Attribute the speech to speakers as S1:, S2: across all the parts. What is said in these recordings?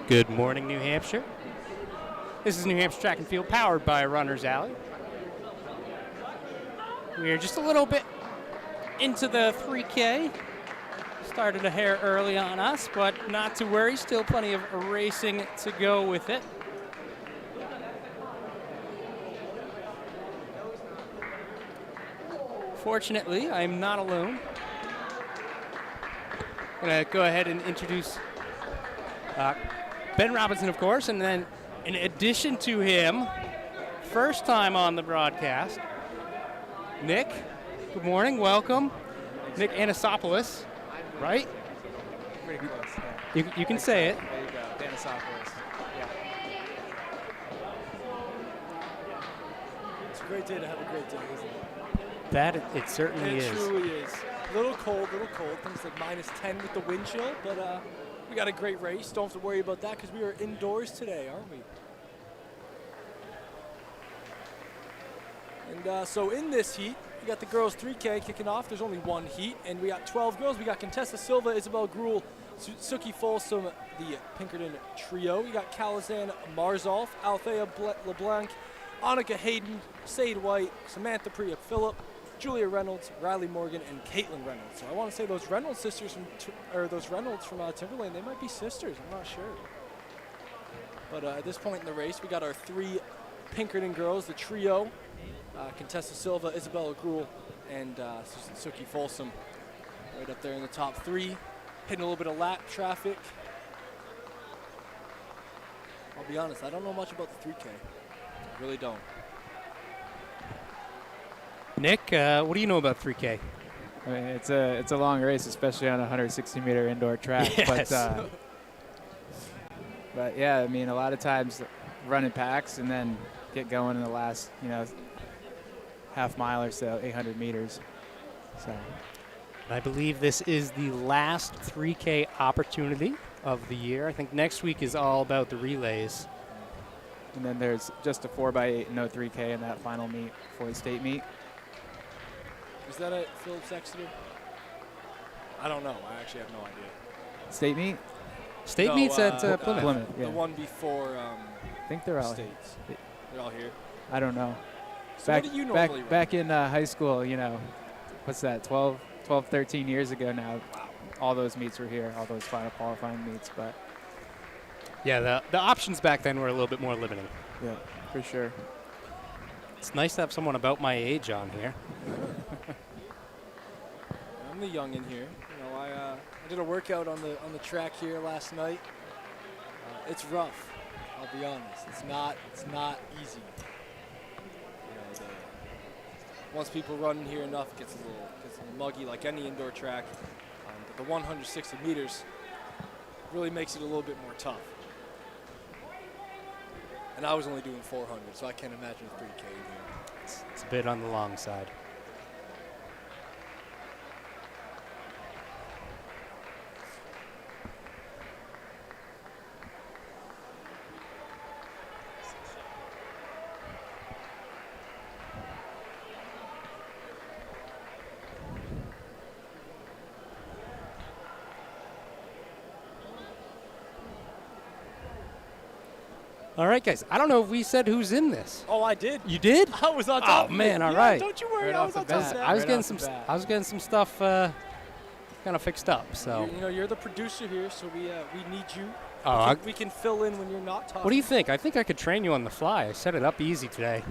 S1: Good morning, New Hampshire. This is New Hampshire Track and Field, powered by Runner's Alley. We're just a little bit into the 3K. Started a hair early on us, but not to worry. Still plenty of racing to go with it. Fortunately, I'm not alone. I'm going to go ahead and introduce Ben Robinson, of course, and then in addition to him, first time on the broadcast, Nick. Good morning, welcome. Nick Anasopoulos, right?
S2: Pretty close, yeah.
S1: You can say it.
S2: There you go, Anasopoulos. Yeah.
S3: It's a great day to have a great day, isn't it?
S1: That it certainly is.
S3: It truly is. Little cold. Things like -10 with the wind chill, but we got a great race. Don't have to worry about that because we are indoors today, aren't we? And so in this heat, we got the girls 3K kicking off. There's only one heat, and we got 12 girls. We got Contessa Silva, Isabel Gruhl, Suki Folsom, the Pinkerton trio. We got Calazan Marzolf, Althea LeBlanc, Annika Hayden, Sade White, Samantha Priya Phillip, Julia Reynolds, Riley Morgan, and Caitlin Reynolds. So I want to say those Reynolds sisters from Timberlane, they might be sisters. I'm not sure. But at this point in the race, we got our three Pinkerton girls, the trio. Contessa Silva, Isabella Gruhl, and Suki Folsom right up there in the top three, hitting a little bit of lap traffic. I'll be honest, I don't know much about the 3K. I really don't.
S1: Nick, what do you know about 3K?
S2: I mean, it's a long race, especially on a 160-meter indoor track.
S1: Yes.
S2: But yeah, I mean, a lot of times running packs and then get going in the last, half mile or so, 800 meters. So
S1: I believe this is the last 3K opportunity of the year. I think next week is all about the relays.
S2: And then there's just a 4x8, no 3K in that final meet for the state meet.
S3: Is that at Phillips Exeter? I don't know. I actually have no idea.
S2: State meet?
S1: State meets at Plymouth.
S2: Plymouth, yeah.
S3: The one before
S2: I think they're all
S3: States. They're all here.
S2: I don't know.
S3: So what do you normally run?
S2: Back in high school, what's that, 12, 13 years ago now, all those meets were here, all those final qualifying meets. But
S1: Yeah, the options back then were a little bit more limiting.
S2: yeah, for sure.
S1: It's nice to have someone about my age on here.
S3: I'm the young in here. I did a workout on the track here last night. It's rough. I'll be honest. It's not easy. Once people run in here enough, it gets a little muggy like any indoor track. But the 160 meters really makes it a little bit more tough. And I was only doing 400, so I can't imagine 3K in here.
S1: It's a bit on the long side. All right, guys. I don't know if we said who's in this.
S3: Oh, I did.
S1: You did?
S3: I was on top.
S1: Oh man!
S3: All
S1: All right.
S3: Don't you worry.
S2: Right
S3: I was
S2: off
S3: on
S2: the
S3: top.
S2: bat.
S3: of that.
S1: I was
S2: Right
S1: getting
S2: off
S1: some.
S2: the bat.
S1: I was getting some stuff kind of fixed up. So.
S3: You're the producer here, so we need you.
S1: Oh,
S3: We can fill in when you're not talking.
S1: what do you think? I think I could train you on the fly. I set it up easy today.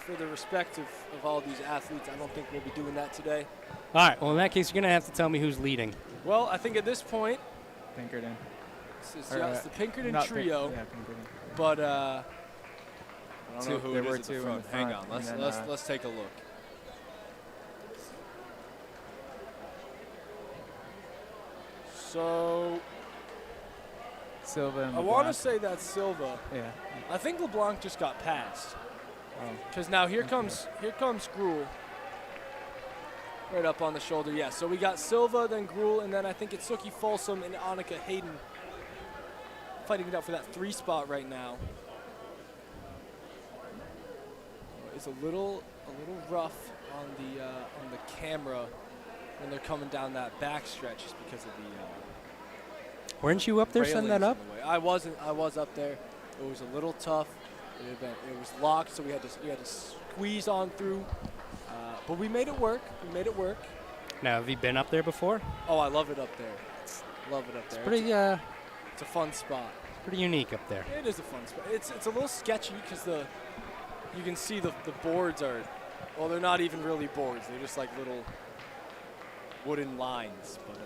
S3: For the respect of all these athletes, I don't think we'll be doing that today.
S1: All right. Well, in that case, you're gonna have to tell me who's leading.
S3: Well, I think at this point,
S2: Pinkerton.
S3: it's the Pinkerton trio,
S2: Pinkerton.
S3: but I don't know who
S2: There
S3: it is
S2: were
S3: at the
S2: two in
S3: front.
S2: the
S3: Hang
S2: front,
S3: on,
S2: and
S3: let's take a look. So
S2: Silva and
S3: I
S2: LeBlanc.
S3: want to say that's Silva.
S2: Yeah.
S3: I think LeBlanc just got passed.
S2: Oh.
S3: Because now here comes Gruhl. Right up on the shoulder, yeah. So we got Silva, then Gruhl, and then I think it's Suki Folsom and Annika Hayden fighting it out for that 3 spot right now. It's a little rough on the camera when they're coming down that back stretch just because of the
S1: Weren't you up there setting that up?
S3: railings in the way. I wasn't. I was up there. It was a little tough. It was locked, so we had to squeeze on through. But we made it work. We made it work.
S1: Now, have you been up there before?
S3: Oh, I love it up there. Love it up there.
S1: It's
S3: It's a fun spot.
S1: pretty unique up there.
S3: It is a fun spot. It's a little sketchy because you can see the boards are, well, they're not even really boards. They're just like little wooden lines. But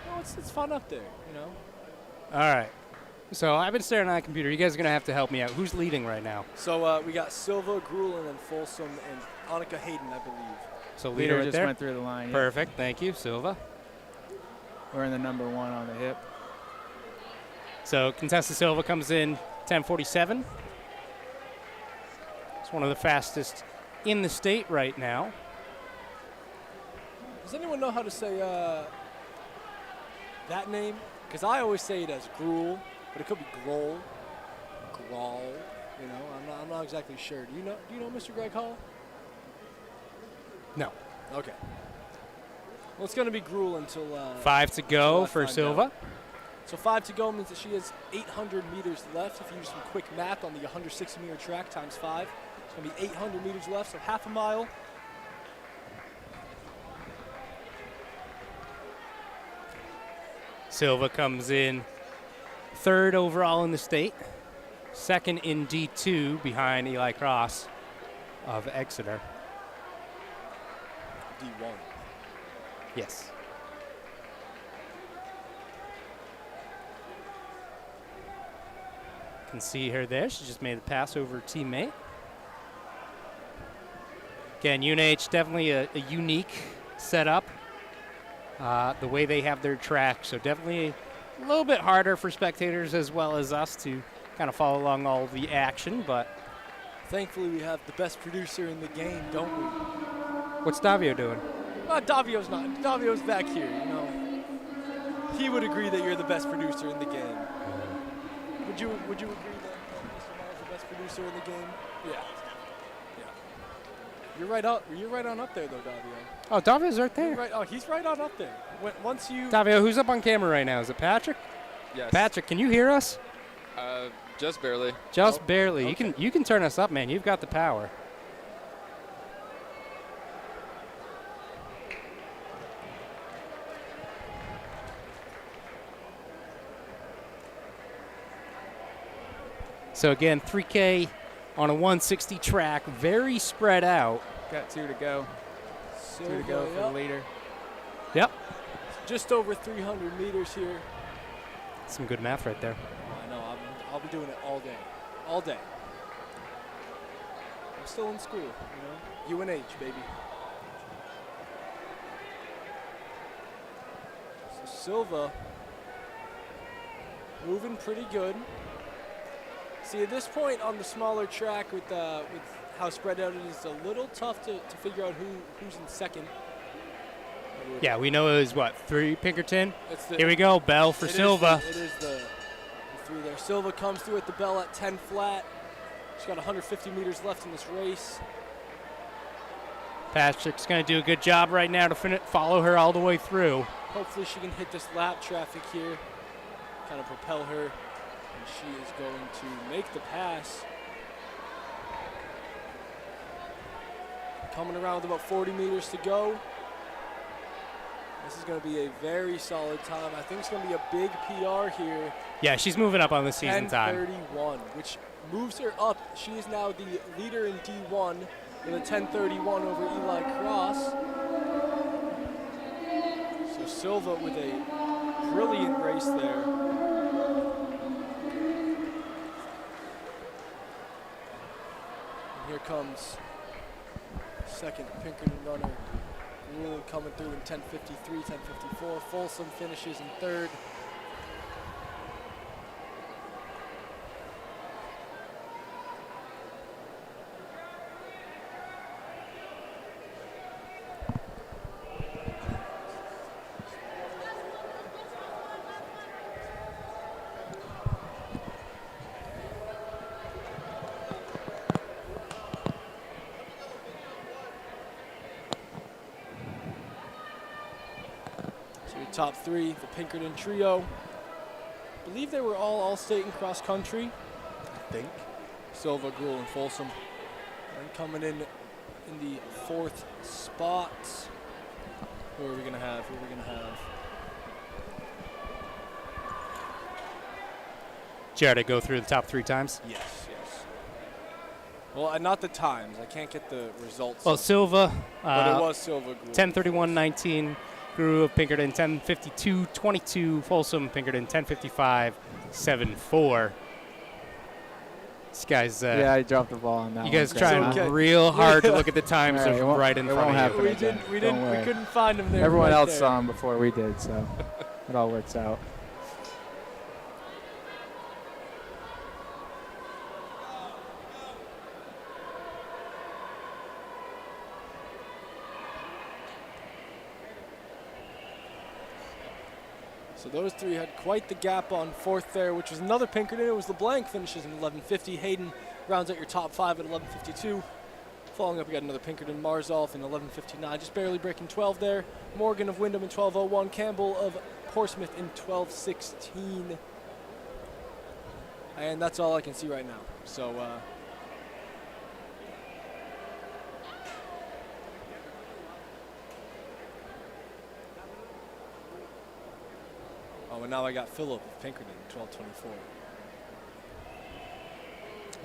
S3: no, it's fun up there, you know.
S1: All right. So I've been staring at the computer. You guys are going to have to help me out. Who's leading right now?
S3: So we got Silva, Gruel, and then Folsom and Annika Hayden, I believe.
S1: So
S2: Leader
S1: leader right
S2: just
S1: there.
S2: went through the line. Yeah.
S1: Perfect. Thank you, Silva.
S2: We're in the number 1 on the hip.
S1: So Contessa Silva comes in 10:47. It's one of the fastest in the state right now.
S3: Does anyone know how to say that name? Because I always say it as Gruel, but it could be Grohl, Grawl. You know, I'm not exactly sure. Do you know Mr. Greg Hall?
S1: No.
S3: Okay. Well, it's going to be Gruel until
S1: 5 to go
S3: until I
S1: for
S3: find
S1: Silva.
S3: out. So 5 to go means that she has 800 meters left. If you do some quick math on the 160-meter track times 5, it's going to be 800 meters left, so half a mile.
S1: Silva comes in 3rd overall in the state, 2nd in D2 behind Eli Cross of Exeter.
S3: D1.
S1: Yes. Can see her there. She just made a pass over her teammate. Again, UNH definitely a unique setup. The way they have their track, so definitely a little bit harder for spectators as well as us to kind of follow along all the action, but
S3: Thankfully, we have the best producer in the game, don't we?
S1: what's Davio doing?
S3: Davio's not. Davio's back here, you know. He would agree that you're the best producer in the game. Would you agree that Mr. Miles is the best producer in the game? Yeah. You're right on up there, though, Davio.
S1: Oh, Davio's right there.
S3: He's right on up there. Once you.
S1: Davio, who's up on camera right now? Is it Patrick?
S4: Yes.
S1: Patrick, can you hear us?
S4: Just barely.
S1: Just barely.
S3: okay.
S1: You can turn us up, man. You've got the power. So again, 3K on a 160 track, very spread out.
S2: Got 2 to go. 2 to
S3: Silva,
S2: go for the
S3: yep.
S2: leader.
S1: Yep.
S3: Just over 300 meters here.
S1: Some good math right there.
S3: I know. I'll be doing it all day. All day. I'm still in school, you know. UNH, baby. So Silva moving pretty good. See, at this point on the smaller track with how spread out it is, it's a little tough to figure out who's in second.
S1: Yeah, we know it was, what, 3 Pinkerton?
S3: It's the,
S1: Here we go, bell for Silva.
S3: It is the 3 there. Silva comes through at the bell at 10 flat. She's got 150 meters left in this race.
S1: Patrick's going to do a good job right now to follow her all the way through.
S3: Hopefully she can hit this lap traffic here, kind of propel her, and she is going to make the pass. Coming around with about 40 meters to go. This is going to be a very solid time. I think it's going to be a big PR here.
S1: Yeah, she's moving up on the season time.
S3: 10:31, which moves her up. She is now the leader in D1 with a 10:31 over Eli Cross. So Silva with a brilliant race there. And here comes second Pinkerton runner. Rule coming through in 10:53, 10:54. Folsom finishes in third. top three, the Pinkerton trio. I believe they were all state in cross country, I think. Silva, Gruel, and Folsom. And coming in the fourth spot. Who are we gonna have?
S1: Jared, go through the top 3 times.
S3: Yes. Well, not the times. I can't get the results.
S1: Well, Silva,
S3: but it was Silva.
S1: 10:31.19. Guru of Pinkerton 10:52.22. Folsom Pinkerton 10:55.74. These guys.
S2: Yeah, I dropped the ball on that.
S1: You guys
S2: one.
S1: trying
S3: okay.
S1: real hard to look at the times
S2: All right,
S1: of right in
S2: it
S1: front
S2: won't
S1: of you.
S2: happen.
S3: We
S2: Don't worry.
S3: couldn't find them there.
S2: Everyone
S3: right
S2: else
S3: there.
S2: saw him before we did, so it all works out.
S3: So those three had quite the gap on fourth there, which was another Pinkerton. It was LeBlanc, finishes in 11:50. Hayden rounds out your top 5 at 11:52. Following up, we got another Pinkerton, Marzolf in 11:59, just barely breaking 12 there. Morgan of Wyndham in 12:01. Campbell of Portsmouth in 12:16. And that's all I can see right now. So, and now I got Philip of Pinkerton, 12:24.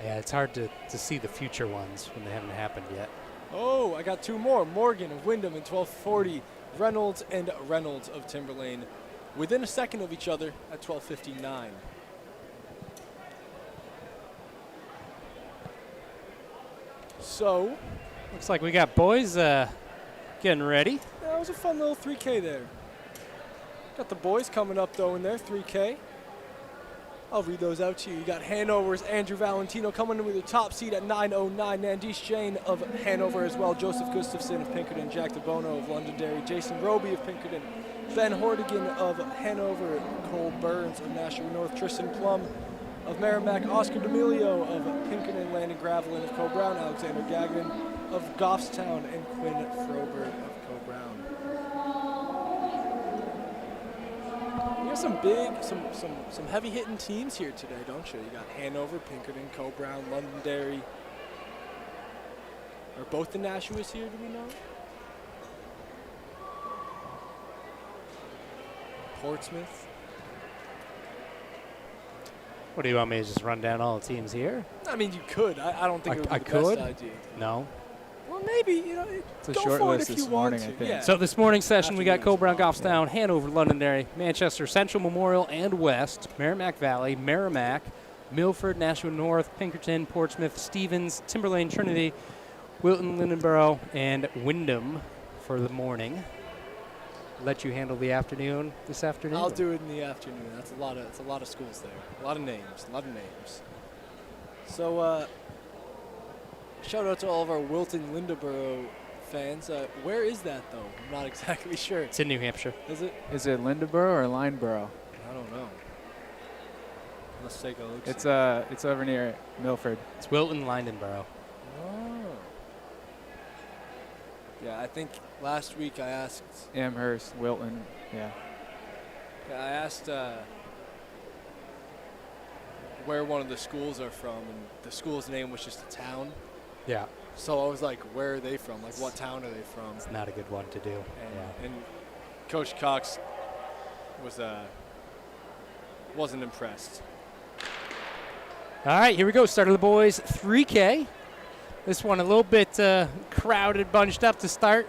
S1: Yeah, it's hard to see the future ones when they haven't happened yet.
S3: Oh, I got 2 more. Morgan of Wyndham in 12:40. Reynolds and Reynolds of Timberlane within a second of each other at 12:59. So,
S1: Looks like we got boys getting ready.
S3: that was a fun little 3K there. Got the boys coming up, though, in their 3K. I'll read those out to you. You got Hanover's Andrew Valentino coming in with the top seed at 9:09. Nandish Jane of Hanover as well. Joseph Gustafson of Pinkerton. Jack DeBono of Londonderry. Jason Roby of Pinkerton. Ben Hordigan of Hanover. Cole Burns of Nashua North. Tristan Plum of Merrimack. Oscar D'Amelio of Pinkerton. Landon Gravelin of Co-Brown. Alexander Gagnon of Goffstown. And Quinn Froberg of Co-Brown. You have some big, some heavy hitting teams here today, don't you? You got Hanover, Pinkerton, Co-Brown, Londonderry. Are both the Nashuas here? Do we know? Portsmouth.
S1: What do you want me to just run down all the teams here?
S3: I mean, you could. I don't think it would be
S1: I
S3: the
S1: could.
S3: best idea.
S1: No.
S3: Well, maybe, you know,
S2: It's a
S3: go
S2: short
S3: for it
S2: list
S3: if
S2: this
S3: you want
S2: morning, I
S3: to.
S2: think.
S3: Yeah.
S1: So this morning's session, we got
S3: Afternoons.
S1: Co-Brown, Goffstown, Hanover, Londonderry, Manchester Central, Memorial, and West, Merrimack Valley, Merrimack, Milford, Nashua North, Pinkerton, Portsmouth, Stevens, Timberlane, Trinity, Wilton, Lindenborough, and Wyndham for the morning. Let you handle the afternoon this afternoon.
S3: I'll do it in the afternoon. That's a lot of schools there. A lot of names. So, shout out to all of our Wilton, Lindenborough fans. Where is that, though? I'm not exactly sure.
S1: It's in New Hampshire.
S3: Is it?
S2: Is it Lindeborough or Lineborough?
S3: I don't know. Let's take a look.
S2: It's over near Milford.
S1: It's Wilton, Lindenborough.
S3: Oh. Yeah, I think last week I asked.
S2: Amherst, Wilton, yeah.
S3: I asked where one of the schools are from, and the school's name was just a town.
S1: Yeah.
S3: So I was like, where are they from? Like, what town are they from?
S1: It's not a good one to do.
S3: And Coach Cox wasn't impressed.
S1: All right, here we go. Start of the boys 3K. This one a little bit crowded, bunched up to start.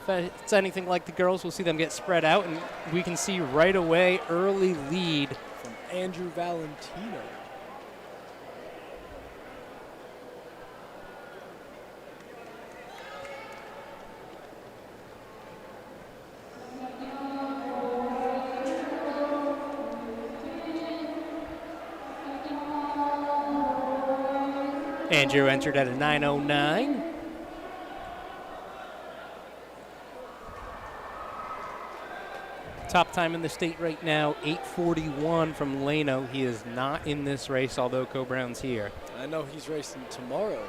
S1: If it's anything like the girls, we'll see them get spread out, and we can see right away early lead
S3: From Andrew Valentino.
S1: Andrew entered at a 9:09. Top time in the state right now, 8:41 from Lano. He is not in this race, although Co-Brown's here.
S3: I know he's racing tomorrow.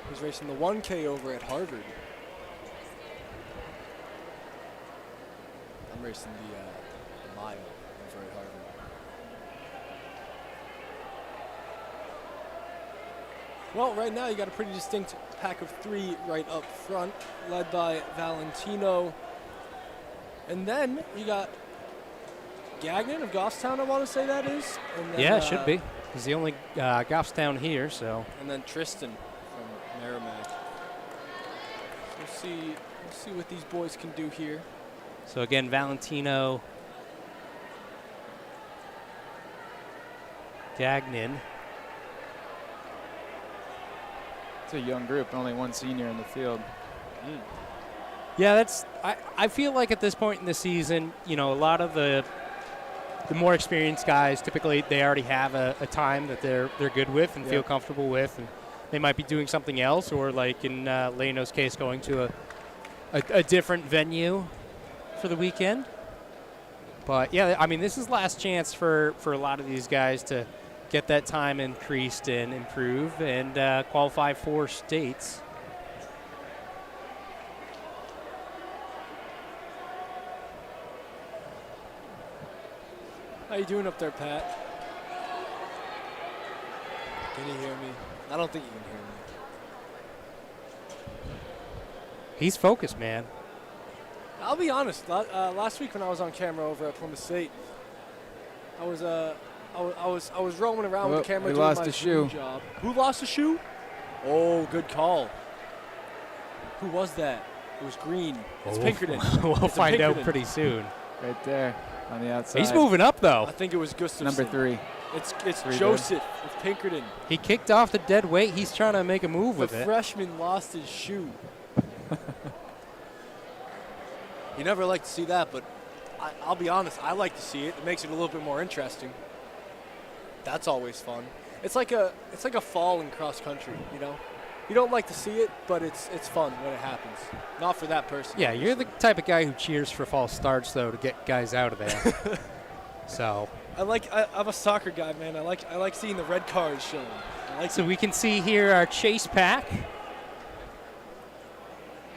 S3: He's racing the 1K over at Harvard. I'm racing mile over at Harvard. Well, right now you got a pretty distinct pack of 3 right up front, led by Valentino. And then you got Gagnon of Goffstown, I want to say that is. And then,
S1: Yeah, it should be. He's the only Goffstown here, so.
S3: And then Tristan from Merrimack. So we'll see what these boys can do here.
S1: So again, Valentino, Gagnon.
S2: It's a young group, only one senior in the field.
S1: Yeah, I feel like at this point in the season, a lot of the more experienced guys, typically they already have a time that they're good with and feel comfortable with, and they might be doing something else, or like in Leno's case, going to a different venue for the weekend. But yeah, I mean, this is last chance for a lot of these guys to get that time increased and improve and qualify for states.
S3: How you doing up there, Pat? Can you hear me? I don't think you can hear me.
S1: He's focused, man.
S3: I'll be honest. Last week when I was on camera over at Plymouth State, I was roaming around with the camera
S2: he
S3: doing
S2: lost
S3: my
S2: a shoe.
S3: job. Who lost a shoe? Oh, good call. Who was that? It was Green. It's Pinkerton.
S1: We'll
S3: It's
S1: find out
S3: Pinkerton.
S1: pretty soon.
S2: Right there on the outside.
S1: He's moving up, though.
S3: I think it was Gustafson.
S2: Number 3.
S3: It's
S2: Three
S3: Joseph with Pinkerton.
S1: He kicked off the dead weight. He's trying to make a move
S3: The
S1: with it.
S3: freshman lost his shoe. You never like to see that, but I'll be honest, I like to see it. It makes it a little bit more interesting. That's always fun. It's like a fall in cross country, You don't like to see it, but it's fun when it happens. Not for that person.
S1: Yeah, you're the type of guy who cheers for false starts, though, to get guys out of there. So
S3: I'm a soccer guy, man. I like seeing the red cards shown.
S1: So we can see here our chase pack.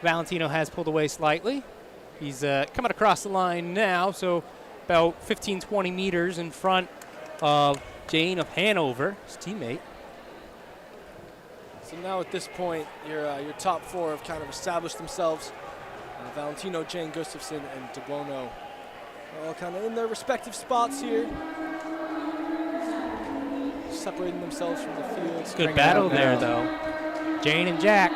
S1: Valentino has pulled away slightly. He's coming across the line now, so about 15, 20 meters in front of Jane of Hanover, his teammate.
S3: So now at this point, your top 4 have kind of established themselves. Valentino, Jane, Gustafson, and DeBono are all kind of in their respective spots here. Separating themselves from the field.
S1: Good battle there, though. Jane and Jack.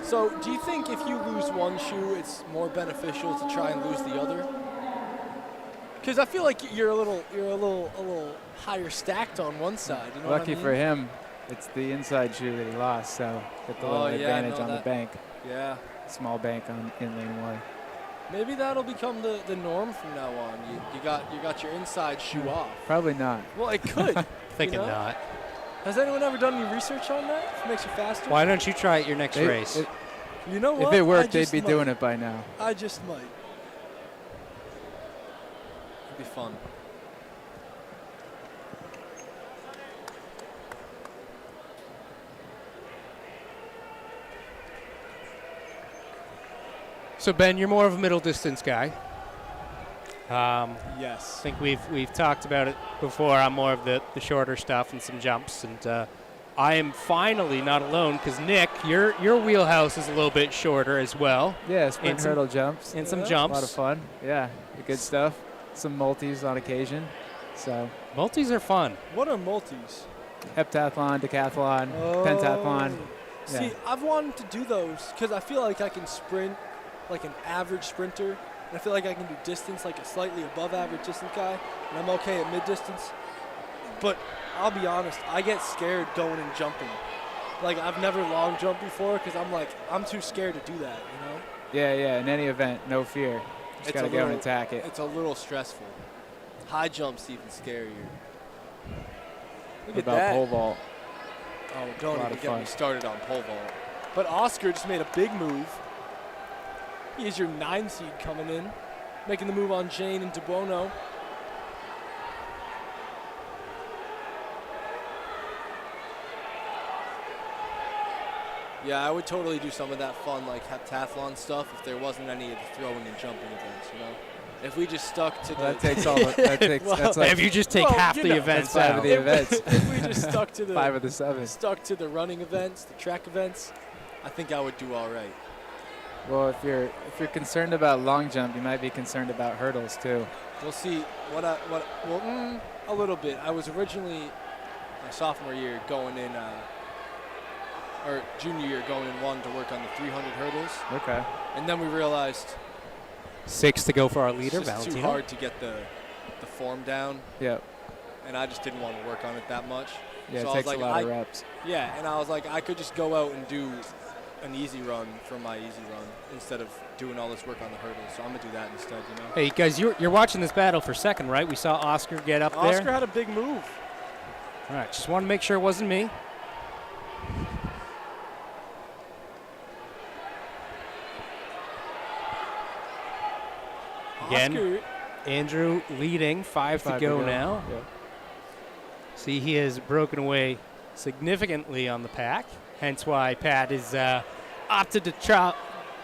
S3: So do you think if you lose one shoe, it's more beneficial to try and lose the other? Because I feel like you're a little higher stacked on one side. You know
S2: Lucky
S3: what I mean?
S2: for him, it's the inside shoe that he lost, so get the little advantage on the bank.
S3: Yeah.
S2: Small bank in lane 1.
S3: Maybe that'll become the norm from now on. You got your inside shoe off.
S2: Probably not.
S3: Well, it could.
S1: Thinking not.
S3: Has anyone ever done any research on that? If it makes you faster?
S1: Why don't you try it your next race?
S3: You know what?
S2: If it worked, they'd be doing it by now.
S3: I just might. It'd be fun.
S1: So Ben, you're more of a middle distance guy.
S3: Yes.
S1: I think we've talked about it before. I'm more of the shorter stuff and some jumps, and I am finally not alone because Nick, your wheelhouse is a little bit shorter as well.
S2: Yeah, sprint hurdle jumps.
S1: And some jumps.
S2: A lot of fun. Yeah, the good stuff. Some multis on occasion. So
S1: multis are fun.
S3: What are multis?
S2: Heptathlon, decathlon, pentathlon.
S3: Yeah. See, I've wanted to do those because I feel like I can sprint like an average sprinter, and I feel like I can do distance like a slightly above average distance guy, and I'm okay at mid distance. But I'll be honest, I get scared going and jumping. Like, I've never long jumped before because I'm too scared to do that,
S2: Yeah, in any event, no fear. Just got to go and attack it.
S3: It's a little stressful. High jump's even scarier. Look at that.
S2: Pole vault.
S3: Oh, don't even get me started on pole vault. But Oscar just made a big move. He is your 9 seed coming in, making the move on Jane and DeBono. Yeah, I would totally do some of that fun, like heptathlon stuff if there wasn't any of the throwing and jumping events, you know? If we just stuck to
S2: That takes all the, that takes,
S3: Well,
S2: that's like
S1: if you just take
S3: well,
S1: half
S3: you
S1: the
S3: know,
S1: events
S2: that's 5
S1: out.
S2: of the events.
S3: if we just stuck to the
S2: 5 of the 7.
S3: running events, the track events, I think I would do all right.
S2: Well, if you're concerned about long jump, you might be concerned about hurdles too.
S3: We'll see a little bit. I was originally my sophomore year going in, or junior year going in, wanting to work on the 300 hurdles,
S2: Okay.
S3: and then we realized
S1: 6 to go for our
S3: it's
S1: leader,
S3: just
S1: Valentino.
S3: too hard to get the form down,
S2: Yep.
S3: and I just didn't want to work on it that much.
S2: Yeah,
S3: So
S2: it
S3: I was
S2: takes
S3: like,
S2: a lot of reps.
S3: Yeah, and I was like, I could just go out and do an easy run from my easy run instead of doing all this work on the hurdles. So I'm gonna do that instead, you know.
S1: Hey, guys, you're watching this battle for second, right? We saw Oscar get up
S3: Oscar
S1: there.
S3: had a big move.
S1: All right, just want to make sure it wasn't me. Again,
S3: Oscar,
S1: Andrew leading, 5 to go now.
S2: Yep.
S1: See, he has broken away significantly on the pack, hence why Pat is opted to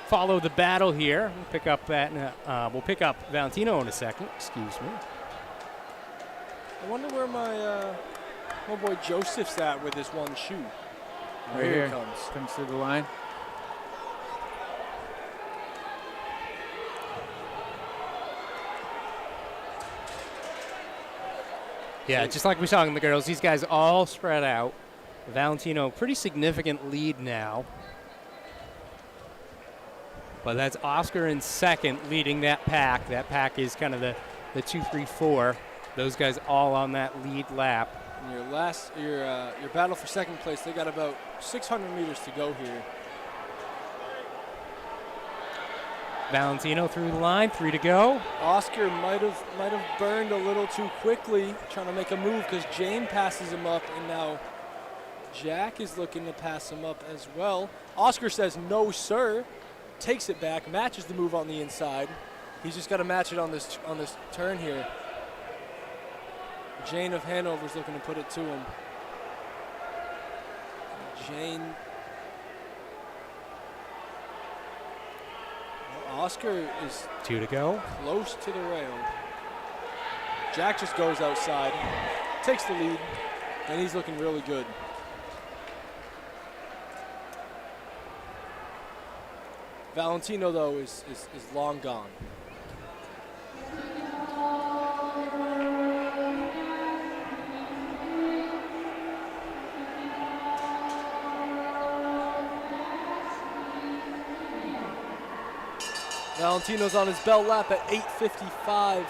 S1: follow the battle here. We'll pick up Valentino in a second. Excuse me.
S3: I wonder where my boy Joseph's at with this one shoe.
S2: Right
S3: Here
S2: here.
S3: it comes.
S2: Comes through the line.
S1: Yeah, just like we saw in the girls, these guys all spread out. Valentino, pretty significant lead now. But that's Oscar in second, leading that pack. That pack is kind of the 2, 3, 4. Those guys all on that lead lap.
S3: And your battle for second place, they got about 600 meters to go here.
S1: Valentino through the line, 3 to go.
S3: Oscar might have burned a little too quickly, trying to make a move because Jane passes him up, and now Jack is looking to pass him up as well. Oscar says no, sir. Takes it back, matches the move on the inside. He's just got to match it on this turn here. Jane of Hanover's looking to put it to him. Jane. Well, Oscar is
S1: 2 to go.
S3: close to the rail. Jack just goes outside, takes the lead, and he's looking really good. Valentino, though, is long gone. Valentino's on his bell lap at 8:55.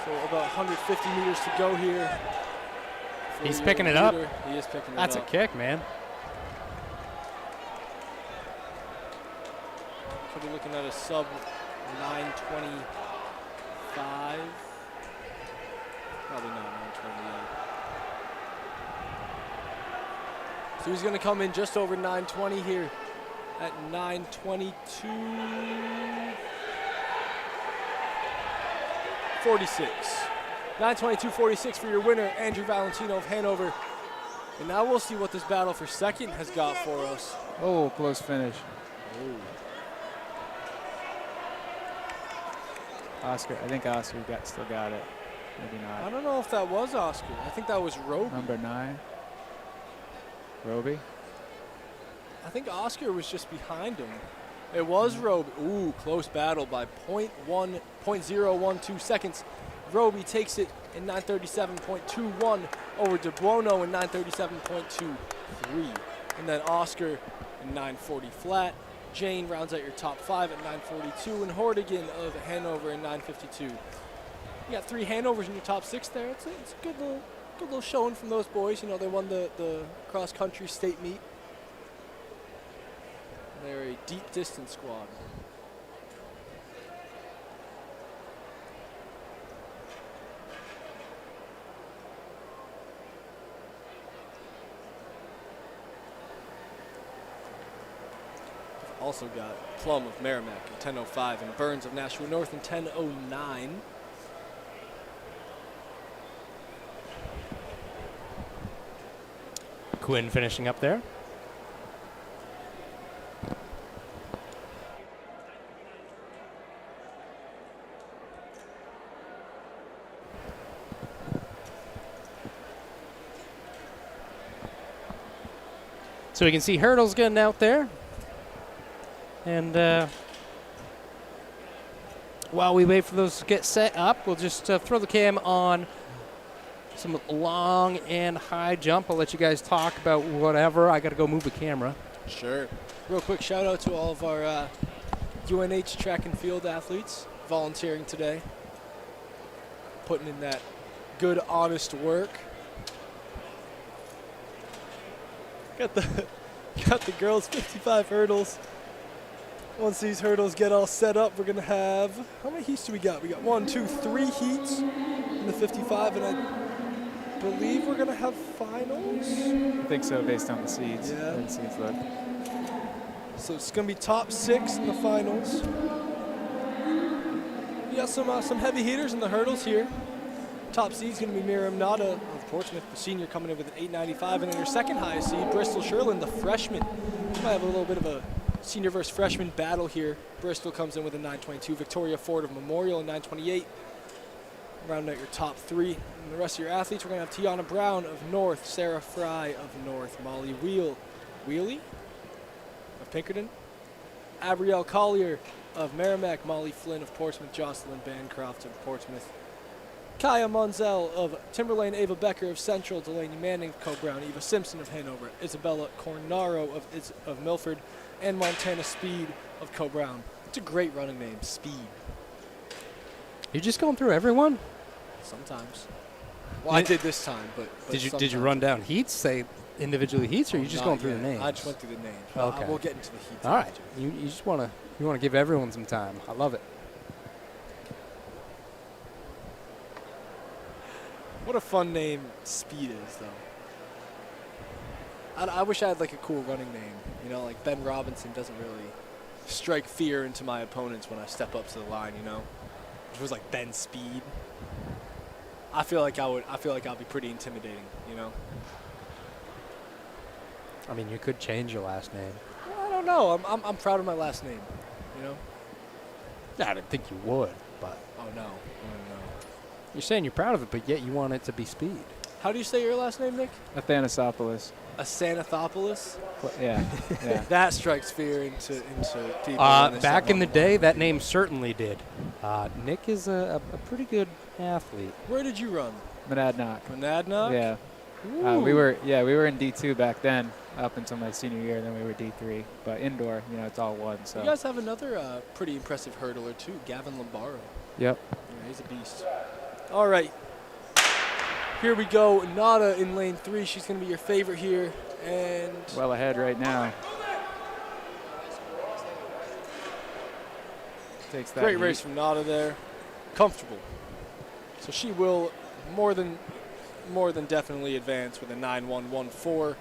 S3: So about 150 meters to go here.
S1: He's picking it up.
S3: He is picking it up.
S1: That's a kick, man.
S3: Could be looking at a sub 9:25. Probably not 9:28. So he's going to come in just over 9:20 here at 9:22.46. 9:22.46 for your winner, Andrew Valentino of Hanover. And now we'll see what this battle for second has got for us.
S2: Oh, close finish. Oscar, I think Oscar still got it. Maybe
S3: I
S2: not.
S3: don't know if that was Oscar. I think that was Roby.
S2: Number 9. Roby.
S3: I think Oscar was just behind him. It was Roby. Ooh, close battle by 0.012 seconds. Roby takes it in 9:37.21 over De Buono in 9:37.23. And then Oscar in 9:40 flat. Jane rounds out your top 5 at 9:42, and Hordigan of Hanover in 9:52. You got 3 Hanovers in your top 6 there. It's a good little showing from those boys. You know, they won the cross-country state meet. They're a deep distance squad. Also got Plum of Merrimack in 10:05 and Burns of Nashua North in 10:09.
S1: Quinn finishing up there. So we can see hurdles getting out there. And while we wait for those to get set up, we'll just throw the cam on some long and high jump. I'll let you guys talk about whatever. I got to go move the camera.
S3: Sure. Real quick shout out to all of our UNH track and field athletes volunteering today, putting in that good, honest work. Got the girls 55 hurdles. Once these hurdles get all set up, we're gonna have, how many heats do we got? We got 1, 2, 3 heats in the 55, and I believe we're gonna have finals.
S2: I think so, based on the seeds.
S3: Yeah.
S2: The seeds look.
S3: So it's gonna be top 6 in the finals. We got some heavy hitters in the hurdles here. Top seed's gonna be Miriam Nada of Portsmouth, the senior, coming in with an 8.95, and then her second highest seed, Bristol Sherlin, the freshman. Might have a little bit of a senior versus freshman battle here. Bristol comes in with a 9.22. Victoria Ford of Memorial, a 9.28. Rounding out your top 3. And the rest of your athletes, we're going to have Tiana Brown of North, Sarah Fry of North, Molly Wheely of Pinkerton, Abrielle Collier of Merrimack, Molly Flynn of Portsmouth, Jocelyn Bancroft of Portsmouth, Kaya Monzel of Timberlane, Ava Becker of Central, Delaney Manning of Co-Brown, Eva Simpson of Hanover, Isabella Cornaro of Milford, and Montana Speed of Co-Brown. It's a great running name, Speed.
S1: You're just going through everyone?
S3: Sometimes. Well, I did this time, but
S1: Did you run down heats, say individually heats, or are you just going through the names?
S3: I just went through the names.
S1: Okay.
S3: We'll get into the heats.
S1: All right. You just want to give everyone some time. I love it.
S3: What a fun name Speed is, though. I wish I had like a cool running name. You know, like Ben Robinson doesn't really strike fear into my opponents when I step up to the line. You know, if it was like Ben Speed, I feel like I'll be pretty intimidating. You know.
S1: I mean, you could change your last name.
S3: Well, I don't know. I'm proud of my last name. You know.
S1: I didn't think you would, but.
S3: Oh no.
S1: You're saying you're proud of it, but yet you want it to be Speed.
S3: How do you say your last name, Nick?
S2: Athanasopoulos.
S3: Asanthopoulos?
S2: Yeah.
S3: That strikes fear into people.
S1: Back in the day, that name certainly did. Nick is a pretty good athlete.
S3: Where did you run?
S2: Monadnock.
S3: Monadnock?
S2: Yeah. We were in D2 back then, up until my senior year. Then we were D3. But indoor, it's all one. So.
S3: You guys have another pretty impressive hurdler too, Gavin Lombaro.
S2: Yep.
S3: Yeah, he's a beast. All right. Here we go. Nada in lane 3. She's going to be your favorite here. And
S2: well ahead right now. Takes that
S3: great race from Nada there. Comfortable. So she will more than definitely advance with a 9.114.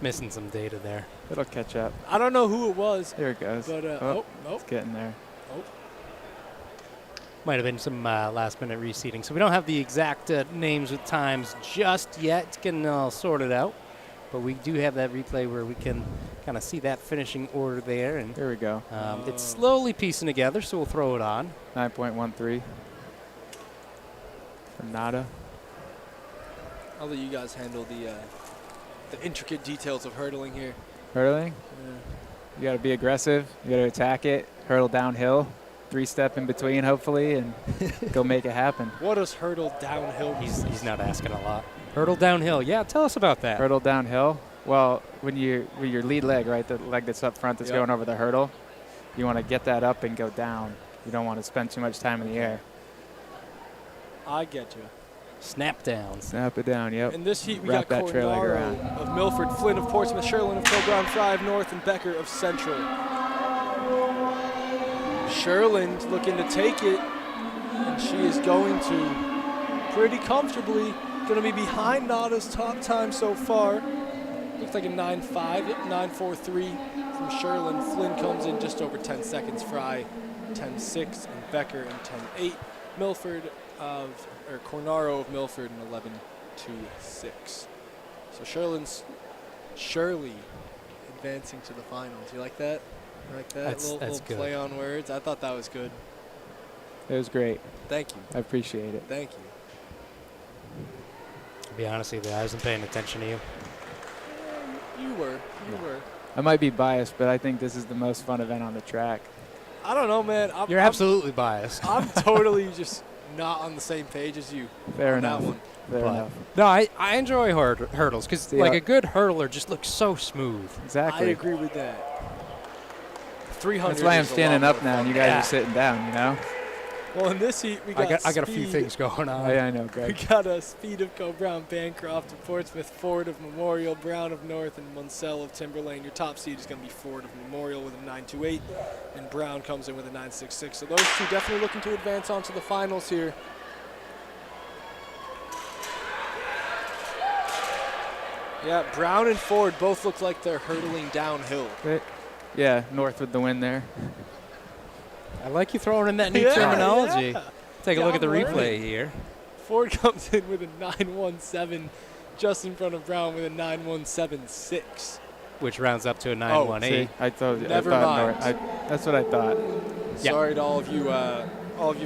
S1: Missing some data there.
S2: It'll catch up.
S3: I don't know who it was.
S2: There it goes.
S3: But
S2: It's getting there.
S1: Might have been some last-minute reseeding. So we don't have the exact names with times just yet. It's getting all sorted out. But we do have that replay where we can kind of see that finishing order there. And
S2: there we go.
S1: It's slowly piecing together, so we'll throw it on.
S2: 9.13 from Nada.
S3: I'll let you guys handle the intricate details of hurdling here.
S2: Hurdling?
S3: Yeah.
S2: You got to be aggressive. You got to attack it. Hurdle downhill. 3-step in between, hopefully, and go make it happen.
S3: What does hurdle downhill mean?
S1: He's not asking a lot. Hurdle downhill. Yeah, tell us about that.
S2: Hurdle downhill. Well, when your lead leg, right, the leg that's up front that's going over the hurdle, you want to get that up and go down. You don't want to spend too much time in the air.
S3: I get you.
S1: Snap down.
S2: Snap it down, yep.
S3: In this heat, we
S2: Wrap
S3: got
S2: that trail leg
S3: Cornaro
S2: around.
S3: of Milford, Flynn of Portsmouth, Sherlin of Co-Brown, Fry of North, and Becker of Central. Sherlin looking to take it, and she is going to pretty comfortably. Going to be behind Nada's top time so far. Looks like a 9.5, 9.43 from Sherlin. Flynn comes in just over 10 seconds. Fry 10.6, and Becker in 10.8. Cornaro of Milford in 11.26. So Sherlin's surely advancing to the finals. You like that? You like that?
S1: That's
S3: little
S1: good.
S3: Play on words. I thought that was good.
S2: It was great.
S3: Thank you.
S2: I appreciate it.
S3: Thank you.
S1: To be honest with you, I wasn't paying attention to you.
S3: You were.
S2: I might be biased, but I think this is the most fun event on the track.
S3: I don't know, man.
S1: You're absolutely biased.
S3: I'm totally just not on the same page as you.
S2: Fair
S3: on that
S2: enough.
S3: one.
S2: Fair
S1: But-
S2: enough.
S1: No, I enjoy hurdles because
S2: Yeah.
S1: like a good hurdler just looks so smooth.
S2: Exactly.
S3: I agree with that. 300.
S2: That's why I'm
S3: is a
S2: standing
S3: lot
S2: up
S3: more
S2: now,
S3: fun.
S2: and you guys
S1: Yeah.
S2: are sitting down. You know.
S3: Well, in this heat, we
S1: I
S3: got
S1: got a few
S3: Speed.
S1: things going on.
S2: Oh, yeah, I know,
S3: We
S2: Greg.
S3: got a Speed of Co-Brown, Bancroft of Portsmouth, Ford of Memorial, Brown of North, and Munsell of Timberlane. Your top seed is going to be Ford of Memorial with a 9.28, and Brown comes in with a 9.66. So those two definitely looking to advance on to the finals here. Yeah, Brown and Ford both look like they're hurtling downhill.
S2: Yeah, North with the win there.
S1: I like you throwing in that new
S3: Yeah,
S1: terminology.
S3: yeah.
S1: Take a
S3: Yeah,
S1: look at the
S3: I'm learning.
S1: replay here.
S3: Ford comes in with a 9.17, just in front of Brown with a 9.176.
S1: Which rounds up to a
S3: Oh,
S1: 918.
S2: See, I told you.
S3: Never
S2: I thought
S3: mind.
S2: that's what I thought.
S1: Yeah.
S3: Sorry to all of you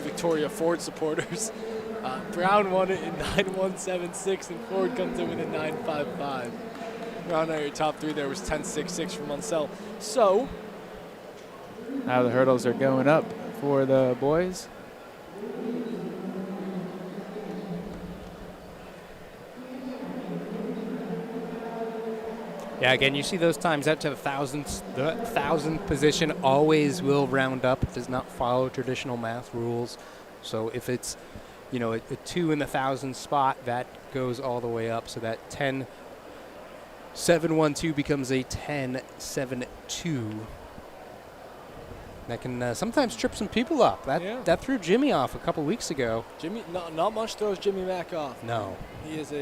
S3: Victoria Ford supporters. Brown won it in 9.176, and Ford comes in with a 9.55. Brown out your top three there was 10.66 from Munsell. So,
S2: Now the hurdles are going up for the boys.
S1: Yeah, again, you see those times out to the thousandth position always will round up. It does not follow traditional math rules. So if it's, a 2 in the 1,000 spot, that goes all the way up. So that 10.712 becomes a 10.72. That can sometimes trip some people up. That threw Jimmy off a couple weeks ago.
S3: Jimmy, not much throws Jimmy Mack off.
S1: No.
S3: He is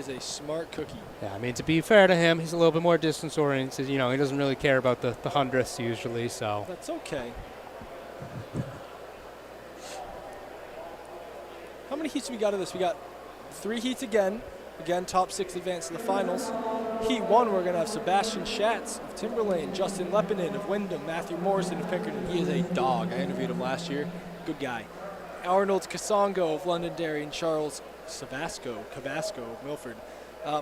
S3: a smart cookie.
S1: Yeah, I mean, to be fair to him, he's a little bit more distance oriented. He doesn't really care about the hundredths usually, so.
S3: That's okay. How many heats we got of this? We got 3 heats again. Again, top 6 advance to the finals. Heat 1, we're going to have Sebastian Schatz of Timberlane, Justin Lepinen of Wyndham, Matthew Morrison of Pinkerton. He is a dog. I interviewed him last year. Good guy. Arnold Kasongo of Londonderry and Charles Cavasco of Milford.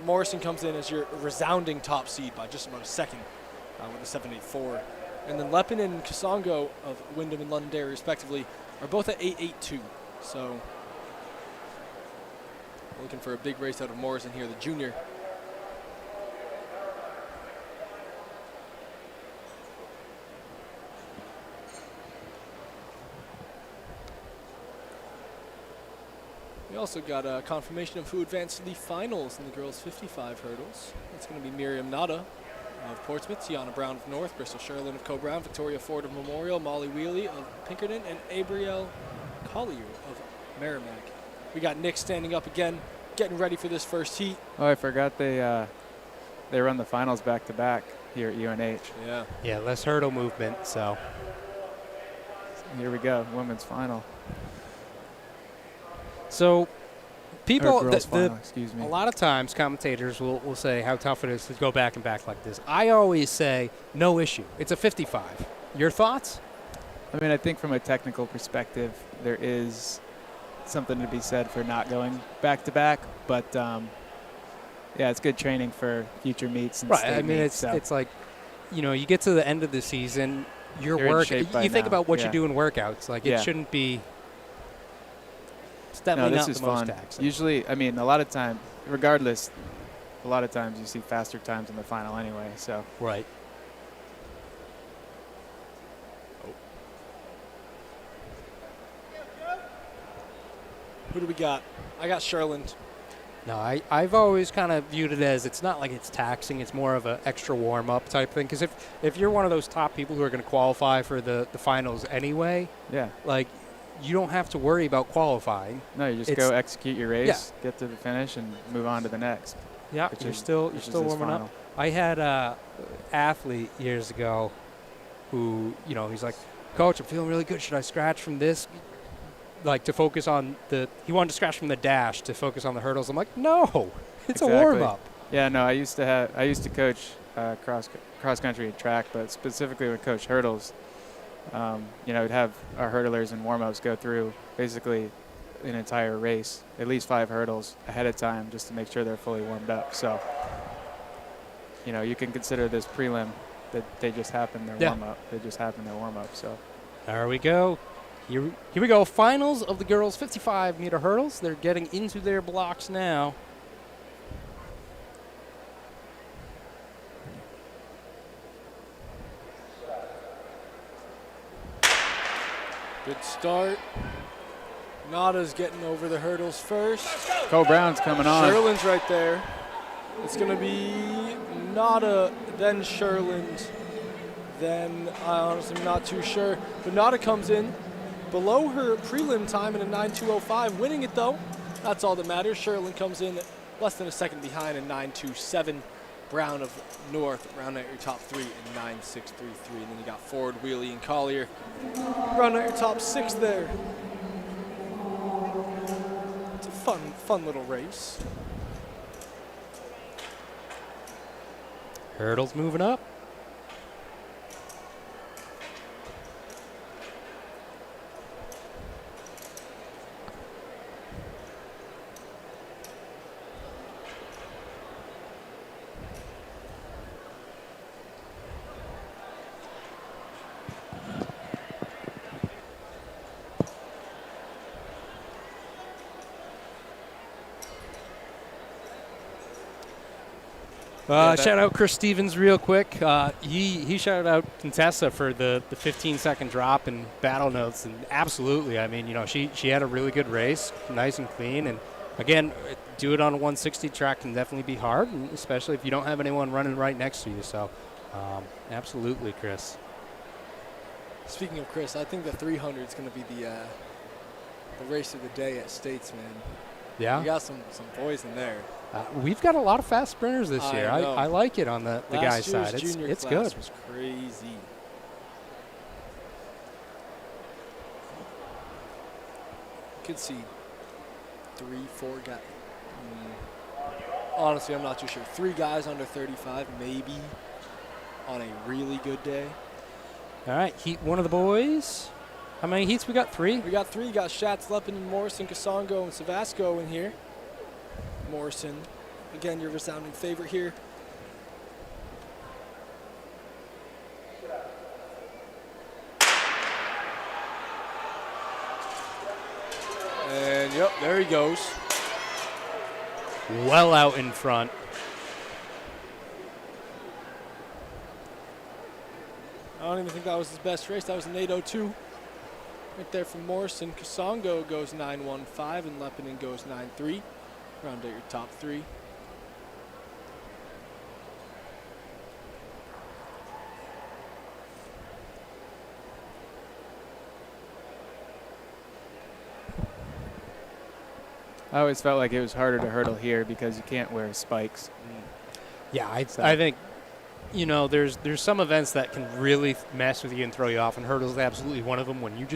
S3: Morrison comes in as your resounding top seed by just about a second with a 7.84. And then Lepinen and Kasongo of Wyndham and Londonderry, respectively, are both at 8.82. So looking for a big race out of Morrison here, the junior. We also got a confirmation of who advanced to the finals in the girls' 55 hurdles. It's going to be Miriam Nada of Portsmouth, Tiana Brown of North, Bristol Sherlin of Co-Brown, Victoria Ford of Memorial, Molly Wheely of Pinkerton, and Abrielle Collier of Merrimack. We got Nick standing up again, getting ready for this first heat.
S2: Oh, I forgot they run the finals back to back here at UNH.
S3: Yeah.
S1: Yeah, less hurdle movement, so.
S2: Here we go, women's final.
S1: So, people,
S2: Or girls' final, excuse me.
S1: a lot of times commentators will say how tough it is to go back and back like this. I always say, no issue. It's a 55. Your thoughts?
S2: I mean, I think from a technical perspective, there is something to be said for not going back to back, but yeah, it's good training for future meets and
S1: Right.
S2: state
S1: I mean,
S2: meets,
S1: it's like, you get to the end of the season,
S2: You're in shape by
S1: you think
S2: now,
S1: about what
S2: yeah.
S1: you do in workouts. Like,
S2: Yeah.
S1: it shouldn't be. It's
S2: No,
S1: definitely
S2: this
S1: not
S2: is
S1: the most
S2: fun.
S1: taxing.
S2: Usually, I mean, a lot of times, regardless, a lot of times you see faster times in the final anyway. So
S1: Right.
S3: Who do we got? I got Sherland.
S1: No, I've always kind of viewed it as it's not like it's taxing. It's more of an extra warm-up type thing. Because if you're one of those top people who are going to qualify for the finals anyway,
S2: yeah,
S1: like, you don't have to worry about qualifying.
S2: no, you just
S1: It's-
S2: go execute your race, get to the finish, and move on to the next.
S1: Yeah,
S2: which
S1: you're
S2: is-
S1: still
S2: which is this
S1: warming up.
S2: final.
S1: I had a athlete years ago who, he's like, Coach, I'm feeling really good. Should I scratch from this? Like, to focus on he wanted to scratch from the dash to focus on the hurdles. I'm like, no, it's
S2: Exactly.
S1: a warm-up.
S2: Yeah, no, I used to coach cross country and track, but specifically with coach hurdles, we'd have our hurdlers and warm-ups go through basically an entire race, at least 5 hurdles ahead of time, just to make sure they're fully warmed up. So, you know, you can consider this prelim that they just happened their warm-up. They just happened their warm-up. So
S1: there we go. Here we go. Finals of the girls' 55-meter hurdles. They're getting into their blocks now.
S3: Good start. Nada's getting over the hurdles first.
S2: Cole Brown's coming on.
S3: Sherlin's right there. It's going to be Nada, then Sherland, then I honestly am not too sure. But Nada comes in below her prelim time in a 9.205, winning it though. That's all that matters. Sherland comes in less than a second behind in 9.27. Brown of North round out your top 3 in 9.633. And then you got Ford, Wheelie, and Collier round out your top 6 there. It's a fun little race.
S1: Hurdles moving up. Shout out Chris Stevens real quick. He shouted out Contessa for the 15-second drop in battle notes, and absolutely, I mean, you know, she had a really good race, nice and clean, and again, do it on a 160 track can definitely be hard, and especially if you don't have anyone running right next to you. So, absolutely, Chris.
S3: Speaking of Chris, I think the 300 is going to be the race of the day at Statesman.
S1: Yeah,
S3: we got some boys in there.
S1: We've got a lot of fast sprinters this year. I like it on the guys' side. It's good.
S3: Last was crazy. You could see 3, 4 guys. Honestly, I'm not too sure. 3 guys under 35, maybe, on a really good day.
S1: All right, heat 1 of the boys. How many heats we got? 3?
S3: We got 3. We got Schatz, Leppin, Morrison, Kasongo, and Savasco in here. Morrison, again, your resounding favorite here. And, yep, there he goes.
S1: Well out in front.
S3: I don't even think that was his best race. That was an 8:02. Right there from Morrison. Kasongo goes 9.15 and Leppinen goes 9.3. Round out your top 3.
S2: I always felt like it was harder to hurdle here because you can't wear spikes.
S1: Yeah, I think, you know, there's some events that can really mess with you and throw you off, and hurdles is absolutely one of them. When you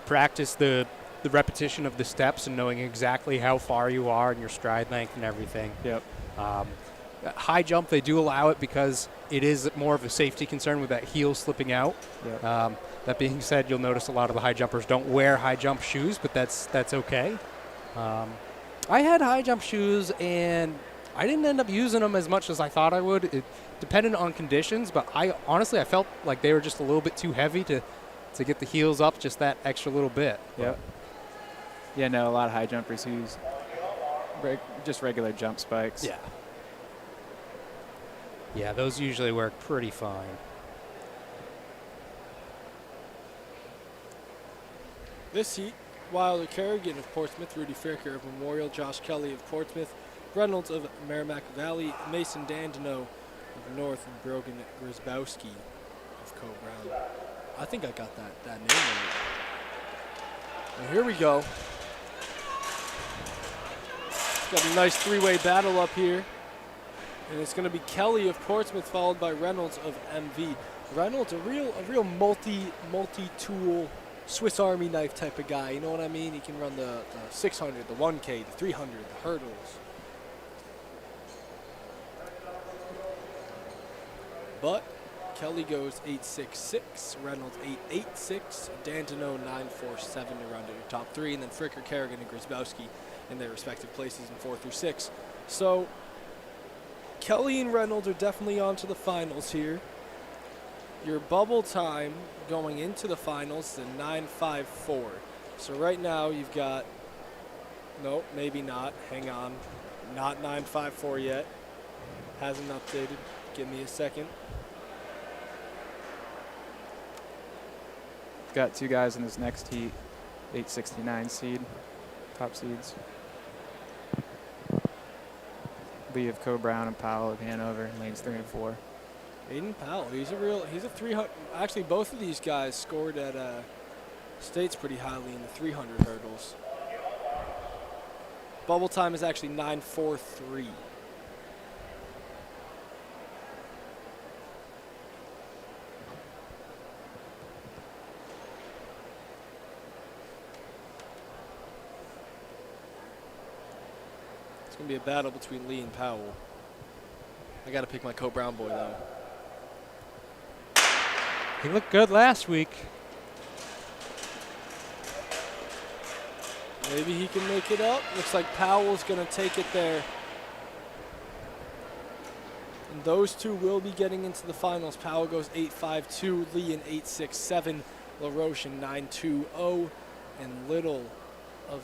S1: practice the repetition of the steps and knowing exactly how far you are and your stride length and everything.
S2: Yep.
S1: High jump, they do allow it because it is more of a safety concern with that heel slipping out.
S2: Yep.
S1: That being said, you'll notice a lot of the high jumpers don't wear high jump shoes, but that's okay. I had high jump shoes, and I didn't end up using them as much as I thought I would. It depended on conditions, but I felt like they were just a little bit too heavy to get the heels up just that extra little bit.
S2: Yep. Yeah, no, a lot of high jumpers use just regular jump spikes.
S1: Yeah. Yeah, those usually work pretty fine.
S3: This heat, Wilder Kerrigan of Portsmouth, Rudy Faircare of Memorial, Josh Kelly of Portsmouth, Reynolds of Merrimack Valley, Mason Dandino of North, and Brogan Grzybowski of Co Brown. I think I got that name right. And here we go. Got a nice 3-way battle up here. And it's going to be Kelly of Portsmouth followed by Reynolds of MV. Reynolds, a real multi-tool Swiss Army knife type of guy. You know what I mean? He can run the 600, the 1K, the 300, the hurdles. But Kelly goes 8.66, Reynolds 8.86, Dandino 9.47 to round out your top three, and then Fricker, Kerrigan, and Grzybowski in their respective places in 4 through 6. So Kelly and Reynolds are definitely on to the finals here. Your bubble time going into the finals is a 9.54. So right now you've got, nope, maybe not, hang on, not 9.54 yet. Hasn't updated. Give me a second.
S2: Got 2 guys in this next heat, 869 seed, top seeds. Lee of Co-Brown and Powell of Hanover, lanes 3 and 4.
S3: Aiden Powell, he's a 300. Actually, both of these guys scored at states pretty highly in the 300 hurdles. Bubble time is actually 9.43. It's going to be a battle between Lee and Powell. I got to pick my Co-Brown boy, though.
S1: He looked good last week.
S3: Maybe he can make it up. Looks like Powell's going to take it there. And those two will be getting into the finals. Powell goes 8.52, Lee in 8.67, LaRoche in 9.20, and Little of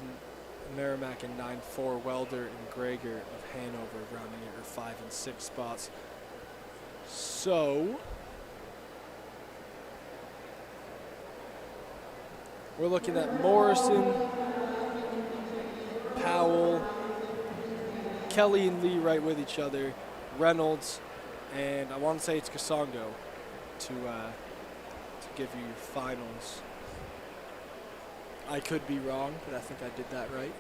S3: Merrimack in 9.4, Welder and Greger of Hanover rounding your 5 and 6 spots. So we're looking at Morrison, Powell, Kelly and Lee right with each other, Reynolds, and I want to say it's Kasongo to give you your finals. I could be wrong, but I think I did that right.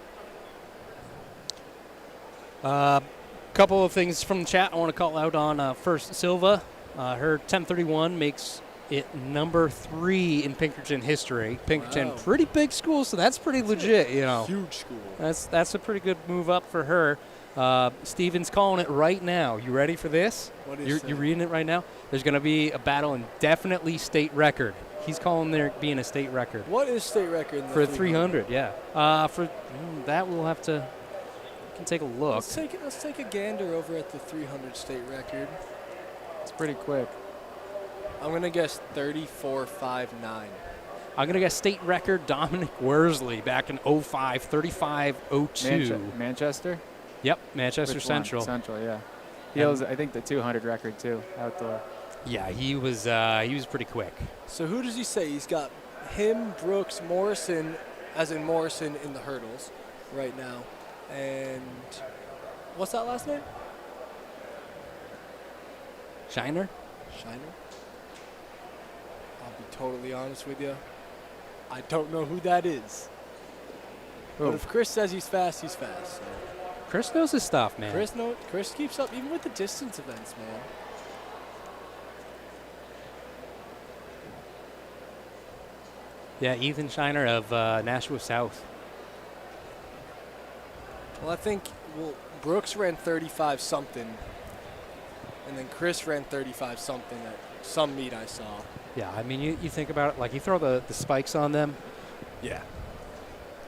S1: Couple of things from the chat I want to call out on. First, Silva, her 10:31 makes it number 3 in Pinkerton history. Pinkerton,
S3: Wow.
S1: pretty big school, so that's pretty legit. You know,
S3: Huge school.
S1: that's a pretty good move up for her. Steven's calling it right now. You ready for this?
S3: What is
S1: You're reading it right now? There's going to be a battle and definitely state record. He's calling there being a state record.
S3: What is state record in the
S1: For 300, yeah. For that, we'll have to can take a look.
S3: Let's take a gander over at the 300 state record.
S2: It's pretty quick.
S3: I'm going to guess 34.59.
S1: I'm going to guess state record Dominic Worsley back in 05, 35.02.
S2: Manchester?
S1: Yep, Manchester
S2: Which
S1: Central.
S2: One? Central, yeah. He holds, I think, the 200 record, too, outdoor.
S1: Yeah, he was pretty quick.
S3: So who does he say? He's got him, Brooks, Morrison, as in Morrison in the hurdles right now. And what's that last name?
S1: Shiner?
S3: Shiner? I'll be totally honest with you. I don't know who that is. But if Chris says he's fast, he's fast. So.
S1: Chris knows his stuff, man.
S3: Chris keeps up even with the distance events, man.
S1: Yeah, Ethan Shiner of Nashua South.
S3: Well, I think Brooks ran 35 something, and then Chris ran 35 something at some meet I saw.
S1: Yeah, I mean, you think about it, like you throw the spikes on them.
S3: Yeah.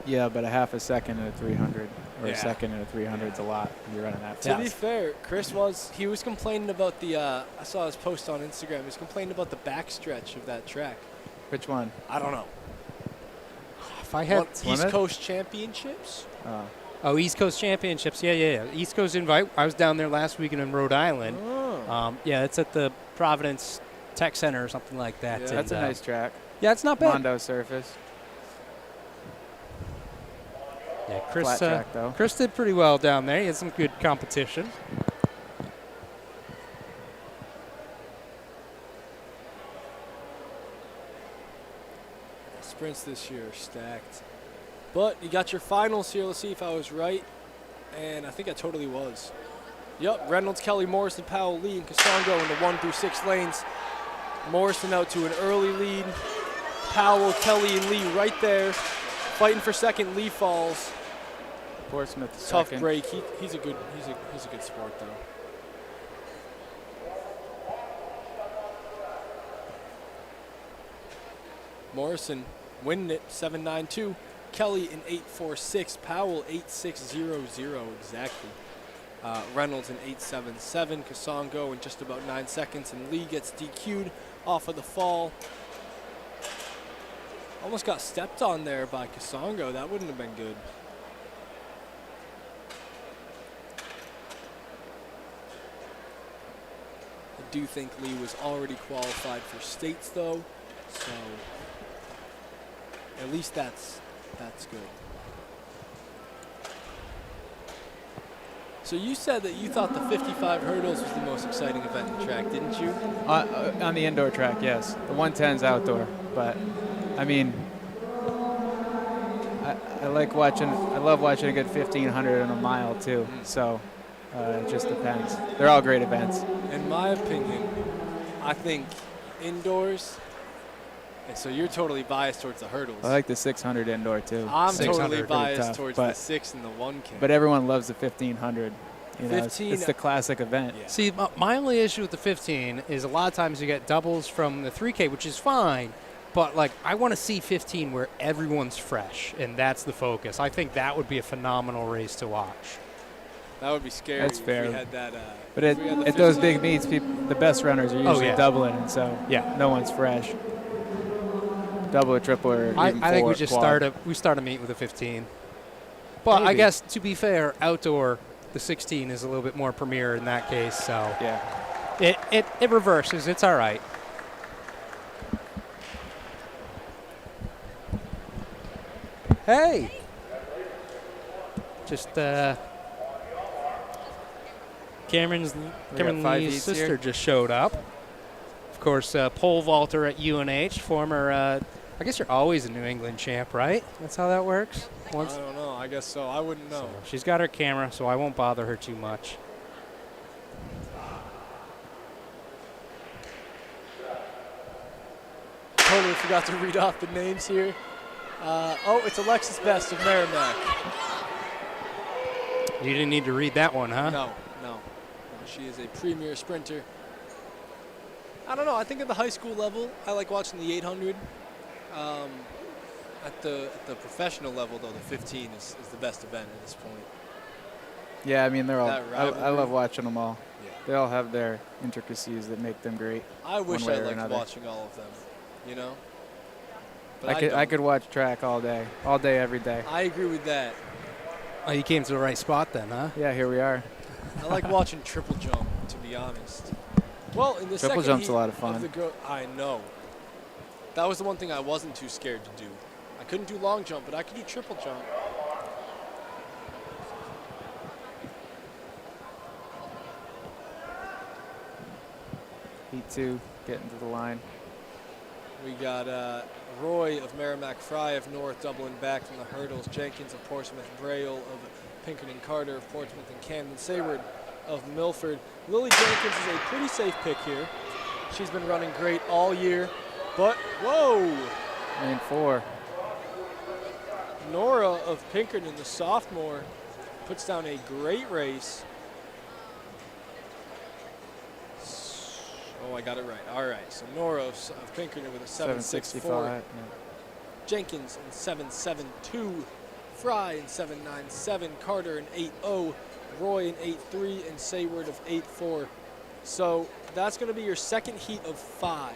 S2: Yeah, but a half a second in a 300 or
S3: Yeah.
S2: a second in a 300 is a lot when you're running that
S3: To
S2: fast.
S3: be fair, Chris was complaining about the, I saw his post on Instagram, he was complaining about the backstretch of that track.
S2: Which one?
S3: I don't know.
S1: If I had
S3: East Coast Championships?
S1: East Coast Championships, yeah. East Coast invite. I was down there last weekend in Rhode Island.
S3: Oh.
S1: Yeah, it's at the Providence Tech Center or something like that.
S3: Yeah.
S1: And,
S2: That's a nice track.
S1: Yeah, it's not bad.
S2: Mondo surface.
S1: Yeah, Chris.
S2: Flat track, though.
S1: Chris did pretty well down there. He had some good competition.
S3: Sprints this year are stacked. But you got your finals here. Let's see if I was right. And I think I totally was. Yep, Reynolds, Kelly, Morrison, Powell, Lee, and Kasongo in the 1 through 6 lanes. Morrison out to an early lead. Powell, Kelly, and Lee right there. Fighting for second. Lee falls.
S2: Portsmouth
S3: Tough
S2: second.
S3: break. He's a good sport though. Morrison winning it 7.92. Kelly in 8.46. Powell 8.600 exactly. Reynolds in 8.77. Kasongo in just about 9 seconds. And Lee gets DQ'd off of the fall. Almost got stepped on there by Kasongo. That wouldn't have been good. I do think Lee was already qualified for states, though. So at least that's good. So you said that you thought the 55 hurdles was the most exciting event in the track, didn't you?
S2: On the indoor track, yes. The 110's outdoor, but I mean, I like watching. I love watching a good 1500 in a mile too. So it just depends. They're all great events.
S3: In my opinion, I think indoors. And so you're totally biased towards the hurdles.
S2: I like the 600 indoor too.
S3: I'm
S2: 600
S3: totally biased
S2: tough,
S3: towards the 6 and the 1K.
S2: But everyone loves the 1500. You know,
S3: 15,
S2: it's the classic event.
S3: Yeah.
S1: See, my only issue with the 15 is a lot of times you get doubles from the 3K, which is fine. But, like, I want to see 15 where everyone's fresh, and that's the focus. I think that would be a phenomenal race to watch.
S3: That would be scary.
S2: That's fair.
S3: If we had that.
S2: But at those big meets, the best runners are usually doubling, and so no one's fresh. Double or triple or even
S1: I think we
S2: four,
S1: just
S2: quad.
S1: start a meet with a 15. But
S2: Maybe.
S1: I guess, to be fair, outdoor, the 16 is a little bit more premier in that case. So it reverses. It's all right. Hey. Just Cameron Lee's sister
S2: here.
S1: just showed up. Of course, pole vaulter at UNH, former, I guess you're always a New England champ, right? That's how that works?
S3: I don't know. I guess so. I wouldn't know.
S1: So she's got her camera, so I won't bother her too much.
S3: Totally forgot to read off the names here. It's Alexis Best of Merrimack.
S1: You didn't need to read that one, huh?
S3: No. She is a premier sprinter. I don't know. I think at the high school level, I like watching the 800. At the professional level, though, the 15 is the best event at this point.
S2: Yeah, I mean, they're all.
S3: That
S2: I
S3: rivalry.
S2: love watching them all.
S3: Yeah.
S2: They all have their intricacies that make them great.
S3: I wish
S2: one way
S3: I
S2: or
S3: liked
S2: another.
S3: watching all of them, you know? But
S2: I
S3: don't.
S2: could watch track all day, every day.
S3: I agree with that.
S1: Oh, you came to the right spot then, huh?
S2: Yeah, here we are.
S3: I like watching triple jump, to be honest. Well, in the
S2: Triple
S3: second
S2: jump's
S3: heat
S2: a lot of fun.
S3: I know. That was the one thing I wasn't too scared to do. I couldn't do long jump, but I could do triple jump.
S2: Heat 2, getting to the line.
S3: We got Roy of Merrimack, Fry of North doubling back from the hurdles, Jenkins of Portsmouth, Braille of Pinkerton, Carter of Portsmouth, and Camden Sayward of Milford. Lily Jenkins is a pretty safe pick here. She's been running great all year, but whoa!
S2: Lane 4.
S3: Nora of Pinkerton, the sophomore, puts down a great race. Oh, I got it right. All right, so Nora of Pinkerton with a 7.64.
S2: 765.
S3: Jenkins in 7.72. Fry in 7.97. Carter in 8.0. Roy in 8.3. And Sayward of 8.4. So that's going to be your second heat of 5.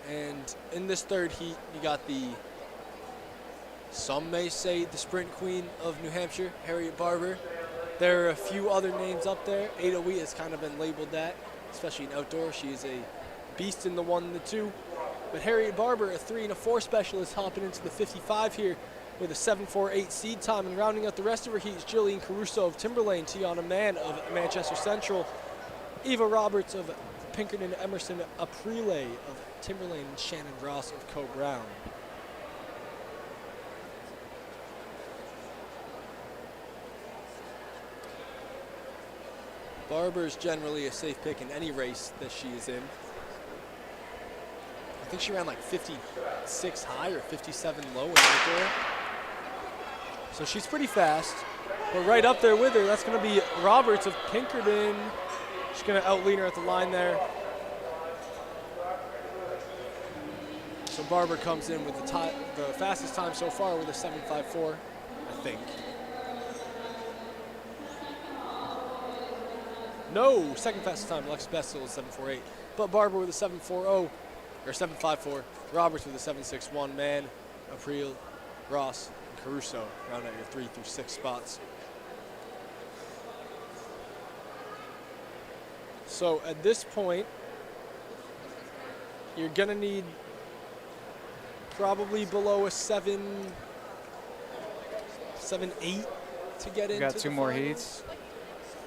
S3: And in this third heat, you got some may say the sprint queen of New Hampshire, Harriet Barber. There are a few other names up there. Ada Wheat has kind of been labeled that, especially in outdoor. She is a beast in the 1 and the 2. But Harriet Barber, a 3 and a 4 specialist, hopping into the 55 here with a 7.48 seed time. And rounding out the rest of her heat is Jillian Caruso of Timberlane, Tiana Mann of Manchester Central, Eva Roberts of Pinkerton, Emerson Aprile of Timberlane, and Shannon Ross of Co-Brown. Barber is generally a safe pick in any race that she is in. I think she ran like 56 high or 57 low in outdoor. So she's pretty fast. But right up there with her, that's going to be Roberts of Pinkerton. She's going to outlean her at the line there. So Barber comes in with the fastest time so far with a 7.54, I think. No, second fastest time, Alexis Bestel is 7.48. But Barber with a 7.40, or 7.54. Roberts with a 7.61. Man, April, Ross, and Caruso round out your 3 through 6 spots. So at this point, you're going to need probably below a 7.8 to get into
S2: Got two
S3: the
S2: more
S3: finals.
S2: heats.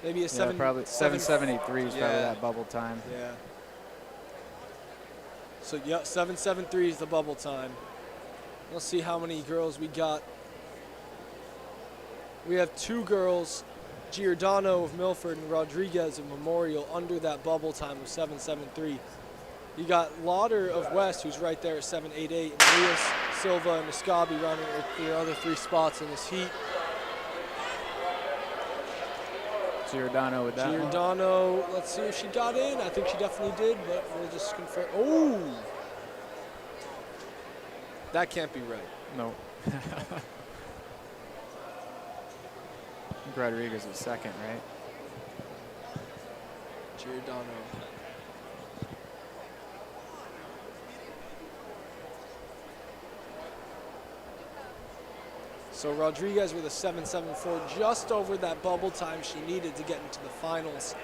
S3: Maybe a 7.
S2: Probably 7.73 is probably
S3: Yeah.
S2: that bubble time.
S3: Yeah. So, yeah, 7.73 is the bubble time. Let's see how many girls we got. We have 2 girls, Giordano of Milford and Rodriguez of Memorial, under that bubble time of 7.73. You got Lauder of West, who's right there at 7.88, and Rios, Silva, and Muscabi running the other 3 spots in this heat.
S2: Giordano with that one.
S3: Giordano, let's see if she got in. I think she definitely did, but we'll just confirm. Oh! That can't be right.
S2: No. Rodriguez was second, right?
S3: Giordano. So Rodriguez with a 7.74, just over that bubble time she needed to get into the finals.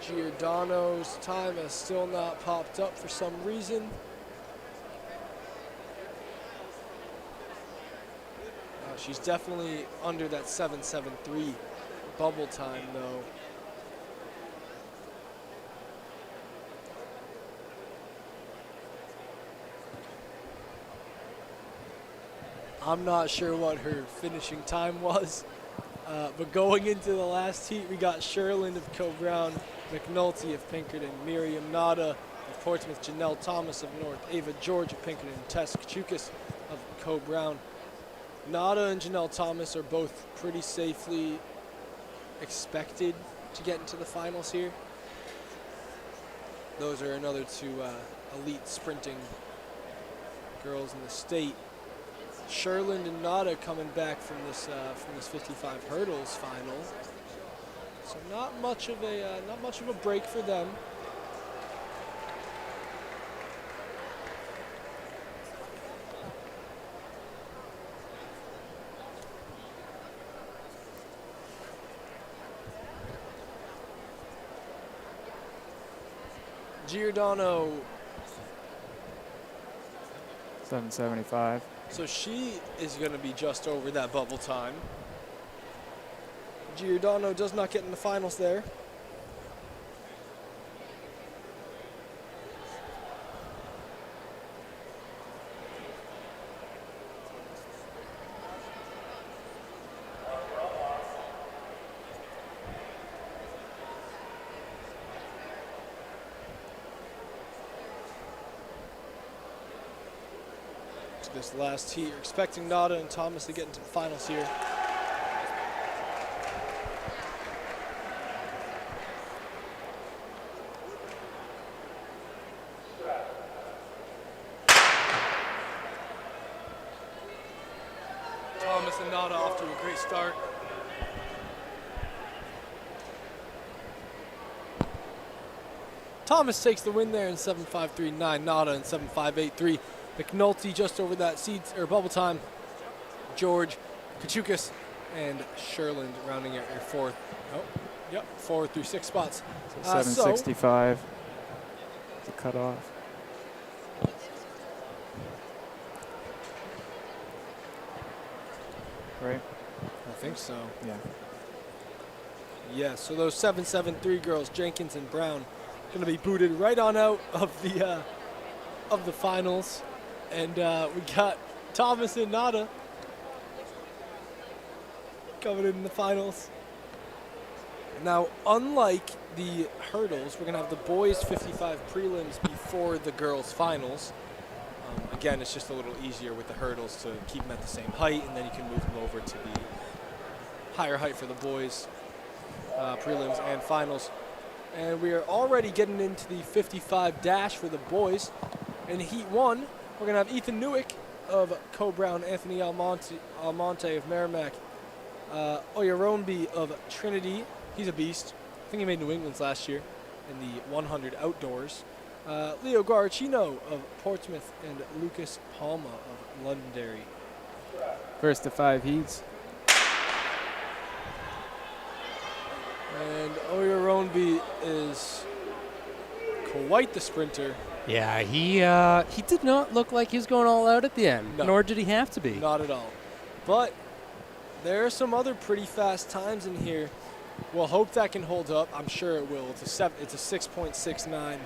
S3: Giordano's time has still not popped up for some reason. She's definitely under that 7.73 bubble time, though. I'm not sure what her finishing time was, but going into the last heat, we got Sherland of Co-Brown, McNulty of Pinkerton, Miriam Nada of Portsmouth, Janelle Thomas of North, Ava George of Pinkerton, and Tess Kachukas of Co-Brown. Nada and Janelle Thomas are both pretty safely expected to get into the finals here. Those are another 2 elite sprinting girls in the state. Sherland and Nada coming back from this 55 hurdles final, so not much of a break for them. Giordano.
S2: 7.75.
S3: So she is going to be just over that bubble time. Giordano does not get in the finals there. This last heat, you're expecting Nada and Thomas to get into the finals here. Thomas and Nada off to a great start. Thomas takes the win there in 7.539, Nada in 7.583. McNulty just over that bubble time. George, Kachukas, and Sherland rounding out your 4th. Oh, yep, 4 through 6 spots.
S2: 7.65 to cut off. Right?
S3: I think so.
S2: Yeah.
S3: Yeah, so those 7.73 girls, Jenkins and Brown, going to be booted right on out of the finals. And we got Thomas and Nada coming in the finals. Now, unlike the hurdles, we're going to have the boys' 55 prelims before the girls' finals. Again, it's just a little easier with the hurdles to keep them at the same height, and then you can move them over to the higher height for the boys' prelims and finals. And we are already getting into the 55 dash for the boys. In Heat 1, we're going to have Ethan Newick of Co-Brown, Anthony Almonte of Merrimack, Oyeronbi of Trinity. He's a beast. I think he made New England's last year in the 100 outdoors. Leo Garacino of Portsmouth and Lucas Palma of Londonderry.
S2: First of 5 heats.
S3: And Oyeronbi is quite the sprinter.
S1: Yeah, he did not look like he was going all out at the end,
S3: No.
S1: nor did he have to be.
S3: Not at all. But there are some other pretty fast times in here. We'll hope that can hold up. I'm sure it will. It's a 6.69.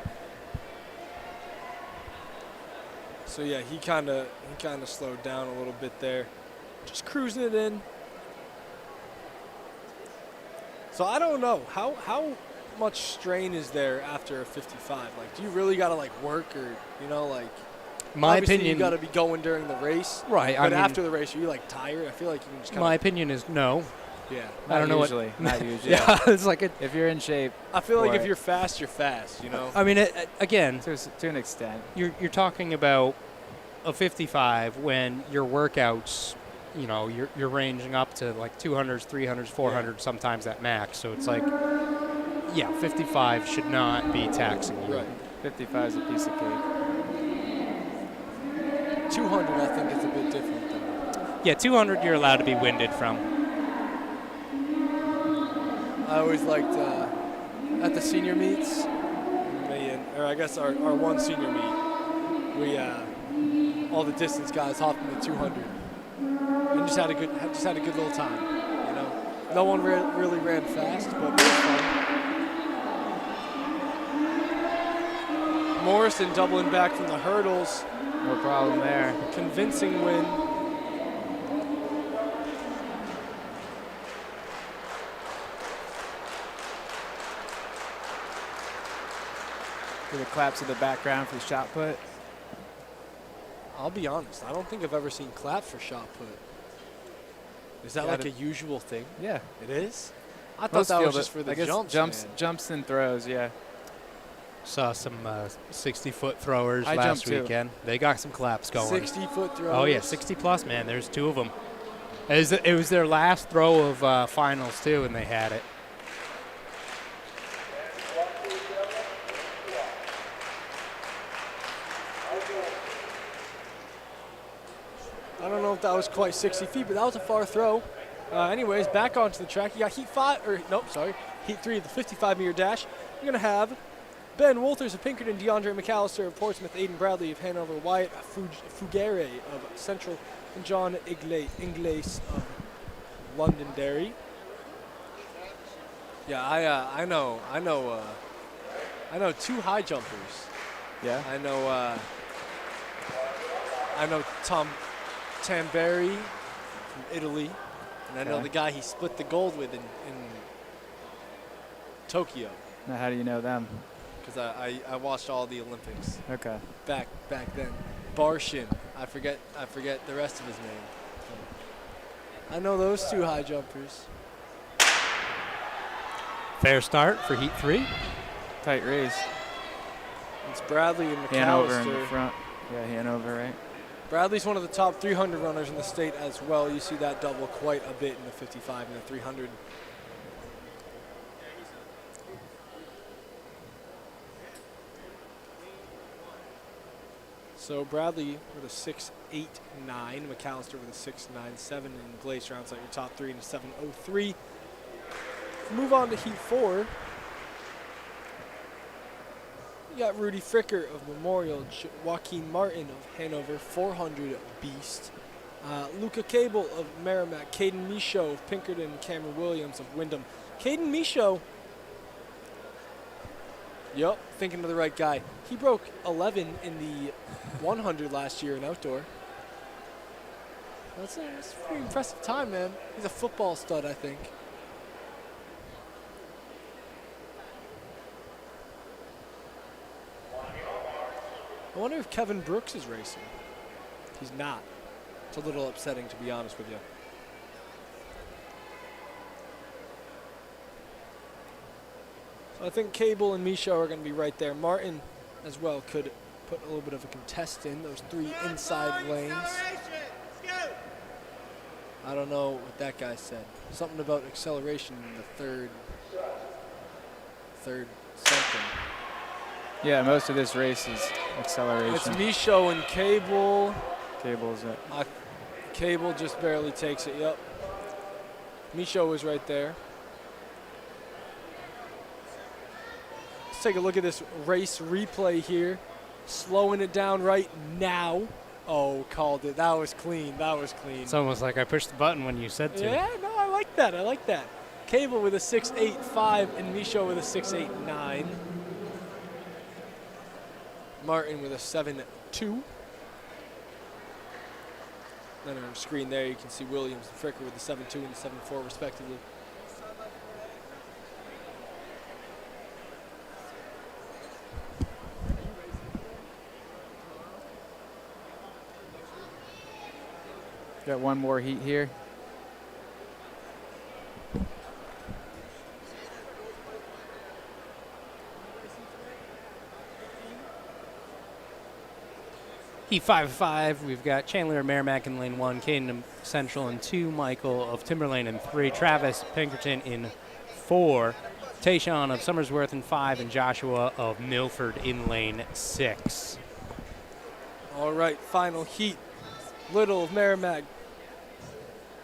S3: So yeah, he kind of slowed down a little bit there. Just cruising it in. So I don't know how much strain is there after a 55. Like, do you really got to like work, or
S1: My
S3: obviously
S1: opinion,
S3: you got to be going during the race.
S1: right?
S3: But
S1: I mean,
S3: after the race, are you like tired? I feel like you can just kind
S1: my
S3: of.
S1: opinion is no.
S3: Yeah.
S1: I don't know what-
S2: usually. Not usually.
S1: Yeah, it's like
S2: If you're in shape,
S3: I feel like
S2: for
S3: if
S2: it.
S3: you're fast, you're fast. You know.
S1: I mean, again,
S2: to an extent.
S1: you're talking about a 55 when your workouts, you're ranging up to like 200s, 300s, 400s, sometimes at max. So it's like, yeah, 55 should not be taxing you.
S3: Right.
S2: 55 is a piece of cake.
S3: 200, I think, is a bit different though.
S1: Yeah, 200 you're allowed to be winded from.
S3: I always liked at the senior meets, or I guess our one senior meet, we all the distance guys hopped in the 200 and just had a good little time. You know, no one really ran fast, but it was fun. Morrison doubling back from the hurdles,
S2: No problem there.
S3: convincing win.
S2: Do the claps in the background for the shot put.
S3: I'll be honest, I don't think I've ever seen claps for shot put. Is that like a usual thing?
S2: Yeah.
S3: It is? I thought
S2: Most
S3: that was
S2: field
S3: just
S2: it.
S3: for the
S2: I guess
S3: jumps. man.
S2: jumps and throws, yeah.
S1: Saw some 60-foot throwers
S2: I
S1: last
S2: jumped too.
S1: weekend. They got some claps going.
S3: 60-foot throw.
S1: Oh yeah, 60 plus, man. There's 2 of them. It was their last throw of finals too, and they had it.
S3: I don't know if that was quite 60 feet, but that was a far throw. Anyways, back onto the track. You got Heat 3 of the 55-meter dash. You're going to have Ben Wolters of Pinkerton, DeAndre McAllister of Portsmouth, Aiden Bradley of Hanover, Wyatt Fugere of Central, and John Ingles of Londonderry. Yeah, I know 2 high jumpers.
S2: Yeah.
S3: I know Tom Tamberi from Italy, and I know
S2: Okay.
S3: the guy he split the gold with in Tokyo,
S2: Now, how do you know them?
S3: because I watched all the Olympics
S2: Okay.
S3: back then. Barshin, I forget the rest of his name. I know those 2 high jumpers.
S1: Fair start for Heat 3.
S2: Tight race.
S3: It's Bradley and
S2: Hanover in the
S3: McAllister.
S2: front. Yeah, Hanover, right?
S3: Bradley's one of the top 300 runners in the state as well. You see that double quite a bit in the 55 and the 300. So Bradley with a 6.89, McAllister with a 6.97, and Glaze rounds out your top 3 in a 7.03. Move on to Heat 4. You got Rudy Fricker of Memorial, Joaquin Martin of Hanover, 400 beast. Luca Cable of Merrimack, Caden Michaud of Pinkerton, Cameron Williams of Wyndham. Caden Michaud, thinking of the right guy. He broke 11 in the 100 last year in outdoor. That's a pretty impressive time, man. He's a football stud, I think. I wonder if Kevin Brooks is racing. He's not. It's a little upsetting, to be honest with you. I think Cable and Micho are going to be right there. Martin as well could put a little bit of a contest in those 3 inside lanes. I don't know what that guy said. Something about acceleration in the third something.
S2: Yeah, most of this race is acceleration.
S3: It's Micho and Cable.
S2: Cable's it.
S3: Cable just barely takes it, yep. Micho is right there. Let's take a look at this race replay here. Slowing it down right now. Oh, called it. That was clean. That was clean.
S1: It's almost like I pushed the button when you said to.
S3: Yeah, no, I like that. I like that. Cable with a 6.85 and Micho with a 6.89. Martin with a 7.2. Then on our screen there, you can see Williams and Fricker with the 7.2 and the 7.4 respectively.
S2: Got one more heat here.
S1: Heat 5-5, we've got Chandler Merrimack in lane 1, Caden Central in 2, Michael of Timberlane in 3, Travis Pinkerton in 4, Tayshawn of Summersworth in 5, and Joshua of Milford in lane 6.
S3: All right, final heat. Little of Merrimack.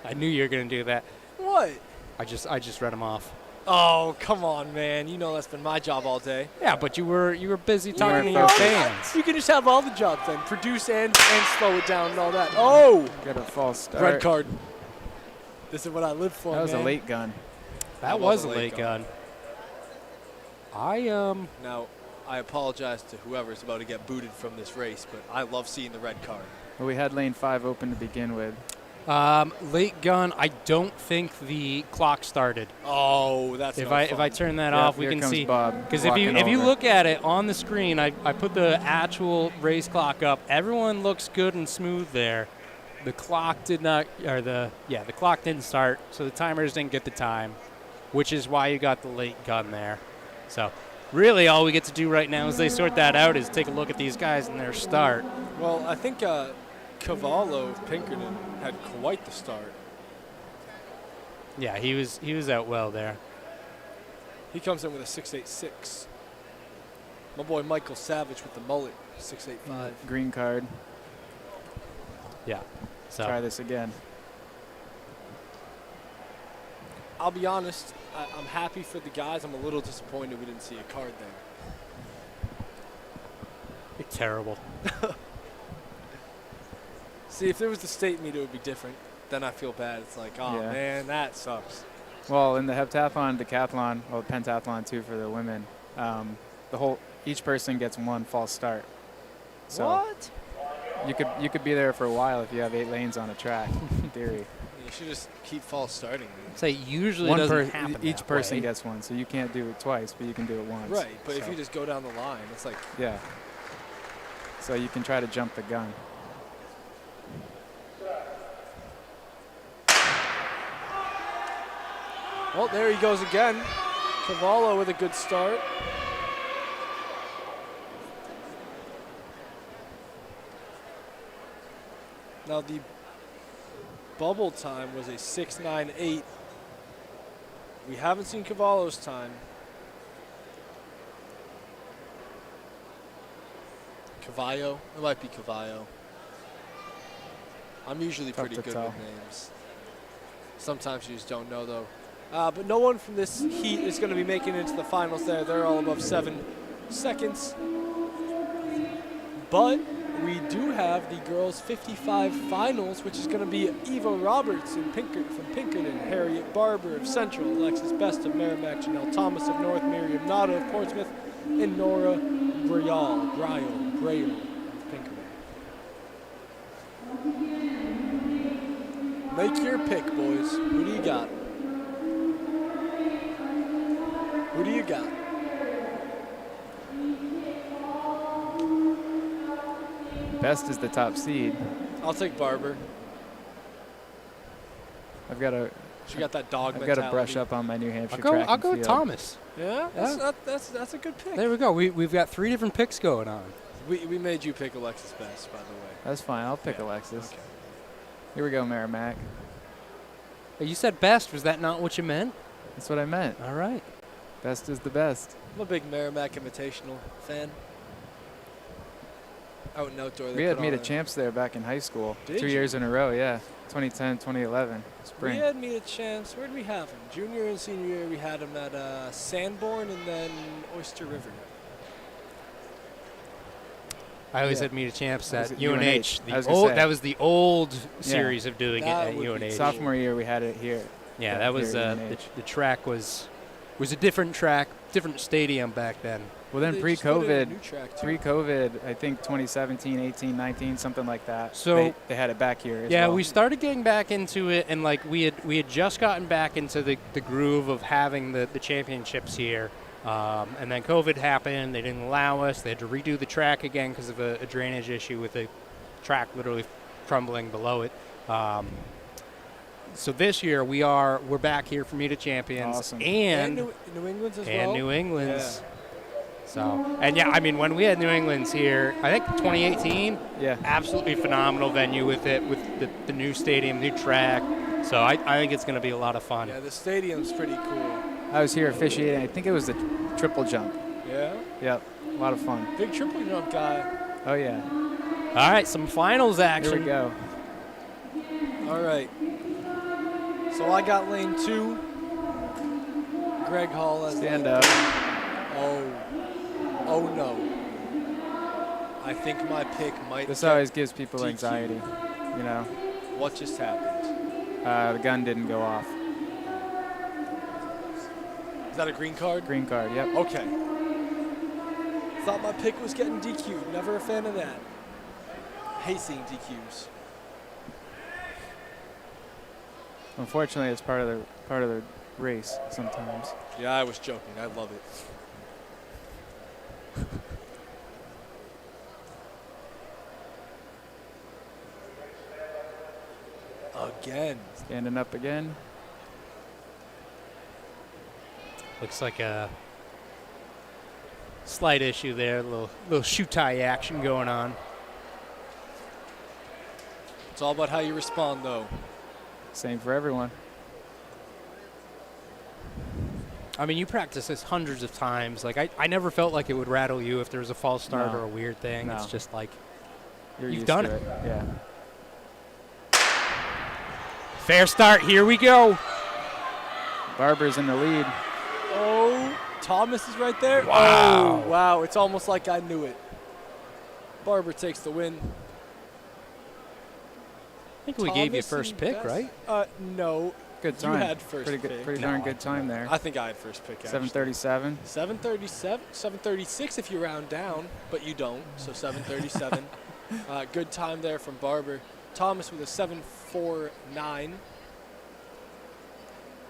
S1: I knew you were going to do that.
S3: What?
S1: I just read them off.
S3: Oh, come on, man. You know that's been my job all day.
S1: Yeah, but you were busy talking to
S2: weren't
S1: your
S2: focused.
S1: fans.
S3: You can just have all the jobs then. Produce and slow it down and all that. Oh!
S2: Got a false start.
S3: Red card. This is what I live for,
S2: That was
S3: man.
S2: a late gun.
S1: That was a late gun.
S3: Now, I apologize to whoever's about to get booted from this race, but I love seeing the red card.
S2: Well, we had lane 5 open to begin with.
S1: Late gun. I don't think the clock started.
S3: Oh, that's
S1: If
S3: no
S1: I
S3: fun.
S1: turn that
S2: Yep,
S1: off, we
S2: here
S1: can
S2: comes
S1: see.
S2: Bob
S1: Because if you
S2: walking over.
S1: look at it on the screen, I put the actual race clock up. Everyone looks good and smooth there. The clock did not, or the clock didn't start, so the timers didn't get the time, which is why you got the late gun there. So really, all we get to do right now as they sort that out is take a look at these guys and their start.
S3: Well, I think Cavallo of Pinkerton had quite the start.
S1: Yeah, he was out well there.
S3: He comes in with a 6.86. My boy Michael Savage with the mullet, 6.85.
S2: Green card.
S1: Yeah. So
S2: Try this again.
S3: I'll be honest, I'm happy for the guys. I'm a little disappointed we didn't see a card there.
S1: you're terrible.
S3: See, if there was the state meet, it would be different. Then I feel bad. It's like, oh,
S2: Yeah.
S3: man, that sucks.
S2: Well, in the heptathlon, decathlon, well, pentathlon too for the women, each person gets one false start. So
S3: What?
S2: you could be there for a while if you have 8 lanes on a track, in theory.
S3: You should just keep false starting.
S1: So it usually doesn't happen
S2: each
S1: that
S2: person
S1: way.
S2: gets one, so you can't do it twice, but you can do it once.
S3: Right, but if
S2: So,
S3: you just go down the line, it's like,
S2: yeah. So you can try to jump the gun.
S3: well, there he goes again. Cavallo with a good start. Now the bubble time was a 6.98. We haven't seen Cavallo's time. Cavallo? It might be Cavallo. I'm usually
S2: Tough
S3: pretty
S2: to
S3: good
S2: tell.
S3: with names. Sometimes you just don't know, though. But no one from this heat is going to be making it into the finals there. They're all above 7 seconds. But we do have the girls' 55 finals, which is going to be Eva Roberts from Pinkerton, Harriet Barber of Central, Alexis Best of Merrimack, Janelle Thomas of North, Miriam Nato of Portsmouth, and Nora Grail of Pinkerton. Make your pick, boys. Who do you got? Who do you got?
S2: Best is the top seed.
S3: I'll take Barber.
S2: I've got
S3: She got that dog
S2: I've
S3: mentality.
S2: got to brush up on my New Hampshire
S1: I'll
S2: track
S1: go
S2: and
S1: with
S2: field.
S1: Thomas.
S3: Yeah, that's a good pick.
S1: There we go. We've got 3 different picks going on.
S3: We made you pick Alexis Best, by the way.
S2: That's fine. I'll pick
S3: Yeah.
S2: Alexis.
S3: Okay.
S2: Here we go, Merrimack.
S1: Hey, you said best. Was that not what you meant?
S2: That's what I meant.
S1: All right.
S2: Best is the best.
S3: I'm a big Merrimack Invitational fan. Out and outdoor.
S2: We had meet a champs there back in high school.
S3: Did
S2: 2
S3: you?
S2: years in a row, yeah. 2010, 2011, spring.
S3: We had meet a chance. Where did we have him? Junior and senior year, we had him at Sanborn and then Oyster River.
S1: I always
S2: Yeah.
S1: had meet a champs
S2: That was
S1: at
S2: at
S1: UNH.
S2: UNH. I was gonna
S1: Old,
S2: say.
S1: that was the old series of doing
S3: That
S1: it at
S3: would be
S1: UNH.
S3: cool.
S2: Sophomore year, we had it here.
S1: Yeah,
S2: Yeah,
S1: that was
S2: here at UNH.
S1: the track was a different track, different stadium back then.
S2: Well, then
S3: They just put in a
S2: pre-COVID,
S3: new track, too.
S2: I think 2017, 18, 19, something like that.
S1: So-
S2: they had it back here as
S1: Yeah,
S2: well.
S1: we started getting back into it, and like we had just gotten back into the groove of having the championships here, and then COVID happened. They didn't allow us. They had to redo the track again because of a drainage issue with the track literally crumbling below it. So this year we're back here for Meet of Champions
S2: Awesome.
S3: And New England's as well.
S1: New England's. So, and yeah, I mean, when we had New England's here, I think 2018,
S2: Yeah.
S1: absolutely phenomenal venue with the new stadium, new track. So I think it's going to be a lot of fun.
S3: Yeah, the stadium's pretty cool.
S2: I was here officiating. I think it was the triple jump.
S3: Yeah?
S2: Yep, a lot of fun.
S3: Big triple jump guy.
S2: Oh, yeah.
S1: All right, some finals
S2: Here
S1: action.
S2: we go.
S3: All right. So I got lane 2. Greg Hall as
S2: Stand
S3: lane
S2: up.
S3: 3. Oh no. I think my pick might
S2: This
S3: get
S2: always gives people
S3: DQ.
S2: anxiety, you know.
S3: What just happened?
S2: The gun didn't go off.
S3: Is that a green card?
S2: Green card, yep.
S3: Okay. Thought my pick was getting DQ'd. Never a fan of that. Hate seeing DQs.
S2: Unfortunately, it's part of the race sometimes.
S3: Yeah, I was joking. I love it. Again.
S2: Standing up again.
S1: Looks like a slight issue there, a little shoe tie action going on.
S3: It's all about how you respond, though.
S2: Same for everyone.
S1: I mean, you practice this hundreds of times. Like, I never felt like it would rattle you if there was a false start
S2: No.
S1: or a weird thing.
S2: No.
S1: It's just like,
S2: You're
S1: You've
S2: used
S1: done
S2: to
S1: it.
S2: Yeah.
S1: fair start, here we go.
S2: Barber's in the lead.
S3: Oh, Thomas is right there.
S1: Wow.
S3: Oh, wow. It's almost like I knew it. Barber takes the win.
S1: I think we gave you
S3: Thomas
S1: first
S3: and
S1: pick,
S3: Best?
S1: right?
S3: No.
S2: Good
S3: You
S2: time.
S3: had first
S2: pretty good,
S3: pick.
S2: pretty
S1: No,
S2: darn
S1: I
S2: good time there.
S3: I think I had first pick, actually.
S2: 737.
S3: 737, 736 if you round down, but you don't, so 737. Good time there from Barber. Thomas with a 749.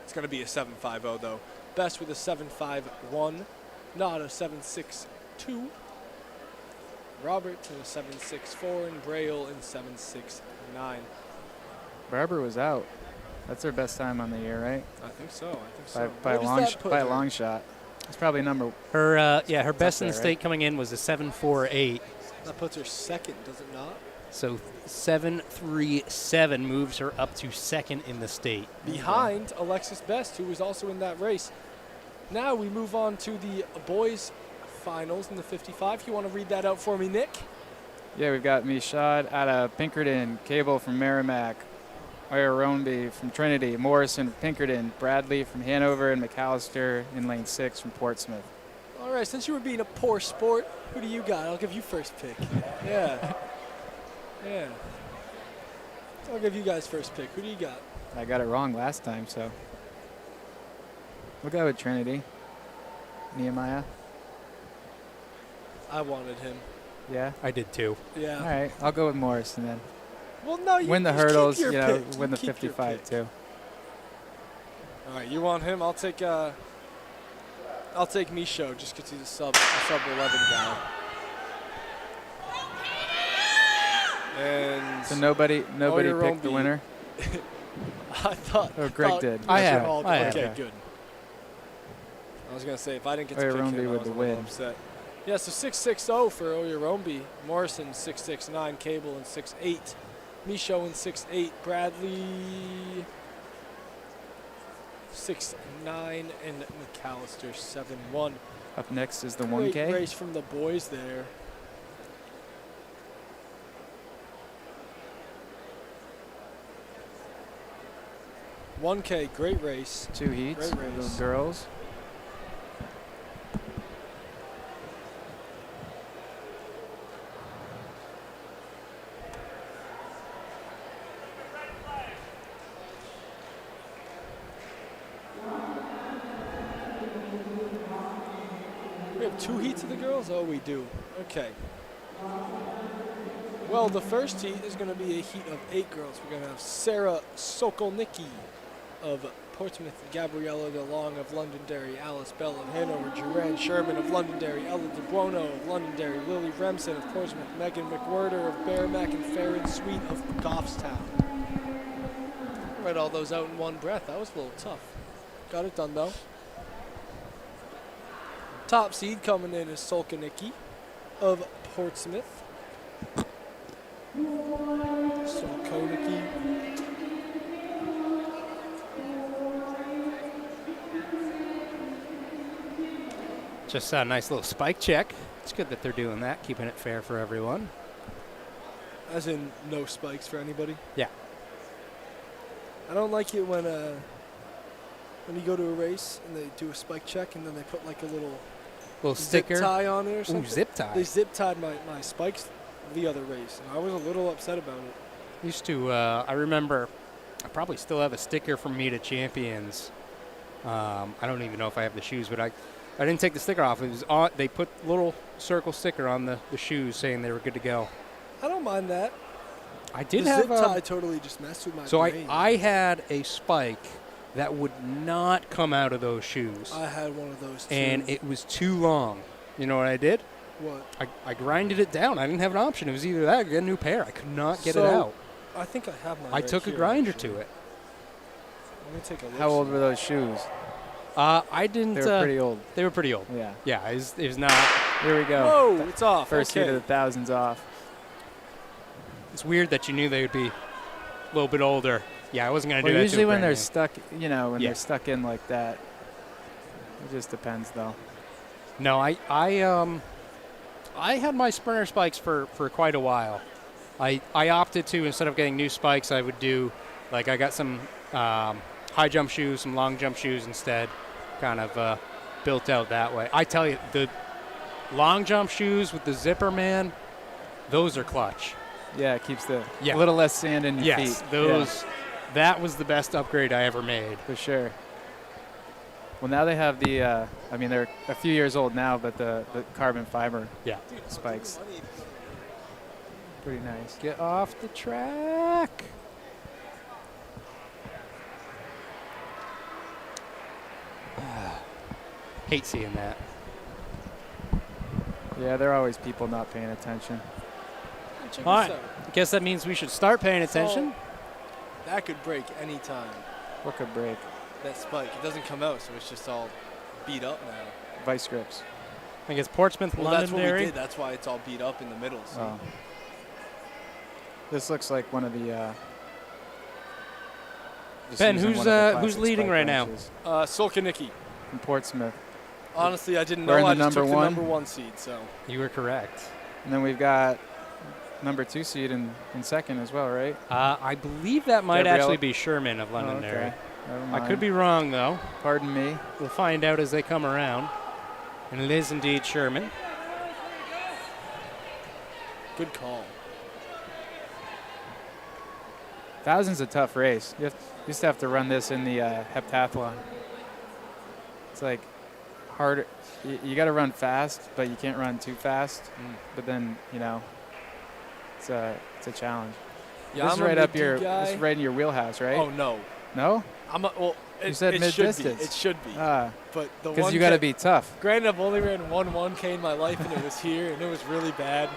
S3: It's going to be a 750 though. Best with a 751, not a 762. Robert to a 764 and Braille in 769.
S2: Barber was out. That's her best time on the year, right?
S3: I think so.
S2: By
S3: Where
S2: a
S3: does
S2: long
S3: that put
S2: by a
S3: her?
S2: long shot. It's probably number.
S1: Her best in
S2: there,
S1: the
S2: right?
S1: state coming in was a 748.
S3: That puts her second, does it not?
S1: So 737 moves her up to second in the state.
S3: Behind Alexis Best, who was also in that race. Now we move on to the boys' finals in the 55. If you want to read that out for me, Nick.
S2: Yeah, we've got Mishad out of Pinkerton, Cable from Merrimack, Oyorombi from Trinity, Morrison from Pinkerton, Bradley from Hanover, and McAllister in lane 6 from Portsmouth.
S3: All right, since you were being a poor sport, who do you got? I'll give you first pick. Yeah. Yeah. I'll give you guys first pick. Who do you got?
S2: I got it wrong last time, so we'll go with Trinity. Nehemiah.
S3: I wanted him.
S2: Yeah.
S1: I did too.
S3: Yeah.
S2: All right, I'll go with Morrison then.
S3: Well, no, you
S2: Win the
S3: just keep
S2: hurdles,
S3: your
S2: you know,
S3: pick.
S2: win the
S3: Keep your
S2: 55
S3: pick.
S2: too.
S3: All right, you want him? I'll take Micho just because he's a sub 11 guy. And
S2: So nobody picked the
S3: Oyorombi.
S2: winner.
S3: I thought.
S2: Or Greg did.
S1: I
S3: you guys
S1: have.
S3: were all-
S1: I have.
S3: Okay,
S2: Okay.
S3: good. I was going to say, if I didn't get to
S2: Oya
S3: pick
S2: Rombi
S3: him, I
S2: with
S3: was
S2: the
S3: a little
S2: win.
S3: upset. Yeah, so 6-6-0 for Oya Rombi. Morrison 6-6-9. Cable in 6-8. Michaud in 6-8. Bradley 6-9. And McAllister 7-1.
S2: Up next is the
S3: Great
S2: 1K.
S3: race from the boys there. $1K, great race.
S2: 2 heats
S3: Great
S2: for
S3: race.
S2: the girls.
S3: We have 2 heats of the girls? Oh, we do. Okay. Well, the first heat is going to be a heat of 8 girls. We're going to have Sarah Sokolnicki of Portsmouth, Gabriella DeLong of Londonderry, Alice Bell of Hanover, Joanne Sherman of Londonderry, Ella DeBuono of Londonderry, Lily Remsen of Portsmouth, Megan McWhirter of Bearmack, and Farron Sweet of Goffstown. Read all those out in one breath. That was a little tough. Got it done, though. Top seed coming in is Solkanicki of Portsmouth. Solkanicki.
S1: Just a nice little spike check. It's good that they're doing that, keeping it fair for everyone.
S3: As in no spikes for anybody?
S1: Yeah.
S3: I don't like it when you go to a race and they do a spike check and then they put like a little
S1: Sticker.
S3: zip tie on it or something.
S1: Ooh, zip tie.
S3: They zip tied my spikes the other race, and I was a little upset about it.
S1: Used to, I remember, I probably still have a sticker from Meet of Champions. I don't even know if I have the shoes, but I didn't take the sticker off. It was on. They put little circle sticker on the shoes saying they were good to go.
S3: I don't mind that.
S1: I did
S3: the
S1: have
S3: zip tie totally just messed with my
S1: so
S3: brain.
S1: I had a spike that would not come out of those shoes,
S3: I had one of those too.
S1: and it was too long. You know what I did?
S3: What?
S1: I grinded it down. I didn't have an option. It was either that or get a new pair. I could not get it
S3: So,
S1: out.
S3: I think I have mine.
S1: I
S3: right
S1: took a
S3: here,
S1: grinder
S3: actually.
S1: to it.
S3: Let me take a look.
S2: How old were those shoes?
S1: I didn't.
S2: They were pretty old.
S1: They were pretty old.
S2: Yeah.
S1: Yeah, it was not.
S2: Here we go.
S3: Whoa, it's off.
S2: First
S3: okay.
S2: heat of the thousands off.
S1: It's weird that you knew they would be a little bit older. Yeah, I wasn't gonna do
S2: Well,
S1: that.
S2: usually
S1: to a
S2: when
S1: brand
S2: they're
S1: new.
S2: stuck, when
S1: Yeah.
S2: they're stuck in like that, it just depends though.
S1: No, I had my Sprinter spikes for quite a while. I opted to, instead of getting new spikes, I would do, like, I got some high jump shoes, some long jump shoes instead, kind of built out that way. I tell you, the long jump shoes with the zipper, man, those are clutch.
S2: Yeah, it keeps the
S1: Yeah.
S2: a little less sand in your
S1: Yes,
S2: feet.
S1: those. That was the best upgrade I ever made.
S2: For sure. Well, now they have the, they're a few years old now, but the carbon fiber
S1: Yeah.
S2: spikes. Pretty nice.
S1: Get off the track. Hate seeing that.
S2: Yeah, there are always people not paying attention.
S3: Check
S1: All
S3: this
S1: right.
S3: out.
S1: Guess that means we should start paying attention.
S3: That could break any time.
S2: What could break?
S3: That spike. It doesn't come out, so it's just all beat up now.
S2: Vice grips.
S1: I think it's Portsmouth,
S3: Well, that's what we
S1: Londonderry.
S3: did. That's why it's all beat up in the middle. See?
S2: Oh. This looks like one of the. just
S1: Ben,
S2: using
S1: who's,
S2: one of the
S1: who's
S2: classic
S1: leading
S2: spike
S1: right now?
S2: wrenches
S3: Solkanicki.
S2: from Portsmouth.
S3: Honestly, I didn't
S2: We're
S3: know.
S2: in
S3: I
S2: the
S3: just took
S2: number
S3: the
S2: one.
S3: number 1 seed. So
S1: You were correct.
S2: And then we've got number 2 seed in second as well, right?
S1: I believe that might
S2: Gabrielle?
S1: actually be Sherman of
S2: Oh,
S1: Londonderry.
S2: okay. Never
S1: I
S2: mind.
S1: could be wrong, though.
S2: Pardon me.
S1: We'll find out as they come around. And it is indeed Sherman.
S3: good call.
S2: Thousands a tough race. You used to have to run this in the heptathlon. It's like harder. You got to run fast, but you can't run too fast. But then it's a challenge.
S3: Yeah,
S2: This
S3: I'm
S2: is
S3: a
S2: right up
S3: mid-D
S2: your.
S3: guy.
S2: This is right in your wheelhouse, right?
S3: Oh no.
S2: No?
S3: You
S2: said
S3: it
S2: mid-distance.
S3: Should be. It should be. But the
S2: Because
S3: one
S2: you got to
S3: K-
S2: be tough.
S3: Granted, I've only ran 1K in my life, and it was here, and it was really bad.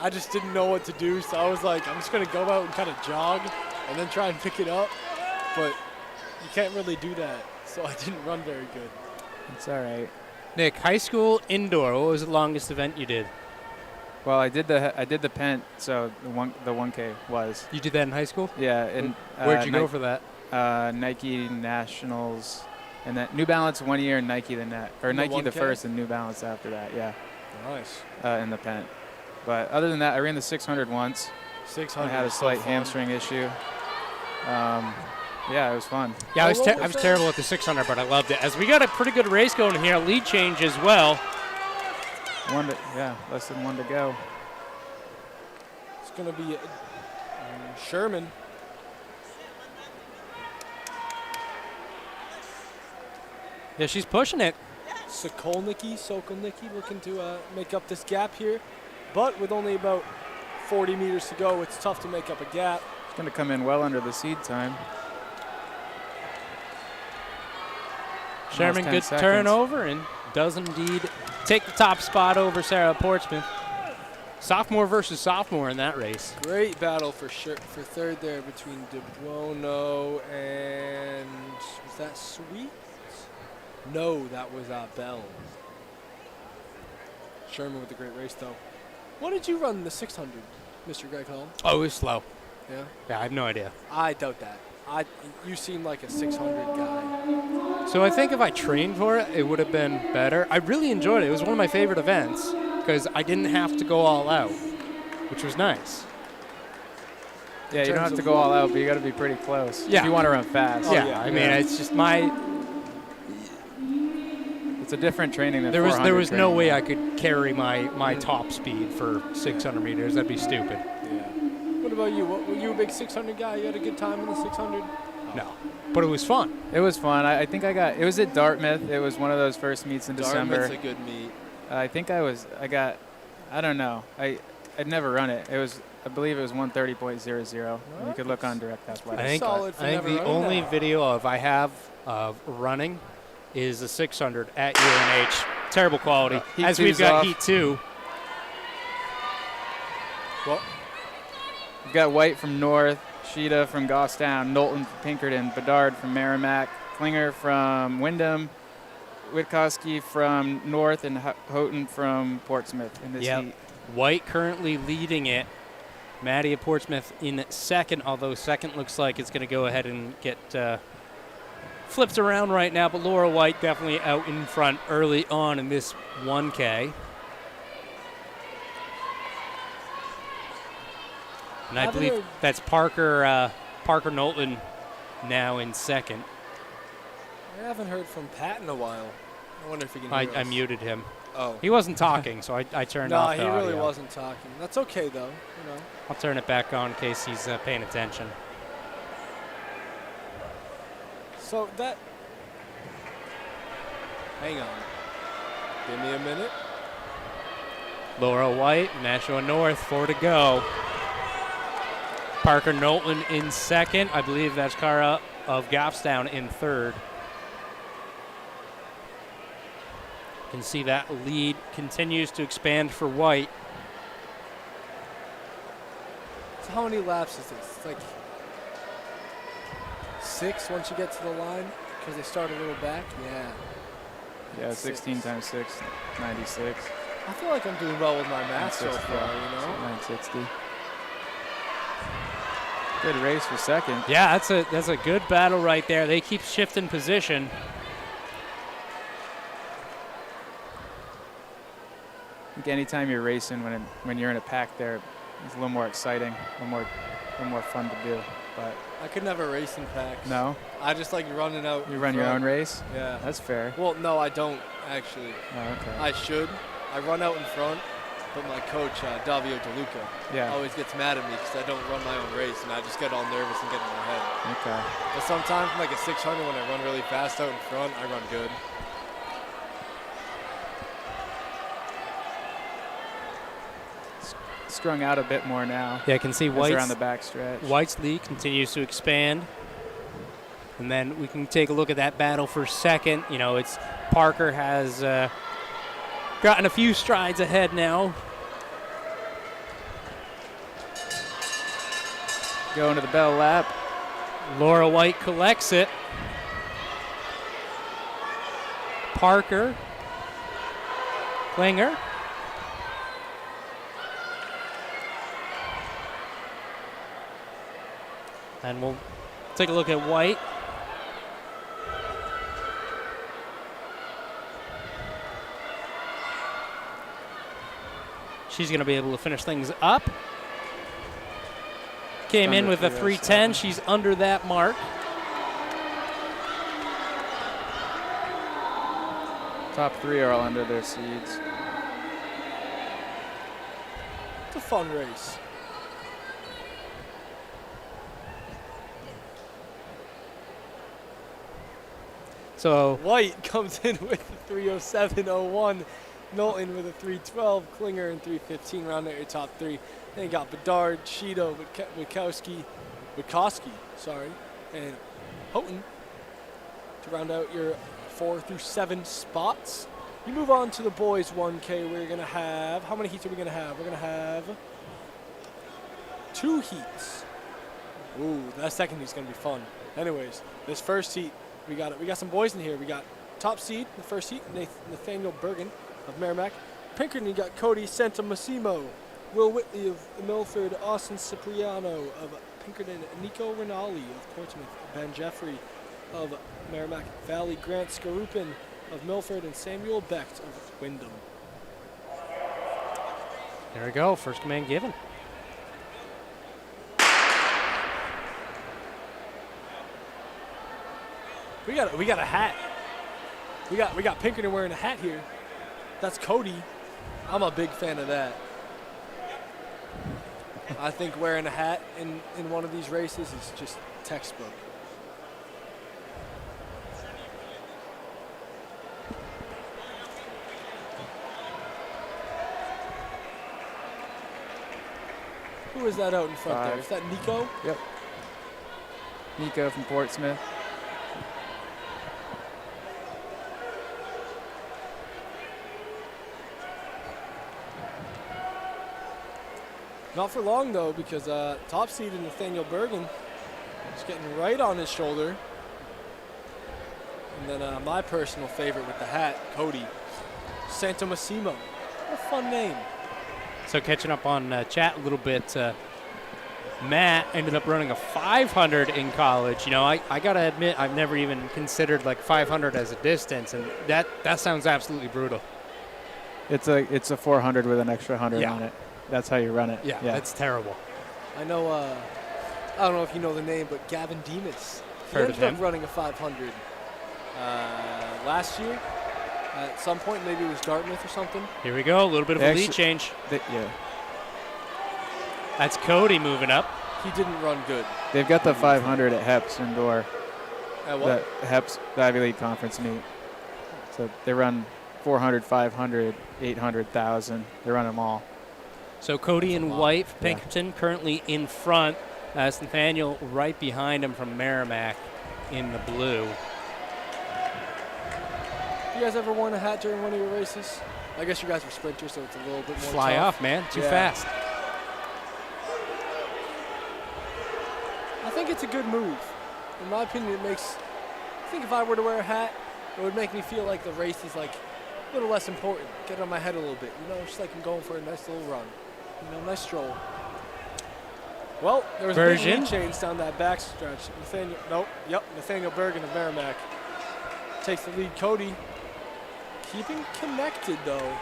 S3: I just didn't know what to do, so I was like, I'm just gonna go out and kind of jog, and then try and pick it up. but you can't really do that. So I didn't run very good.
S2: It's all right.
S1: Nick, high school indoor, what was the longest event you did?
S2: Well, I did the pent, so the 1K was.
S1: You did that in high school?
S2: Yeah. And
S1: Where'd you go for that?
S2: Nike Nationals, and then New Balance 1 year, and Nike Nike the
S3: 1K?
S2: first, and New Balance after that. Yeah.
S3: Nice.
S2: In the pent. But other than that, I ran the 600 once.
S3: 600.
S2: I had a
S3: is so
S2: slight
S3: fun.
S2: hamstring issue. Yeah, it was fun.
S1: Yeah, I was
S3: what was that?
S1: terrible at the 600, but I loved it. As we got a pretty good race going here, lead change as well.
S2: Less than one to go.
S3: It's going to be Sherman.
S1: Yeah, she's pushing it.
S3: Sokolnicki looking to make up this gap here. But with only about 40 meters to go, it's tough to make up a gap.
S2: It's going to come in well under the seed time.
S1: Sherman,
S2: 10
S1: good
S2: seconds.
S1: turnover, and does indeed take the top spot over Sarah Portsmouth. Sophomore versus sophomore in that race.
S3: Great battle for third there between DeBuono and, was that Sweet? No, that was Bell. Sherman with a great race, though. What did you run in the 600, Mr. Greg Hall?
S1: Oh, it was slow.
S3: Yeah?
S1: Yeah, I have no idea.
S3: I doubt that. You seem like a 600 guy.
S1: So I think if I trained for it, it would have been better. I really enjoyed it. It was one of my favorite events because I didn't have to go all out, which was nice.
S2: Yeah, you don't have to go all out, but you got to be pretty close.
S1: Yeah.
S2: If you want to run fast.
S1: Yeah, I mean, it's just
S2: It's a different training than
S1: there was
S2: 400
S1: no
S2: training.
S1: way I could carry my top speed for 600 meters. That'd be stupid.
S3: Yeah. What about you? Were you a big 600 guy? You had a good time in the 600?
S1: No, but it was fun.
S2: It was fun. I think it was at Dartmouth. It was one of those first meets in December.
S3: Dartmouth's a good meet.
S2: I don't know. I'd never run it. I believe it was 130.00. You could look on Direct Athletics.
S1: I think
S3: never
S1: the
S3: running
S1: only
S3: that.
S1: video I have of running is the 600 at UNH. Terrible quality.
S2: Heat
S1: As we've
S2: two's
S1: got
S2: off.
S1: Heat 2.
S3: Well,
S2: You've got White from North, Sheeta from Goffstown, Knowlton from Pinkerton, Bedard from Merrimack, Klinger from Wyndham, Witkowski from North, and Houghton from Portsmouth in this heat.
S1: White currently leading it. Maddie at Portsmouth in second, although second looks like it's going to go ahead and get flipped around right now. But Laura White definitely out in front early on in this 1K. And I believe that's Parker Knowlton now in second.
S3: I haven't heard from Pat in a while. I wonder if he can hear
S1: I
S3: us.
S1: muted him.
S3: Oh.
S1: He wasn't talking, so I turned
S3: No,
S1: off
S3: he
S1: the
S3: really
S1: audio.
S3: wasn't talking. That's okay, though.
S1: I'll turn it back on in case he's paying attention.
S3: So that... Hang on. Give me a minute.
S1: Laura White, Nashua North, 4 to go. Parker Knowlton in second. I believe that's Cara of Goffstown in third. You can see that lead continues to expand for White.
S3: So how many laps is this? It's like 6 once you get to the line because they start a little back? Yeah.
S2: Yeah, 16 times 6, 96.
S3: I feel like I'm doing well with my math so
S2: 960,
S3: far, you know?
S2: 960. Good race for second.
S1: Yeah, that's a good battle right there. They keep shifting position.
S2: I think anytime you're racing, when you're in a pack there, it's a little more exciting, a little more fun to do. But
S3: I could never race in packs.
S2: no,
S3: I just like running out.
S2: you
S3: in
S2: run your
S3: front.
S2: own race.
S3: Yeah.
S2: That's fair.
S3: Well, no, I don't actually.
S2: Oh, okay.
S3: I should. I run out in front, but my coach, Davio DeLuca,
S2: Yeah.
S3: always gets mad at me because I don't run my own race, and I just get all nervous and get in my head.
S2: Okay.
S3: But sometimes, like a 600, when I run really fast out in front, I run good.
S2: Strung out a bit more now.
S1: Yeah, I can see
S2: As they're on
S1: White's
S2: the back stretch.
S1: White's lead continues to expand. And then we can take a look at that battle for second. You know, it's Parker has gotten a few strides ahead now.
S2: Going to the bell lap.
S1: Laura White collects it. Parker. Klinger. And we'll take a look at White. She's going to be able to finish things up. Came in with a 310. She's under that mark.
S2: Top three are all under their seeds.
S3: It's a fun race.
S1: So
S3: White comes in with a 307.01. Knowlton with a 312. Klinger in 315. Round out your top three. Then you got Bedard, Shido, Witkowski, and Houghton to round out your 4 through 7 spots. You move on to the boys 1K. We're going to have, how many heats are we going to have? We're going to have 2 heats. Ooh, that second heat's going to be fun. Anyways, this first heat, we got some boys in here. We got top seed in the first heat, Nathaniel Bergen of Merrimack. Pinkerton, you got Cody Santamassimo, Will Whitley of Milford, Austin Cipriano of Pinkerton, Nico Rinaldi of Portsmouth, Ben Jeffrey of Merrimack Valley, Grant Skarupin of Milford, and Samuel Becht of Wyndham.
S1: there we go. First command given.
S3: We got a hat. We got Pinkerton wearing a hat here. That's Cody. I'm a big fan of that. I think wearing a hat in one of these races is just textbook. Who is that out in front there? Is that Nico?
S2: Yep. Nico from Portsmouth.
S3: Not for long, though, because top seed Nathaniel Bergen is getting right on his shoulder. And then my personal favorite with the hat, Cody Santamassimo. What a fun name.
S1: So catching up on chat a little bit, Matt ended up running a 500 in college. You know, I got to admit, I've never even considered like 500 as a distance, and that sounds absolutely brutal.
S2: It's a 400 with an extra 100 on it. That's how you run it.
S1: Yeah, that's terrible.
S3: I know, I don't know if you know the name, but Gavin Demas. He
S1: Heard of
S3: ended
S1: him.
S3: up running a 500 last year. At some point, maybe it was Dartmouth or something.
S1: Here we go, a little bit of a lead change.
S2: Yeah.
S1: That's Cody moving up.
S3: He didn't run good.
S2: They've got the 500 at HEPS indoor.
S3: At what?
S2: The HEPS, the Ivy League conference meet. So they run 400, 500, 800, 1,000. They run them all.
S1: So Cody and White, Pinkerton currently in front. That's Nathaniel right behind him from Merrimack in the blue.
S3: You guys ever worn a hat during one of your races? I guess you guys were sprinters, so it's a little bit more
S1: Fly
S3: tough.
S1: off, man. Too fast.
S3: I think it's a good move. In my opinion, it makes... I think if I were to wear a hat, it would make me feel like the race is like a little less important. Get on my head a little bit. You know, just like I'm going for a nice little run. You know, nice stroll. Well, there was a big lead change down that back stretch. Nathaniel Bergen of Merrimack takes the lead. Cody keeping connected, though.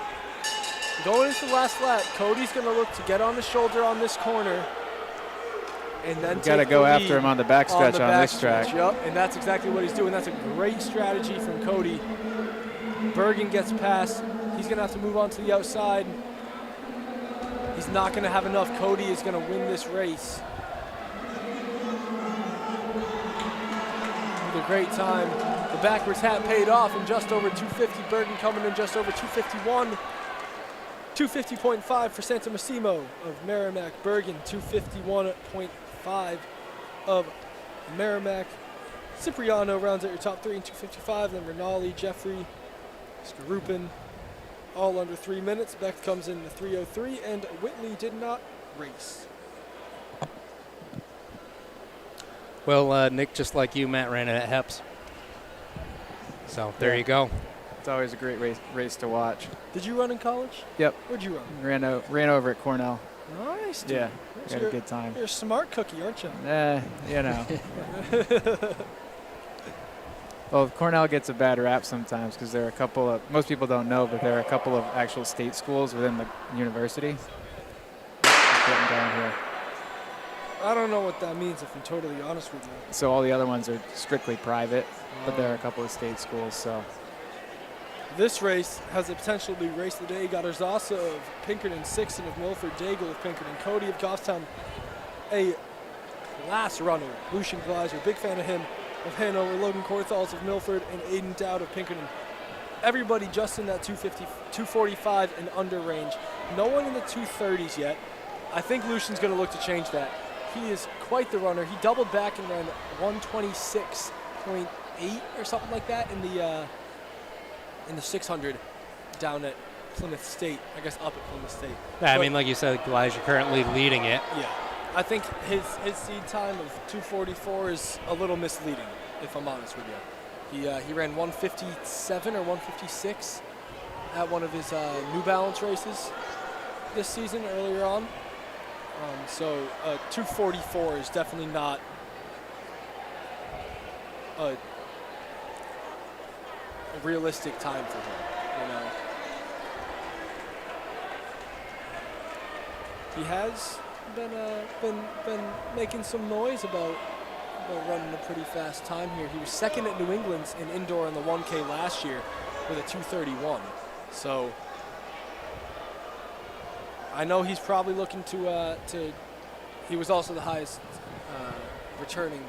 S3: Going into the last lap, Cody's going to look to get on the shoulder on this corner. And then
S2: got to go after him on the backstretch on this track.
S3: Yep, and that's exactly what he's doing. That's a great strategy from Cody. Bergen gets past. He's going to have to move on to the outside. He's not going to have enough. Cody is going to win this race. With a great time. The backwards hat paid off in just over 250. Bergen coming in just over 251. 250.5 for Santamassimo of Merrimack. Bergen 251.5 of Merrimack. Cipriano rounds out your top three in 255. Then Rinaldi, Jeffrey, Skarupin, all under 3 minutes. Becht comes in the 3:03, and Whitley did not race.
S1: Well, Nick, just like you, Matt ran it at Heps. So there
S2: Yeah.
S1: you go.
S2: It's always a great race to watch.
S3: Did you run in college?
S2: Yep.
S3: Where'd you run?
S2: Ran over at Cornell.
S3: Nice, dude.
S2: Yeah,
S3: So
S2: had a good time.
S3: You're a smart cookie, aren't you?
S2: You know. Well, Cornell gets a bad rap sometimes because there are a couple of, most people don't know, but there are a couple of actual state schools within the university. Getting down here.
S3: I don't know what that means, if I'm totally honest with you.
S2: So all the other ones are strictly private, but there are a couple of state schools. So
S3: This race has the potential to be race of the day. Got Arzasa of Pinkerton, Sixton of Milford, Daigle of Pinkerton, Cody of Goffstown, a class runner, Lucian Gleiser, big fan of him, of Hanover, Logan Korthals of Milford, and Aiden Dowd of Pinkerton. Everybody just in that 250, 245 and under range. No one in the 230s yet. I think Lucian's going to look to change that. He is quite the runner. He doubled back and ran 126.8 or something like that in the 600 down at Plymouth State. I guess up at Plymouth State.
S1: Yeah, I mean, like you said, Elijah currently leading it.
S3: Yeah. I think his seed time of 2:44 is a little misleading, if I'm honest with you. He ran 157 or 156 at one of his New Balance races this season earlier on. So 2:44 is definitely not a realistic time for him. You know, he has been making some noise about running a pretty fast time here. He was second at New England's in indoor in the 1K last year with a 2:31. So I know he's probably looking to he was also the highest returning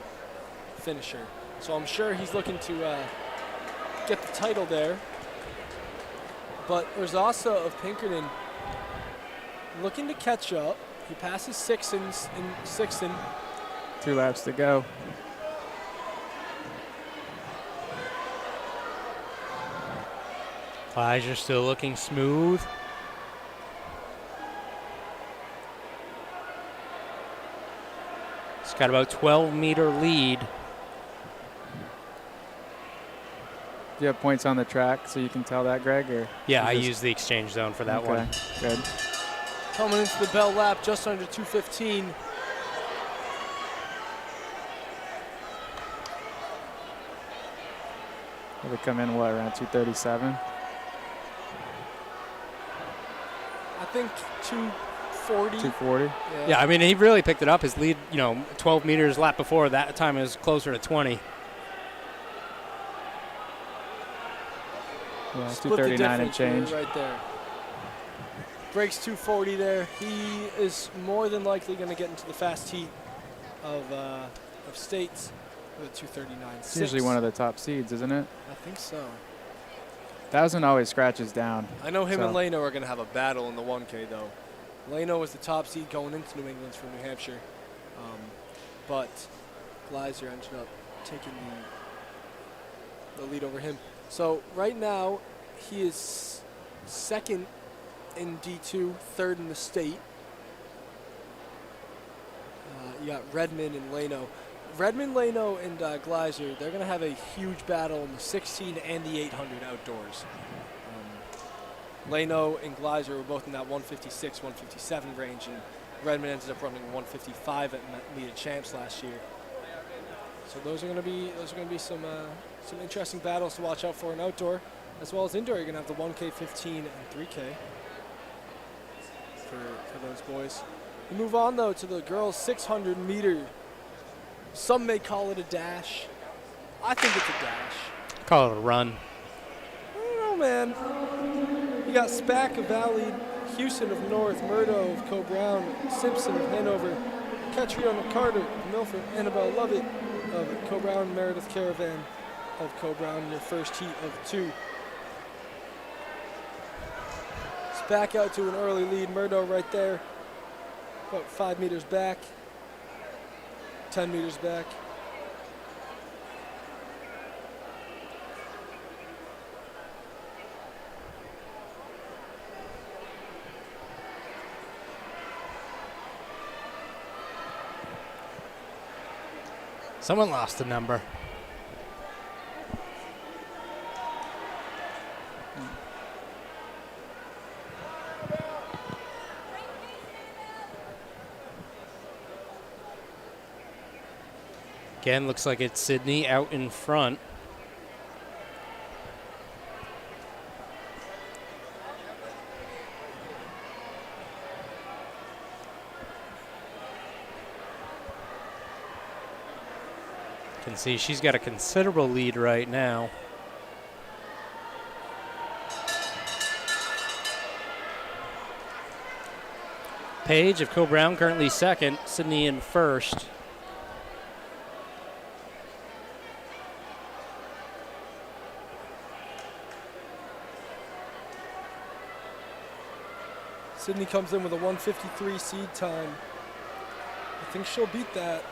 S3: finisher. So I'm sure he's looking to get the title there. But Arzasa of Pinkerton looking to catch up. He passes Sixton.
S2: 2 laps to go.
S1: Elijah still looking smooth. He's got about 12-meter lead.
S2: Do you have points on the track so you can tell that, Greg? Or
S1: Yeah, I
S2: just-
S1: use the exchange zone for that
S2: okay,
S1: one.
S2: Good.
S3: Coming into the bell lap just under 2:15.
S2: They come in, what, around 237?
S3: I think 2:40.
S2: 240?
S1: Yeah, I mean, he really picked it up. His lead, 12 meters lap before that time is closer to 20.
S2: Yeah,
S3: Split the
S2: 239 and
S3: difference
S2: change.
S3: right there. Breaks 240 there. He is more than likely going to get into the fast heat of states with a 239.
S2: It's usually one of the top seeds, isn't it?
S3: I think so.
S2: Thousand always scratches down.
S3: I know him
S2: So-
S3: and Leno are going to have a battle in the 1K though. Leno was the top seed going into New England's from New Hampshire, but Gleiser ended up taking the lead over him. So right now, he is second in D2, third in the state. You got Redmond and Leno. Redmond, Leno, and Gleiser, they're going to have a huge battle in the 16 and the 800 outdoors. Leno and Gleiser were both in that 156, 157 range, and Redmond ended up running 155 at Meet of Champs last year. So those are going to be some interesting battles to watch out for in outdoor, as well as indoor. You're going to have the 1K, 15, and 3K for those boys. We move on though to the girls' 600 meter. Some may call it a dash. I think it's a dash.
S1: Call it a run.
S3: I don't know, man. You got Spack of Valley, Houston of North, Murdo of Co-Brown, Simpson of Hanover, Catriona Carter of Milford, Annabelle Lovett of Co-Brown, Meredith Caravan of Co-Brown in your first heat of 2. Spack out to an early lead. Murdo right there, about 5 meters back, 10 meters back.
S1: Someone lost a number. Again, looks like it's Sydney out in front. Can see she's got a considerable lead right now. Paige of Co-Brown currently second, Sydney in first.
S3: Sydney comes in with a 1:53 seed time. I think she'll beat that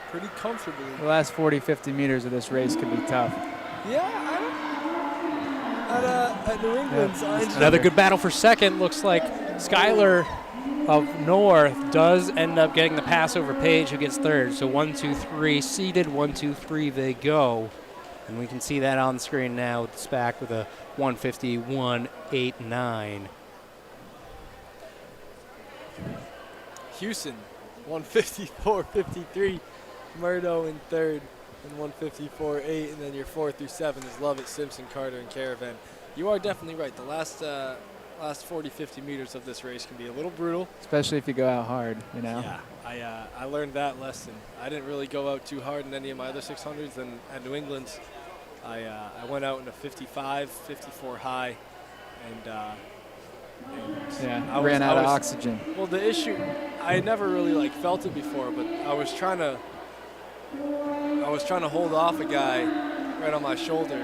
S3: pretty comfortably.
S2: The last 40, 50 meters of this race could be tough.
S3: Yeah, at New England's.
S1: Another good battle for second. Looks like Skylar of North does end up getting the pass over Paige, who gets third. So 1, 2, 3 seeded, 1, 2, 3 they go. And we can see that on the screen now with SPAC with a 151.89.
S3: Houston, 154.53. Murdo in third, and 154.8. And then your 4 through 7 is Lovett, Simpson, Carter, and Caravan. You are definitely right. The last 40, 50 meters of this race can be a little brutal.
S2: Especially if you go out hard, you know?
S3: Yeah, I learned that lesson. I didn't really go out too hard in any of my other 600s. And at New England's, I went out in a 55, 54 high, and
S2: I ran out of oxygen.
S3: Well, the issue, I had never really felt it before, but I was trying to hold off a guy right on my shoulder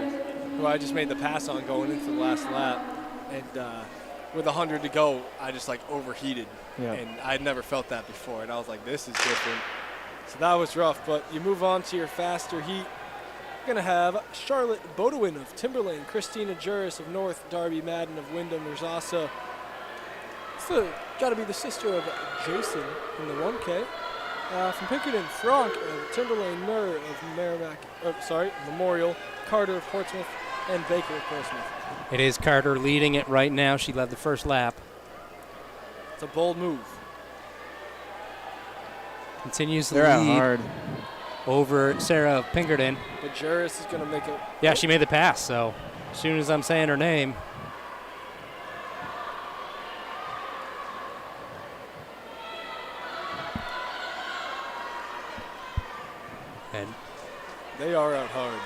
S3: who I just made the pass on going into the last lap, and with 100 to go, I just overheated, and I had never felt that before, and I was like, this is different. So that was rough, but you move on to your faster heat. You're going to have Charlotte Bodewin of Timberlane, Christina Juris of North, Darby Madden of Wyndham, Rosasa. It's got to be the sister of Jason in the 1K. From Pinkerton, Franck of Timberlane, Murr of Memorial, Carter of Portsmouth, and Baker of Portsmouth.
S1: It is Carter leading it right now. She led the first lap.
S3: It's a bold move.
S1: Continues the
S2: They're out
S1: lead
S2: hard.
S1: over Sarah of Pinkerton.
S3: But Juris is going to make it.
S1: Yeah, she made the pass, so as soon as I'm saying her name. And
S3: they are out hard.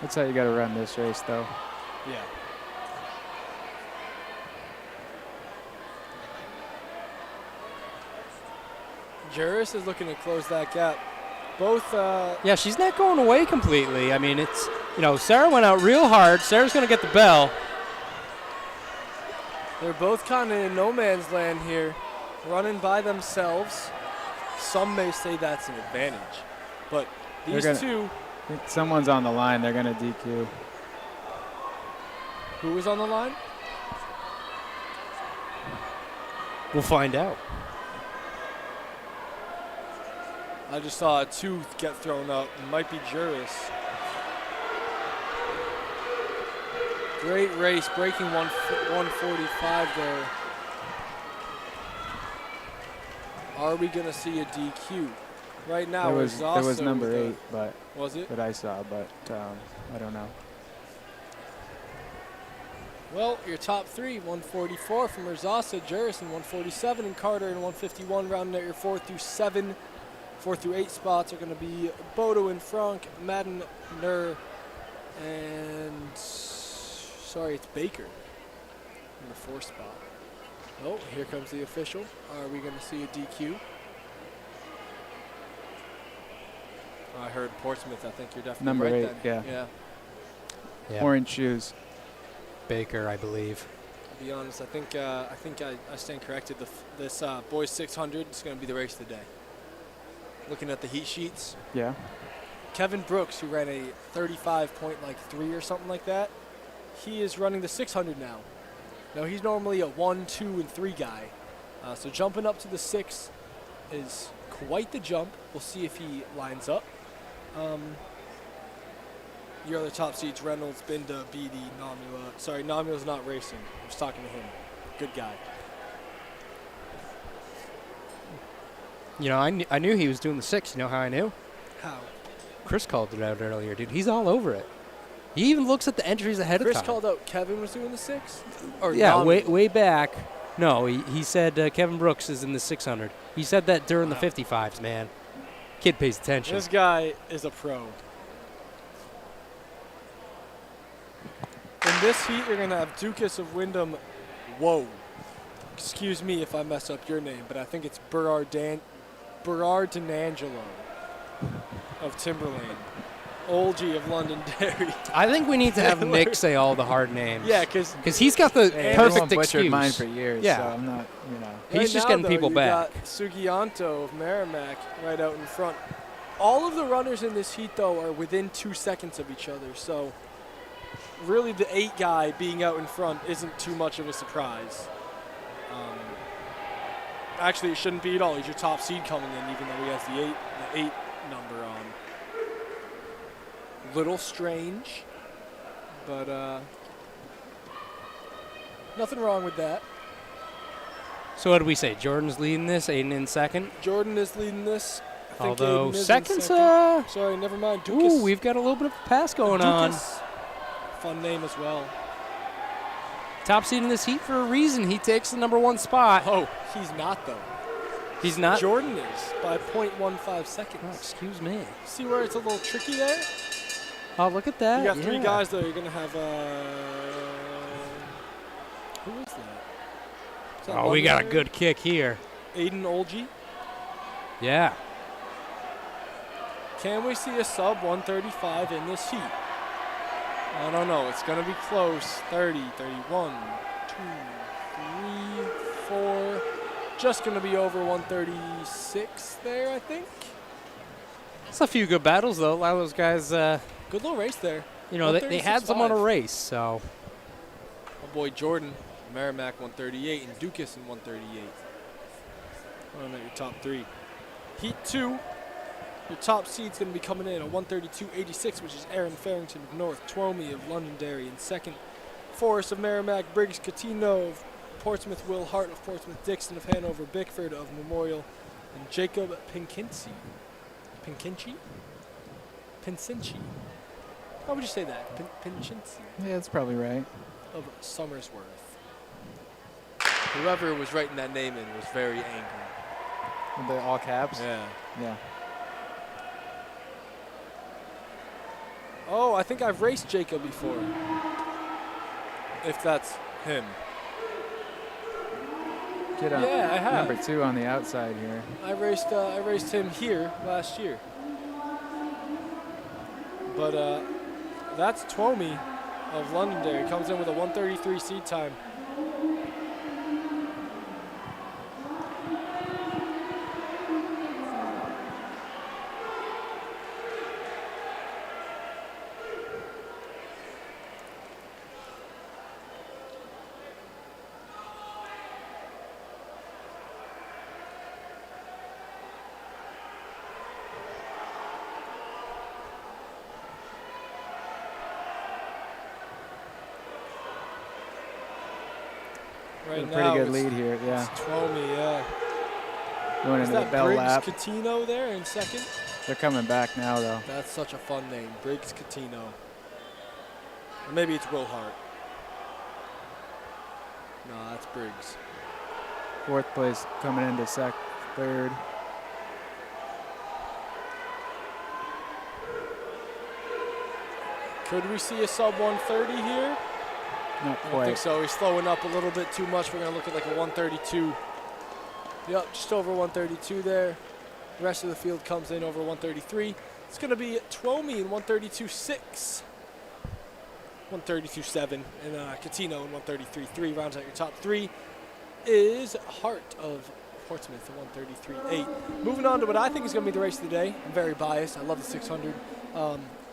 S2: That's how you got to run this race, though.
S3: Yeah. Juris is looking to close that gap. Both.
S1: yeah, she's not going away completely. I mean, it's, Sarah went out real hard. Sarah's going to get the bell.
S3: They're both kind of in no man's land here, running by themselves. Some may say that's an advantage, but these two.
S2: I think someone's on the line. They're going to DQ.
S3: Who was on the line?
S1: We'll find out.
S3: I just saw a tooth get thrown up. It might be Juris. Great race, breaking 145 there. Are we going to see a DQ? Right now,
S2: it was number 8, but
S3: was it?
S2: That I saw, but I don't know.
S3: Well, your top 3, 144 from Rosasa, Juris in 147, and Carter in 151, rounding out your 4 through 7. 4 through 8 spots are going to be Bodo and Franck, Madden, Nur, and it's Baker in the 4th spot. Oh, here comes the official. Are we going to see a DQ? I heard Portsmouth. I think you're definitely
S2: number
S3: right
S2: 8,
S3: then.
S1: Yeah.
S2: Orange shoes.
S1: Baker, I believe.
S3: To be honest, I think I stand corrected. This boys 600 is going to be the race of the day. Looking at the heat sheets.
S2: Yeah.
S3: Kevin Brooks, who ran a 35.3 or something like that, he is running the 600 now. Now, he's normally a 1, 2, and 3 guy. So jumping up to the 6 is quite the jump. We'll see if he lines up. Your other top seeds, Reynolds, Binda, Beatty, Namula. Sorry, Namula's not racing. I was talking to him. Good guy.
S1: You know, I knew he was doing the 6. You know how I knew?
S3: How?
S1: Chris called it out earlier, dude. He's all over it. He even looks at the entries ahead of
S3: Chris
S1: time.
S3: called out Kevin was doing the 6? Or
S1: Yeah,
S3: Namula?
S1: way back. No, he said Kevin Brooks is in the 600. He said that during the 55s, man. Kid pays attention.
S3: This guy is a pro. In this heat, you're going to have Dukas of Wyndham. Whoa. Excuse me if I mess up your name, but I think it's Berard D'Angelo of Timberlane. Olgie of Londonderry.
S1: I think we need to have Nick say all the hard names.
S3: Yeah, because
S1: he's got the
S2: Hey,
S1: perfect
S2: everyone butchered
S1: excuse.
S2: mine for years,
S1: Yeah.
S2: so I'm not, you know.
S1: He's just getting people back.
S3: You got Sugianto of Merrimack right out in front. All of the runners in this heat, though, are within 2 seconds of each other. So really the 8 guy being out in front isn't too much of a surprise. Actually, it shouldn't be at all. He's your top seed coming in, even though he has the 8 number on. Little strange, but nothing wrong with that.
S1: So what do we say? Jordan's leading this, Aiden in second.
S3: Jordan is leading this. I think
S1: Although
S3: Aiden is in
S1: second's,
S3: second. Sorry, never mind. Dukas.
S1: Ooh, we've got a little bit of a pass going on.
S3: Dukas. Fun name as well.
S1: Top seed in this heat for a reason. He takes the number 1 spot.
S3: Oh, he's not, though.
S1: He's not?
S3: Jordan is by 0.15 seconds.
S1: Oh, excuse me.
S3: See where it's a little tricky there?
S1: Oh, look at that.
S3: You got 3
S1: yeah.
S3: guys, though. You're going to have, who is that? Is that
S1: Oh, we got a
S3: Londonderry?
S1: good kick here.
S3: Aiden Olgie.
S1: Yeah.
S3: Can we see a sub 135 in this heat? I don't know. It's going to be close. 30, 31, 2, 3, 4. Just going to be over 136 there, I think.
S1: It's a few good battles, though. A lot of those guys,
S3: Good little race there.
S1: you know, they had some on a
S3: 136.5.
S1: race, so.
S3: My boy Jordan, Merrimack 138, and Dukas in 138. Oh, no, your top 3. Heat 2. Your top seed's going to be coming in at 132.86, which is Aaron Farrington of North, Twomey of Londonderry in second, Forrest of Merrimack, Briggs Catino of Portsmouth, Will Hart of Portsmouth, Dixon of Hanover, Bickford of Memorial, and Jacob Pincinci. How would you say that? Pincinci
S2: Yeah, that's probably right.
S3: of Somersworth. Whoever was writing that name in was very angry.
S2: With the all caps?
S3: Yeah.
S2: Yeah.
S3: Oh, I think I've raced Jacob before. If that's him.
S2: Get on
S3: Yeah, I have.
S2: number 2 on the outside here.
S3: I raced him here last year. But that's Twomey of Londonderry. Comes in with a 133 seed time. Right
S2: Got a
S3: now,
S2: pretty good
S3: it's-
S2: lead here, yeah.
S3: It's Twomey, yeah.
S2: Going
S3: Is
S2: into the
S3: that
S2: bell
S3: Briggs
S2: lap.
S3: Catino there in second?
S2: They're coming back now, though.
S3: That's such a fun name, Briggs Catino. Or maybe it's Will Hart. No, that's Briggs.
S2: 4th place coming into 3rd.
S3: Could we see a sub 130 here?
S2: Not
S3: I don't think
S2: quite.
S3: so. He's slowing up a little bit too much. We're going to look at like a 132. Yep, just over 132 there. The rest of the field comes in over 133. It's going to be Twomey in 132.6. 132.7. And Catino in 133.3 rounds out your top 3. Is Hart of Portsmouth at 133.8. Moving on to what I think is going to be the race of the day. I'm very biased. I love the 600.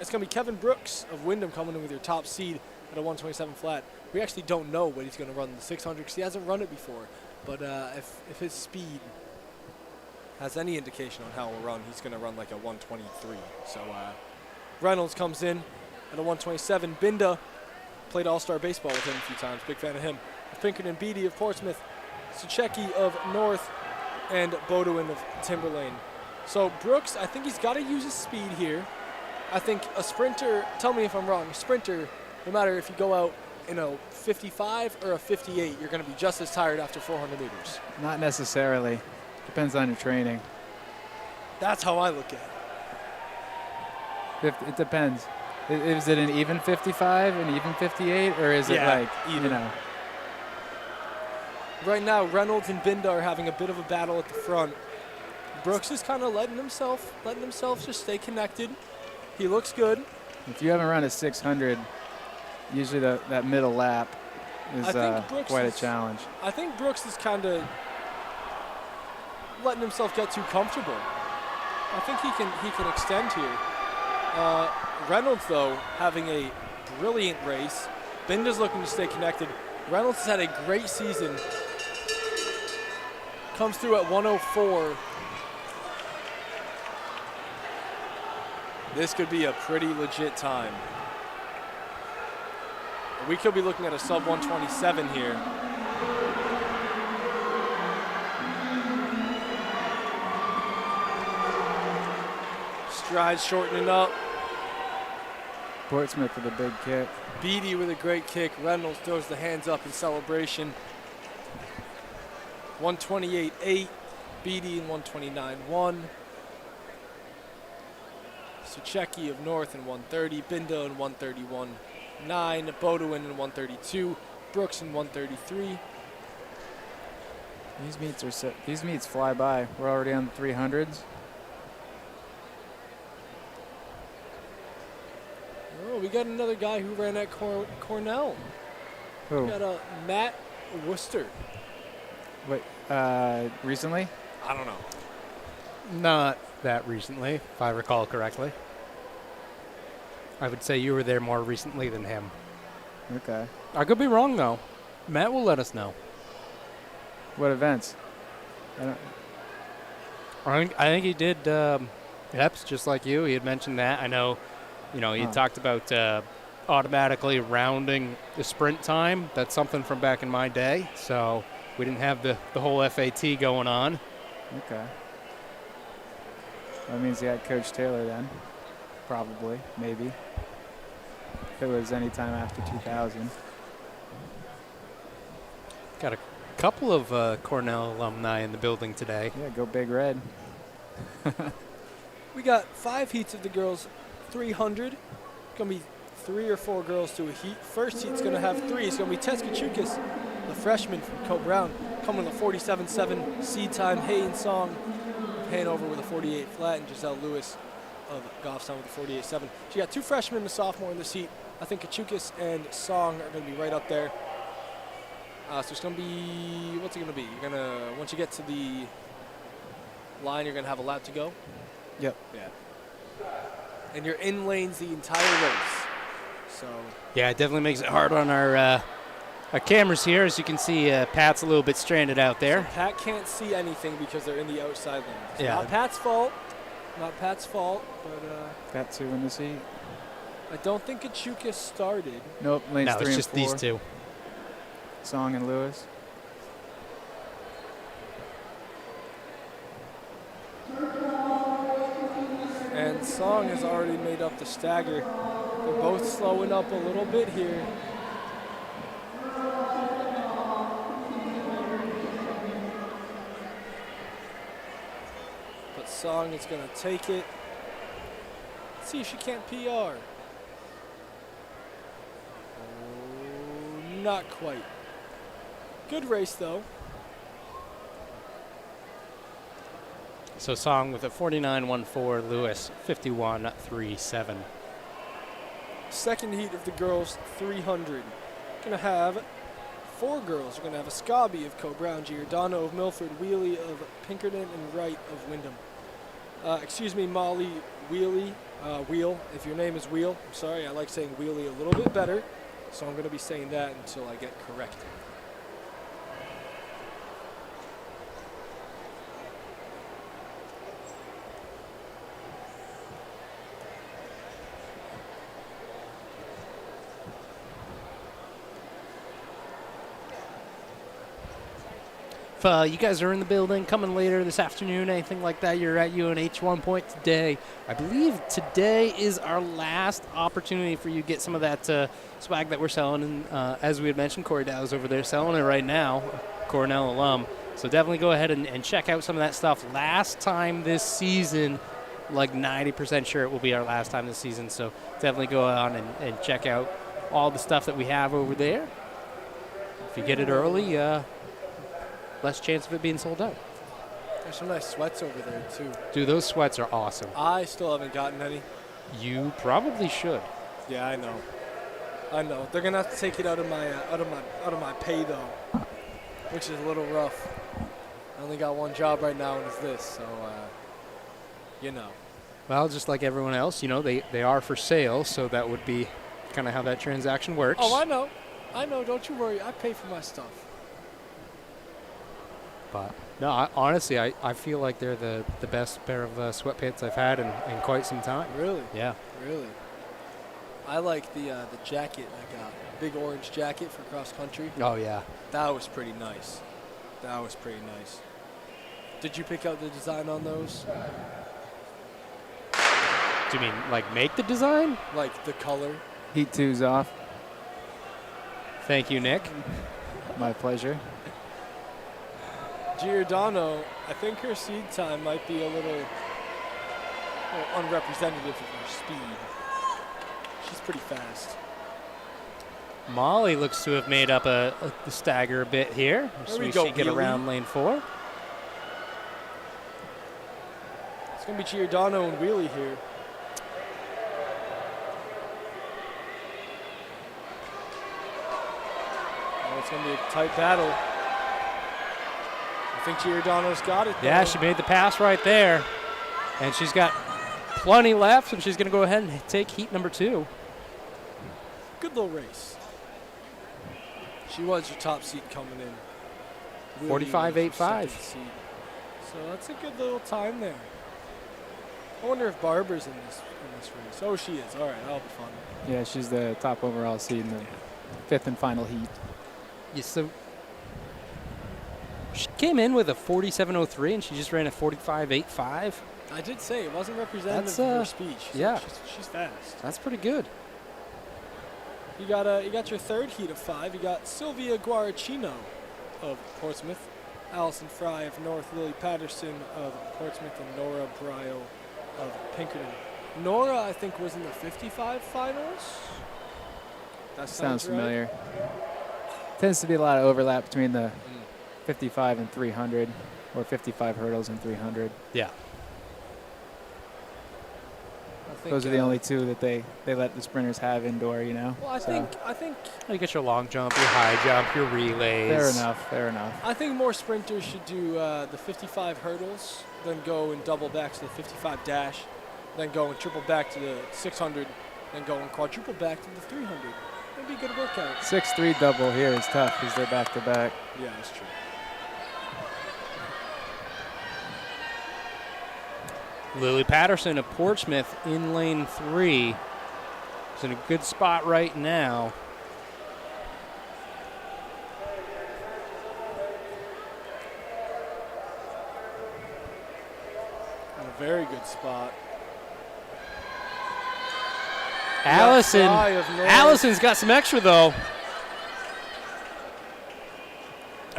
S3: It's going to be Kevin Brooks of Wyndham coming in with your top seed at a 127 flat. We actually don't know what he's going to run in the 600 because he hasn't run it before. But if his speed has any indication on how he'll run, he's going to run like a 123. So Reynolds comes in at a 127. Binda played all-star baseball with him a few times. Big fan of him. Pinkerton, Beatty of Portsmouth, Suchecki of North, and Bodewin of Timberlane. So Brooks, I think he's got to use his speed here. I think a sprinter, tell me if I'm wrong, a sprinter, no matter if you go out in a 55 or a 58, you're going to be just as tired after 400 meters.
S2: Not necessarily. Depends on your training.
S3: That's how I look at it.
S2: It depends. Is it an even 55, an even 58, or is it like,
S3: even.
S2: you know?
S3: Right now, Reynolds and Binda are having a bit of a battle at the front. Brooks is kind of letting himself just stay connected. He looks good.
S2: If you haven't run a 600, usually that middle lap is quite a challenge.
S3: I think Brooks is kind of letting himself get too comfortable. I think he can extend here. Reynolds, though, having a brilliant race. Binda's looking to stay connected. Reynolds has had a great season. Comes through at 104. This could be a pretty legit time. We could be looking at a sub 127 here. Strides shortening up.
S2: Portsmouth with a big kick.
S3: Beatty with a great kick. Reynolds throws the hands up in celebration. 128.8. Beatty in 129.1. Suchecki of North in 130. Binda in 131.9. Bodewin in 132. Brooks in 133.
S2: These meets fly by. We're already on the 300s.
S3: Oh, we got another guy who ran at Cornell.
S2: Who?
S3: We got Matt Worcester.
S2: Wait, recently?
S3: I don't know.
S1: Not that recently, if I recall correctly. I would say you were there more recently than him.
S2: Okay.
S1: I could be wrong, though. Matt will let us know.
S2: What events?
S1: I think he did EPS just like you. He had mentioned that. I know, he had talked about automatically rounding the sprint time. That's something from back in my day. So we didn't have the whole FAT going on.
S2: Okay. That means he had Coach Taylor then. Probably, maybe. If it was any time after 2000.
S1: Got a couple of Cornell alumni in the building today.
S2: Yeah, go Big Red.
S3: We got 5 heats of the girls 300. Going to be 3 or 4 girls to a heat. First heat's going to have 3. It's going to be Teska Chukis, the freshman from Co Brown, coming with a 47.7 seed time. Hay Song of Hanover with a 48 flat, and Giselle Lewis of Goffstown with a 48.7. So you got 2 freshmen and a sophomore in this heat. I think Kachukis and Song are going to be right up there. So it's going to be, what's it going to be? You're going to, once you get to the line, you're going to have a lap to go?
S2: Yep.
S3: Yeah. And you're in lanes the entire race. So.
S1: Yeah, it definitely makes it hard on our cameras here. As you can see, Pat's a little bit stranded out there.
S3: So Pat can't see anything because they're in the outside lane. It's
S1: yeah.
S3: Not Pat's fault. Not Pat's fault, but.
S2: Got 2 in the seat.
S3: I don't think Kachukis started.
S2: Nope, lanes 3 and 4.
S1: No, it's just these 2.
S2: Song and Lewis.
S3: And Song has already made up the stagger. They're both slowing up a little bit here. But Song is going to take it. Let's see if she can't PR. Oh, not quite. Good race, though.
S1: So Song with a 49.14, Lewis 51.37.
S3: Second heat of the girls 300. Gonna have 4 girls. We're gonna have a Scobie of Co Brown, Giordano of Milford, Wheelie of Pinkerton, and Wright of Wyndham. Molly Wheelie, Wheel. If your name is Wheel, I'm sorry, I like saying Wheelie a little bit better. So I'm going to be saying that until I get corrected.
S1: If you guys are in the building, coming later this afternoon, anything like that, you're at UNH one point today. I believe today is our last opportunity for you to get some of that swag that we're selling. And as we had mentioned, Corey Dow's over there selling it right now, Cornell alum. So definitely go ahead and check out some of that stuff. Last time this season, like 90% sure it will be our last time this season. So definitely go on and check out all the stuff that we have over there. If you get it early, less chance of it being sold out.
S3: There's some nice sweats over there, too.
S1: Dude, those sweats are awesome.
S3: I still haven't gotten any.
S1: You probably should.
S3: Yeah, I know. I know. They're gonna have to take it out of my pay though, which is a little rough. I only got one job right now, and it's this. So, you know.
S1: Well, just like everyone else, you know, they are for sale, so that would be kind of how that transaction works.
S3: Oh, I know. I know. Don't you worry. I pay for my stuff.
S1: But no, honestly, I feel like they're the best pair of sweatpants I've had in quite some time.
S3: Really?
S1: Yeah.
S3: Really. I like the jacket I got. Big orange jacket for cross country.
S1: Oh, yeah.
S3: That was pretty nice. That was pretty nice. Did you pick out the design on those?
S1: Do you mean like make the design?
S3: Like the color?
S2: Heat 2's off.
S1: Thank you, Nick.
S2: My pleasure.
S3: Giordano, I think her seed time might be a little unrepresentative of her speed. She's pretty fast.
S1: Molly looks to have made up a stagger a bit here.
S3: There
S1: So
S3: we go,
S1: she get
S3: wheelie.
S1: around lane 4.
S3: It's going to be Giordano and Wheelie here. Oh, it's going to be a tight battle. I think Giordano's got it, though.
S1: Yeah, she made the pass right there. And she's got plenty left, and she's going to go ahead and take heat number 2.
S3: Good little race. She was your top seed coming in.
S1: 45.85.
S3: Second seed. So that's a good little time there. I wonder if Barbara's in this race. Oh, she is. All right, that'll be fun.
S2: Yeah, she's the top overall seed in the 5th and final heat.
S1: Yeah, so she came in with a 47.03, and she just ran a 45.85.
S3: I did say it wasn't representative
S1: That's,
S3: of her speed. She's fast.
S1: That's pretty good.
S3: You got your third heat of 5. You got Sylvia Guaracino of Portsmouth, Allison Fry of North, Lily Patterson of Portsmouth, and Nora Brio of Pinkerton. Nora, I think, was in the 55 finals. That
S2: Sounds
S3: right?
S2: familiar. Tends to be a lot of overlap between the 55 and 300, or 55 hurdles and 300.
S1: Yeah.
S2: Those are the only two that they let the sprinters have indoor, you know.
S3: Well, I think
S1: You get your long jump, your high jump, your relays.
S2: Fair enough.
S3: I think more sprinters should do the 55 hurdles, then go and double back to the 55 dash, then go and triple back to the 600, then go and quadruple back to the 300. That'd be a good workout.
S2: 6-3 double here is tough because they're back to back.
S3: Yeah, that's true.
S1: Lily Patterson of Portsmouth in lane 3. She's in a good spot right now.
S3: In a very good spot.
S1: Allison's got some extra though.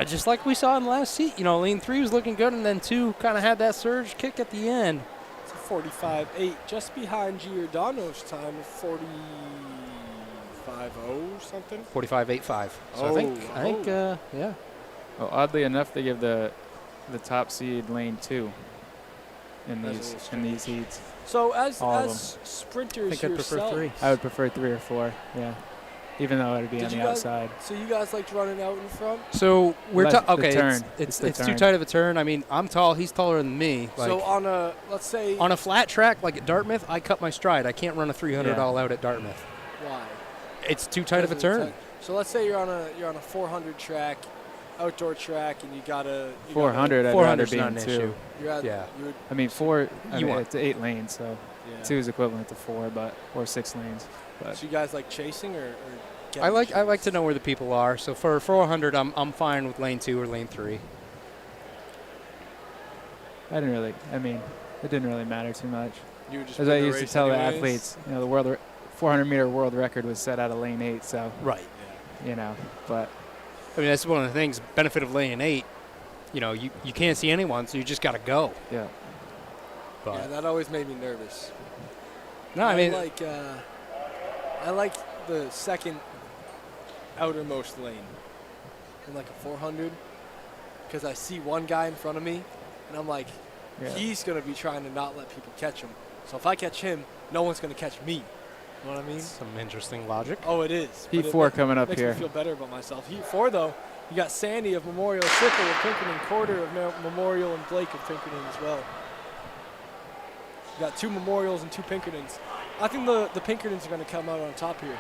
S1: Just like we saw in the last seat, you know, lane 3 was looking good, and then 2 kind of had that surge kick at the end.
S3: It's a 45.8, just behind Giordano's time of 45.0 or something.
S1: 45.85. So I think, yeah.
S2: Well, oddly enough, they give the top seed lane 2 in
S3: That's
S2: these heats.
S3: So
S2: All of
S3: as sprinters
S1: I think I'd prefer
S3: yourself,
S1: 3.
S2: I would prefer 3 or 4. Yeah, even though it'd be
S3: Did
S2: on
S3: you
S2: the
S3: guys-
S2: outside.
S3: so you guys liked running out in front?
S1: So we're
S2: Less the
S1: okay.
S2: turn.
S1: It's
S2: the
S1: too
S2: turn.
S1: tight of a turn. I mean, I'm tall. He's taller than me. Like,
S3: So on a, let's say,
S1: on a flat track like at Dartmouth, I cut my stride. I can't run a 300
S2: Yeah.
S1: all out at Dartmouth.
S3: why?
S1: it's too tight of a turn.
S3: So let's say you're on a 400 track, outdoor track, and you gotta
S2: 400. I'd rather
S1: 400's
S2: be
S1: not
S2: in
S1: an
S2: 2.
S1: issue.
S3: Yeah.
S2: I mean, 4.
S1: want-
S2: It's 8 lanes, so
S3: Yeah.
S2: 2 is equivalent to 4, or 6 lanes. But
S3: So you guys like chasing or
S1: I like
S3: chased?
S1: to know where the people are. So for 400, I'm fine with lane 2 or lane 3.
S2: I didn't really. I mean, it didn't really matter too much.
S3: You would just
S2: As
S3: win
S2: I
S3: the
S2: used to
S3: race
S2: tell the
S3: anyways?
S2: athletes, the 400-meter world record was set out of lane 8. So
S1: Right.
S2: but
S1: I mean, that's one of the things. Benefit of lane 8. You can't see anyone, so you just got to go.
S2: yeah.
S1: But
S3: Yeah, that always made me nervous.
S1: no, I mean,
S3: I like the second outermost lane in like a 400 because I see one guy in front of me, and I'm like,
S2: Yeah.
S3: he's gonna be trying to not let people catch him. So if I catch him, no one's gonna catch me. You know what I mean?
S1: some interesting logic.
S3: Oh, it is.
S2: Heat
S3: But it
S2: 4 coming up
S3: makes
S2: here.
S3: me feel better about myself. Heat 4 though, you got Sandy of Memorial, Sickle of Pinkerton, Quarter of Memorial, and Blake of Pinkerton as well. You got 2 Memorials and 2 Pinkertons. I think the Pinkertons are going to come out on top here.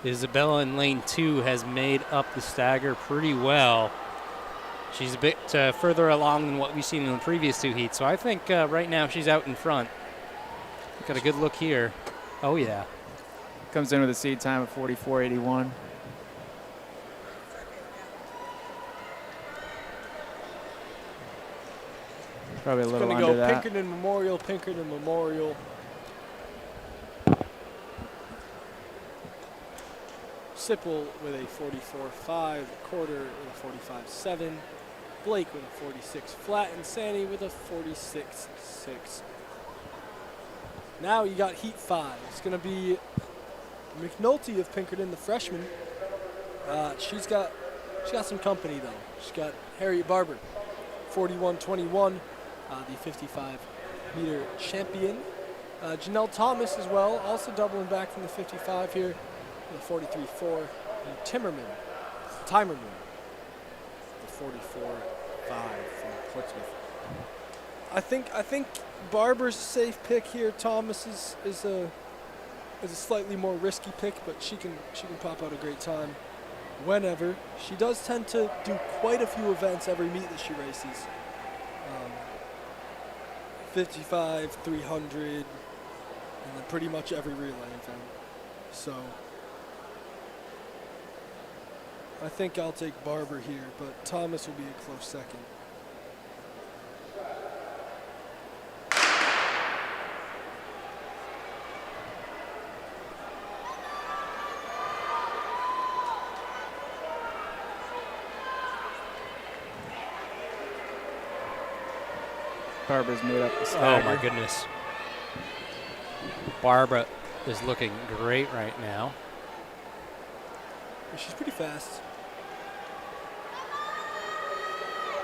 S1: Isabella in lane 2 has made up the stagger pretty well. She's a bit further along than what we've seen in the previous 2 heats, so I think right now she's out in front. Got a good look here. Oh, yeah.
S2: Comes in with a seed time of 44.81. Probably a little
S3: Going to
S2: under
S3: go
S2: that.
S3: Pinkerton Memorial, Pinkerton Memorial. Sipple with a 44.5, Quarter with a 45.7, Blake with a 46 flat, and Sandy with a 46.6. Now you got Heat 5. It's going to be McNulty of Pinkerton, the freshman. She's got some company though. She's got Harriet Barber, 41.21, the 55-meter champion. Janelle Thomas as well, also doubling back from the 55 here, with a 43.4. And Timerman, the 44.5 from Portsmouth. I think Barber's a safe pick here. Thomas is a slightly more risky pick, but she can pop out a great time whenever. She does tend to do quite a few events every meet that she races. 55, 300, and then pretty much every relay event. So I think I'll take Barber here, but Thomas will be a close second.
S2: Barber's made up the
S1: Oh,
S2: stagger.
S1: my goodness. Barbara is looking great right now.
S3: She's pretty fast.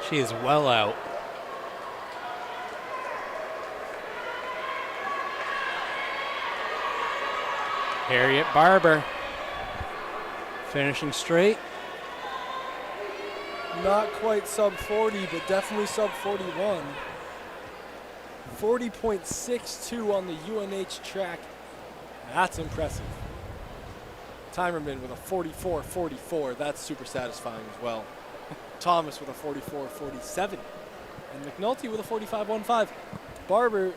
S1: She is well out. Harriet Barber finishing straight.
S3: Not quite sub 40, but definitely sub 41. 40.62 on the UNH track. That's impressive. Timerman with a 44.44. That's super satisfying as well. Thomas with a 44.47. And McNulty with a 45.15. Barber,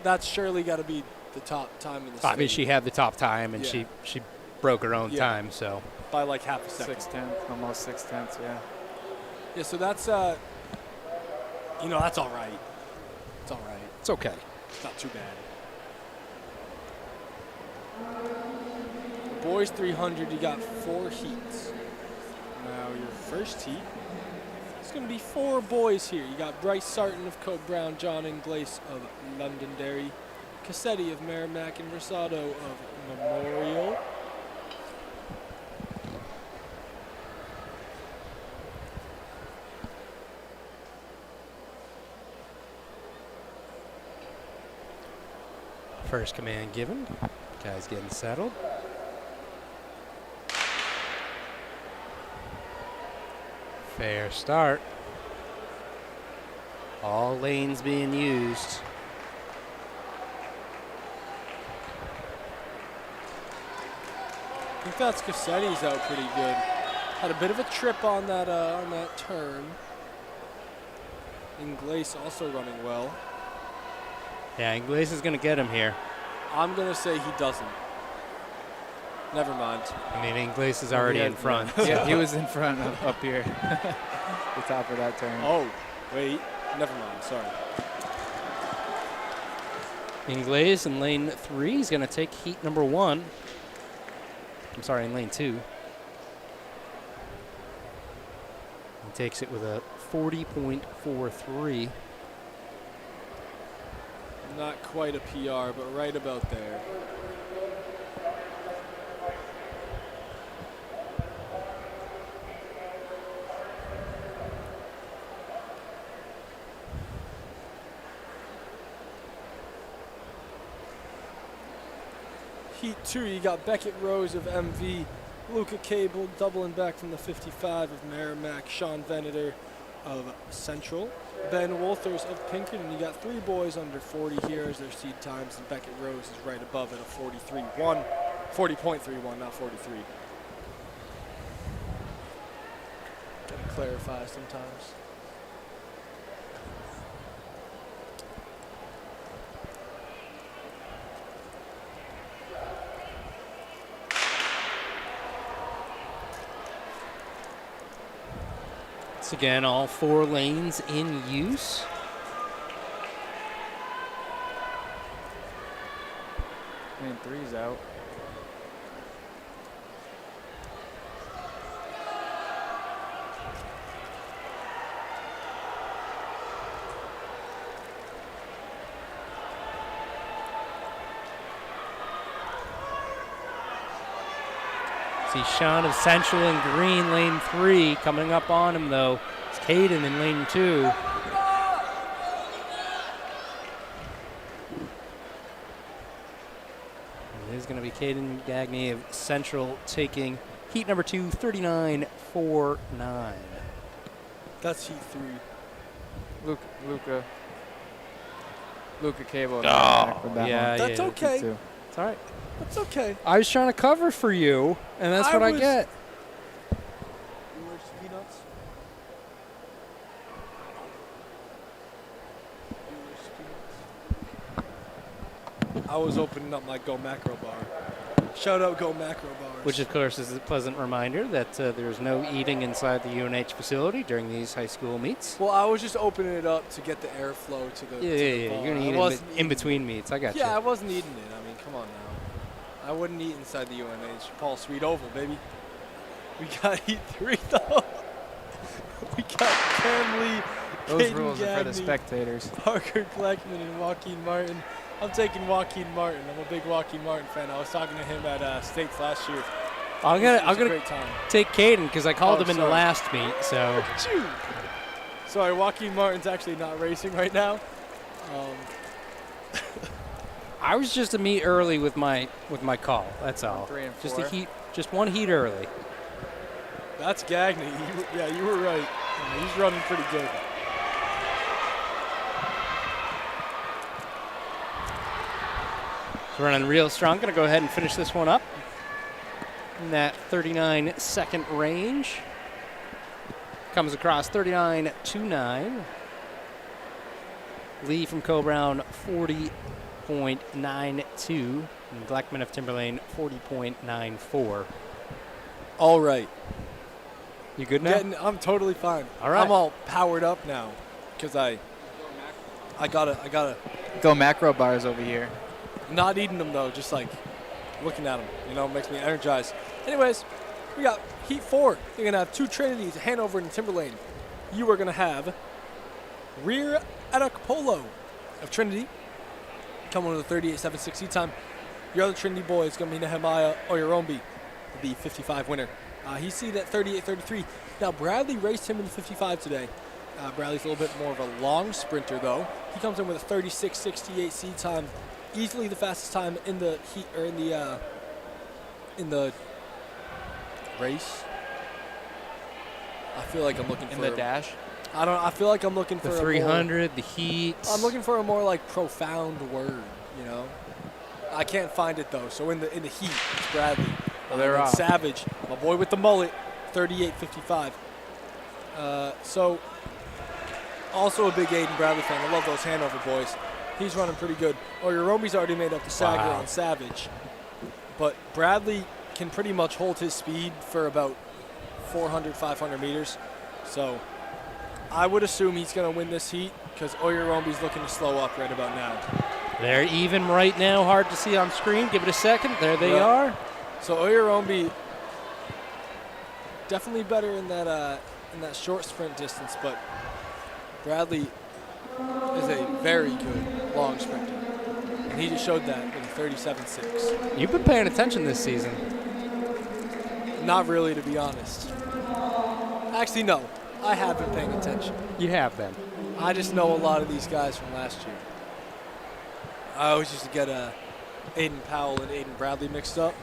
S3: that's surely got to be the top time in the state.
S1: I mean, she had the top time, and
S3: Yeah.
S1: she broke her own
S3: Yeah.
S1: time, so.
S3: by like half a second.
S2: 6/10, almost 6/10, yeah.
S3: Yeah, so that's, that's all right. It's all right.
S1: It's okay.
S3: It's not too bad. Boys 300, you got 4 heats. Now your first heat, it's going to be 4 boys here. You got Bryce Sarton of Cote Brown, John Inglace of Londonderry, Cassetti of Merrimack, and Versado of Memorial.
S1: First command given. Guys getting settled. Fair start. All lanes being used.
S3: I think that's Cassetti's out pretty good. Had a bit of a trip on that turn. Inglace also running well.
S1: Yeah, Inglace is going to get him here.
S3: I'm going to say he doesn't. Never mind.
S1: I mean, Inglace is already in front.
S2: Yeah, he was in front of up here. The top of that turn.
S3: Oh, wait. Never mind. Sorry.
S1: Inglace in lane 3 is going to take heat number 1. I'm sorry, in lane 2. He takes it with a 40.43.
S3: Not quite a PR, but right about there. Heat 2, you got Beckett Rose of MV, Luca Cable doubling back from the 55 of Merrimack, Sean Venator of Central, Ben Wolthers of Pinkerton. You got 3 boys under 40 here as their seed times, and Beckett Rose is right above at a 40.31, not 43. Gotta clarify sometimes.
S1: Once again, all 4 lanes in use.
S2: Lane 3's out.
S1: See Sean of Central in green, lane 3. Coming up on him, though, it's Caden in lane 2. It is going to be Caden Gagne of Central taking heat number 2, 39.49.
S3: That's heat 3.
S2: Luca Cable.
S3: That's okay.
S1: It's all right.
S3: That's okay.
S1: I was trying to cover for you, and that's what I get.
S3: You were peanuts? I was opening up my Go Macro bar. Shout out Go Macro bars.
S1: Which, of course, is a pleasant reminder that there's no eating inside the UNH facility during these high school meets.
S3: Well, I was just opening it up to get the airflow to the
S1: Yeah.
S3: bar.
S1: You're going to eat in between meets. I got you.
S3: Yeah, I wasn't eating it. I mean, come on now. I wouldn't eat inside the UNH. Paul Sweet Oval, baby. We got heat 3, though. We got Cam Lee,
S2: Those
S3: Caden
S2: rules are for the
S3: Gagne,
S2: spectators.
S3: Parker Kleckman, and Joaquin Martin. I'm taking Joaquin Martin. I'm a big Joaquin Martin fan. I was talking to him at States last year.
S1: I'm
S3: It was
S1: gonna
S3: a great time.
S1: take Caden because I called
S3: Oh,
S1: him in the
S3: sorry.
S1: last meet. So
S3: Look at you. Sorry, Joaquin Martin's actually not racing right now.
S1: I was just a meet early with my call. That's all.
S2: 3 and 4.
S1: Just a heat, just one heat early.
S3: That's Gagne. You were right. He's running pretty good.
S1: So running real strong. Gonna go ahead and finish this one up in that 39-second range. Comes across 39.29. Lee from Co-Brown 40.92. And Blackman of Timberlane 40.94.
S3: All right.
S1: You good now?
S3: I'm totally fine.
S1: All right.
S3: I'm all powered up now because I gotta
S2: Go Macro bars over here.
S3: not eating them though, just like looking at them, makes me energized. Anyways, we got heat 4. You're gonna have 2 Trinities, Hanover and Timberlane. You are gonna have Rear Adokpolo of Trinity coming with a 38.76 time. Your other Trinity boy is gonna be Nehemiah Oyerombi, the 55 winner. He's seated at 38.33. Now Bradley raced him in the 55 today. Bradley's a little bit more of a long sprinter though. He comes in with a 36.68 seed time, easily the fastest time in the heat or in the race. I feel like I'm looking
S2: In
S3: for
S2: the dash?
S3: I feel like I'm looking for
S1: The
S3: a
S1: 300, the heat.
S3: I'm looking for a more like profound word, you know. I can't find it though. So in the heat, it's Bradley.
S2: Well, they're
S3: And
S2: off.
S3: Savage, my boy with the mullet, 38.55. So also a big Aiden Bradley fan. I love those Hanover boys. He's running pretty good. Oh, your Roby's already made up the Sager
S1: Wow.
S3: on Savage, but Bradley can pretty much hold his speed for about 400, 500 meters. So I would assume he's going to win this heat because Oyerombi's looking to slow up right about now.
S1: They're even right now. Hard to see on screen. Give it a second. There they
S3: Yeah.
S1: are.
S3: So Oyerombi definitely better in that short sprint distance, but Bradley is a very good long sprinter. And he just showed that in 37.6.
S1: You've been paying attention this season.
S3: Not really, to be honest. Actually, no. I have been paying attention.
S1: You have been.
S3: I just know a lot of these guys from last year. I always used to get Aiden Powell and Aiden Bradley mixed up.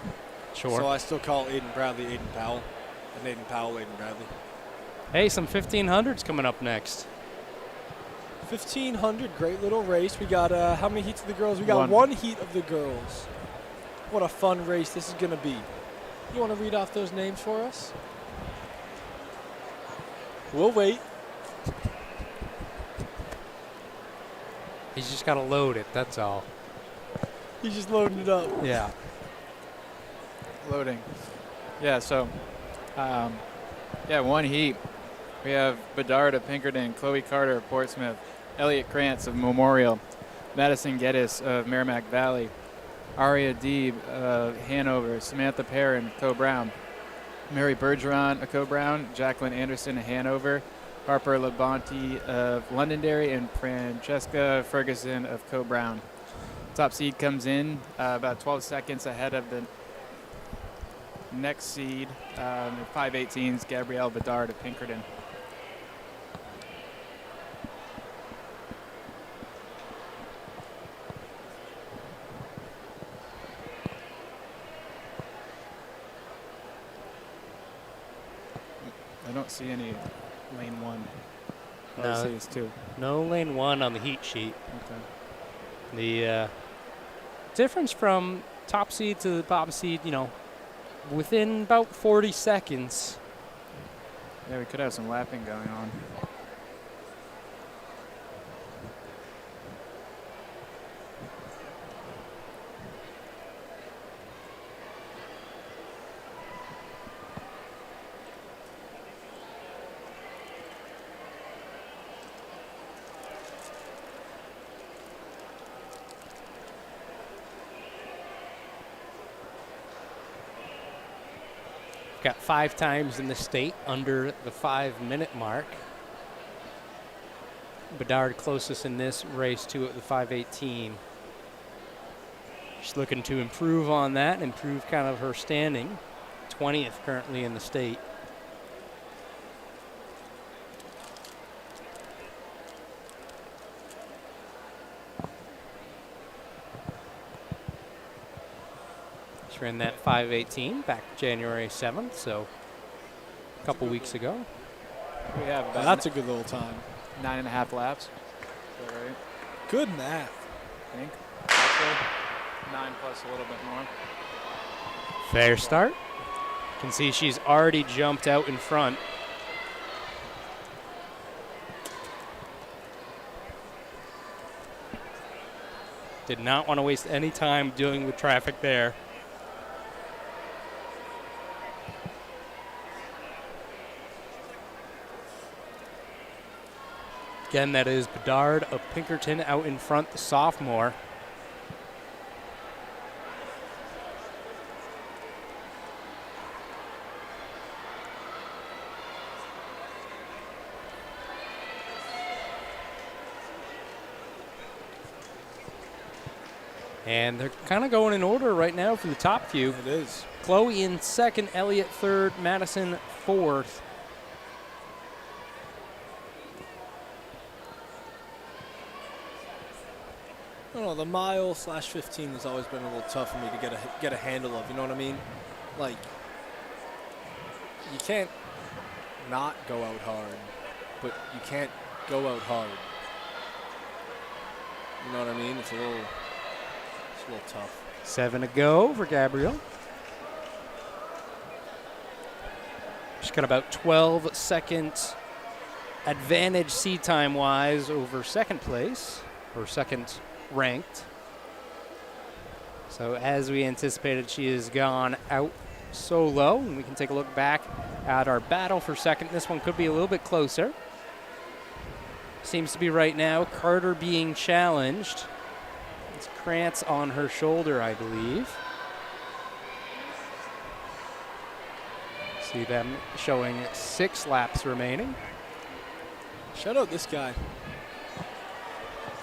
S1: Sure.
S3: So I still call Aiden Bradley Aiden Powell. And Aiden Powell Aiden Bradley.
S1: Hey, some 1500s coming up next.
S3: 1,500, great little race. We got how many heats of the girls? We got
S2: One.
S3: one heat of the girls. What a fun race this is going to be. You want to read off those names for us? We'll wait.
S1: He's just got to load it, that's all.
S3: He's just loading it up.
S1: Yeah.
S2: Loading. Yeah, so, one heat. We have Bedard of Pinkerton, Chloe Carter of Portsmouth, Elliot Krantz of Memorial, Madison Geddes of Merrimack Valley, Aria Deeb of Hanover, Samantha Perrin, Co-Brown, Mary Bergeron of Co-Brown, Jacqueline Anderson of Hanover, Harper Labonte of Londonderry, and Francesca Ferguson of Co-Brown. Top seed comes in about 12 seconds ahead of the next seed, 518's Gabrielle Bedard of Pinkerton. I don't see any lane one.
S1: No.
S2: I see it's two.
S1: No lane one on the heat sheet.
S2: Okay.
S1: The difference from top seed to the bottom seed, within about 40 seconds.
S2: Yeah, we could have some lapping going on.
S1: Got 5 times in the state under the 5-minute mark. Bedard closest in this race to at the 5:18. She's looking to improve on that, improve kind of her standing. 20th currently in the state. She ran that 5:18 back January 7th, so a couple weeks ago.
S2: We have about
S3: That's a good little time.
S2: 9.5 laps. Is that right?
S3: Good math.
S2: I think. Actually, 9 plus a little bit more.
S1: Fair start. Can see she's already jumped out in front. Did not want to waste any time dealing with traffic there. Again, that is Bedard of Pinkerton out in front, the sophomore. And they're kind of going in order right now from the top few.
S3: It is.
S1: Chloe in second, Elliott third, Madison fourth.
S3: I don't know, the mile/15 has always been a little tough for me to get a handle of, you know what I mean? Like, you can't not go out hard, but you can't go out hard. You know what I mean? It's a little tough.
S1: 7 to go for Gabrielle. She's got about 12 seconds advantage seed time-wise over second place, or second ranked. So as we anticipated, she has gone out solo, and we can take a look back at our battle for second. This one could be a little bit closer. Seems to be right now Carter being challenged. It's Krantz on her shoulder, I believe. See them showing 6 laps remaining.
S3: Shout out this guy.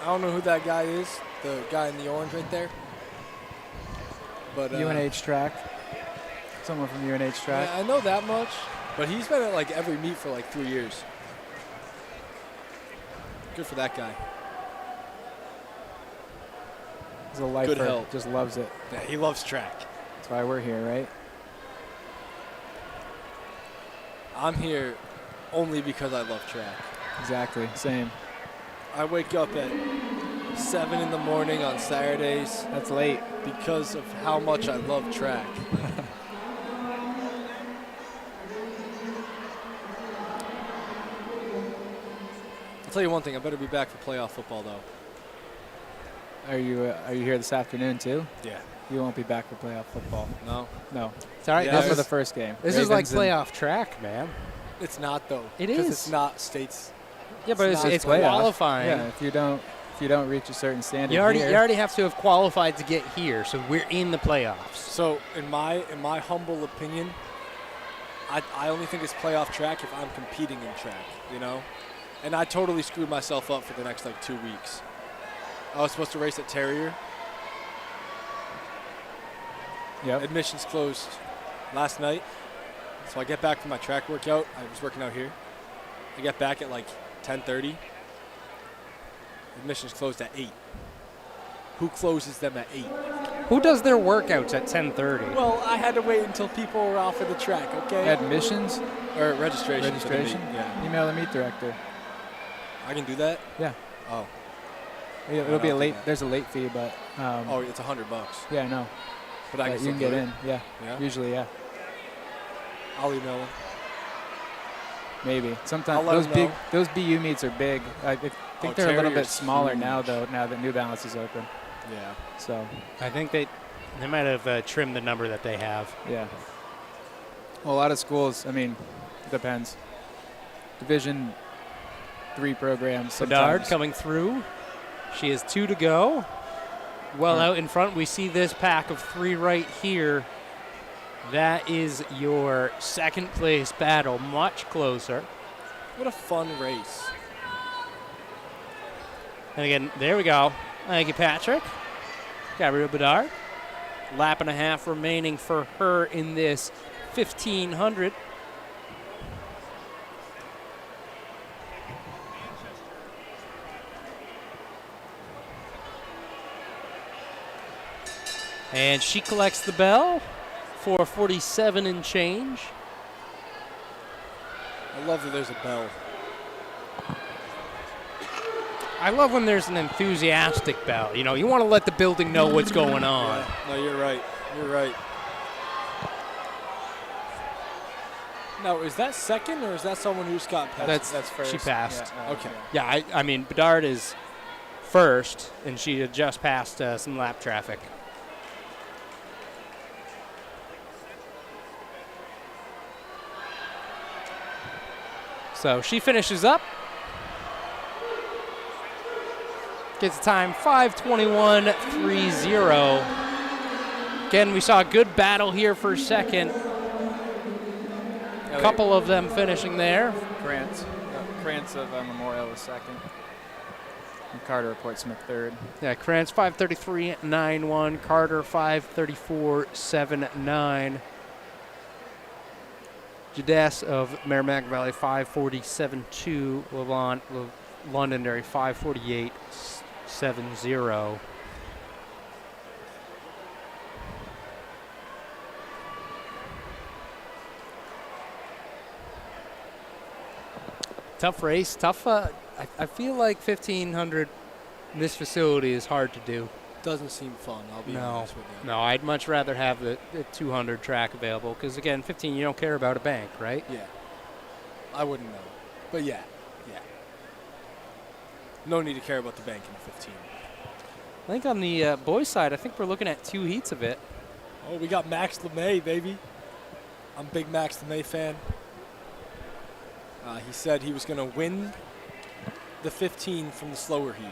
S3: I don't know who that guy is, the guy in the orange right there. But
S2: UNH track. Someone from UNH track.
S3: Yeah, I know that much, but he's been at like every meet for like 3 years. Good for that guy.
S2: He's a lifer.
S3: Good help.
S2: Just loves it.
S3: Yeah, he loves track.
S2: That's why we're here, right?
S3: I'm here only because I love track.
S2: Exactly. Same.
S3: I wake up at 7 in the morning on Saturdays
S2: That's late.
S3: because of how much I love track. I'll tell you one thing, I better be back for playoff football though.
S2: Are you here this afternoon too?
S3: Yeah.
S2: You won't be back for playoff football.
S3: No?
S2: No.
S1: It's all right.
S3: Yeah,
S2: Not
S1: this
S2: for
S1: is,
S2: the first game.
S1: this is like
S2: Ravens and-
S1: playoff track, man.
S3: It's not though.
S1: It
S3: Because
S1: is.
S3: it's not states.
S1: Yeah, but
S3: It's not
S1: it's
S3: playoff.
S1: qualifying.
S2: Yeah, if you don't reach a certain standard
S1: You already
S2: here,
S1: have to have qualified to get here, so we're in the playoffs.
S3: So in my humble opinion, I only think it's playoff track if I'm competing in track, you know? And I totally screwed myself up for the next like 2 weeks. I was supposed to race at Terrier.
S2: Yep.
S3: Admissions closed last night. So I get back from my track workout. I was working out here. I get back at like 10:30. Admissions closed at 8. Who closes them at 8?
S1: Who does their workouts at 10:30?
S3: Well, I had to wait until people were off of the track, okay?
S2: Admissions,
S3: Or registration. for the
S2: registration.
S3: meet, Yeah.
S2: Email the meet director.
S3: I can do that?
S2: Yeah.
S3: Oh.
S2: It'll be a
S3: I'll do
S2: late.
S3: that.
S2: There's a late fee, but
S3: Oh, it's $100.
S2: yeah, no.
S3: But I
S2: But
S3: can
S2: you can
S3: still
S2: get
S3: do
S2: in.
S3: it.
S2: Yeah.
S3: Yeah?
S2: Usually, yeah.
S3: I'll email them.
S2: Maybe.
S3: I'll
S2: Sometimes
S3: let 'em know.
S2: those BU meets are big. I think
S3: Oh,
S2: they're a little bit
S3: Terrier's
S2: smaller now,
S3: huge.
S2: though. Now that New Balance is open,
S3: Yeah.
S2: so
S1: I think they might have trimmed the number that they have.
S2: yeah. Well, a lot of schools. I mean, it depends. Division III programs.
S1: Bedard
S2: sometimes-
S1: coming through. She has 2 to go. Well out in front, we see this pack of 3 right here. That is your second place battle, much closer.
S3: What a fun race.
S1: And again, there we go. Thank you, Patrick. Gabrielle Bedard. Lap and a half remaining for her in this 1500. And she collects the bell for 47 and change.
S3: I love that there's a bell.
S1: I love when there's an enthusiastic bell. You know, you want to let the building know what's going on.
S3: Yeah. No, you're right. You're right. Now, is that second or is that someone who's got passed?
S2: That's first.
S1: She passed.
S2: Yeah,
S3: Okay.
S1: Yeah, I mean, Bedard is first, and she had just passed some lap traffic. So she finishes up. Gets a time 5:21.30. Again, we saw a good battle here for second. A couple of them finishing there.
S2: Krantz. Krantz of Memorial was second. And Carter Portsmouth third.
S1: Yeah, Krantz 5:33.91, Carter 5:34.79. Jadess of Merrimack Valley 5:47.2, Londonderry 5:48.70. tough race. Tough. I feel like 1,500 in this facility is hard to do.
S3: Doesn't seem fun, I'll be honest with you.
S1: No, I'd much rather have the 200 track available because, again, 15, you don't care about a bank, right?
S3: Yeah. I wouldn't know. But yeah. No need to care about the bank in the 15.
S1: I think on the boys' side, I think we're looking at 2 heats of it.
S3: Oh, we got Max LeMay, baby. I'm a big Max LeMay fan. He said he was going to win the 15 from the slower heat.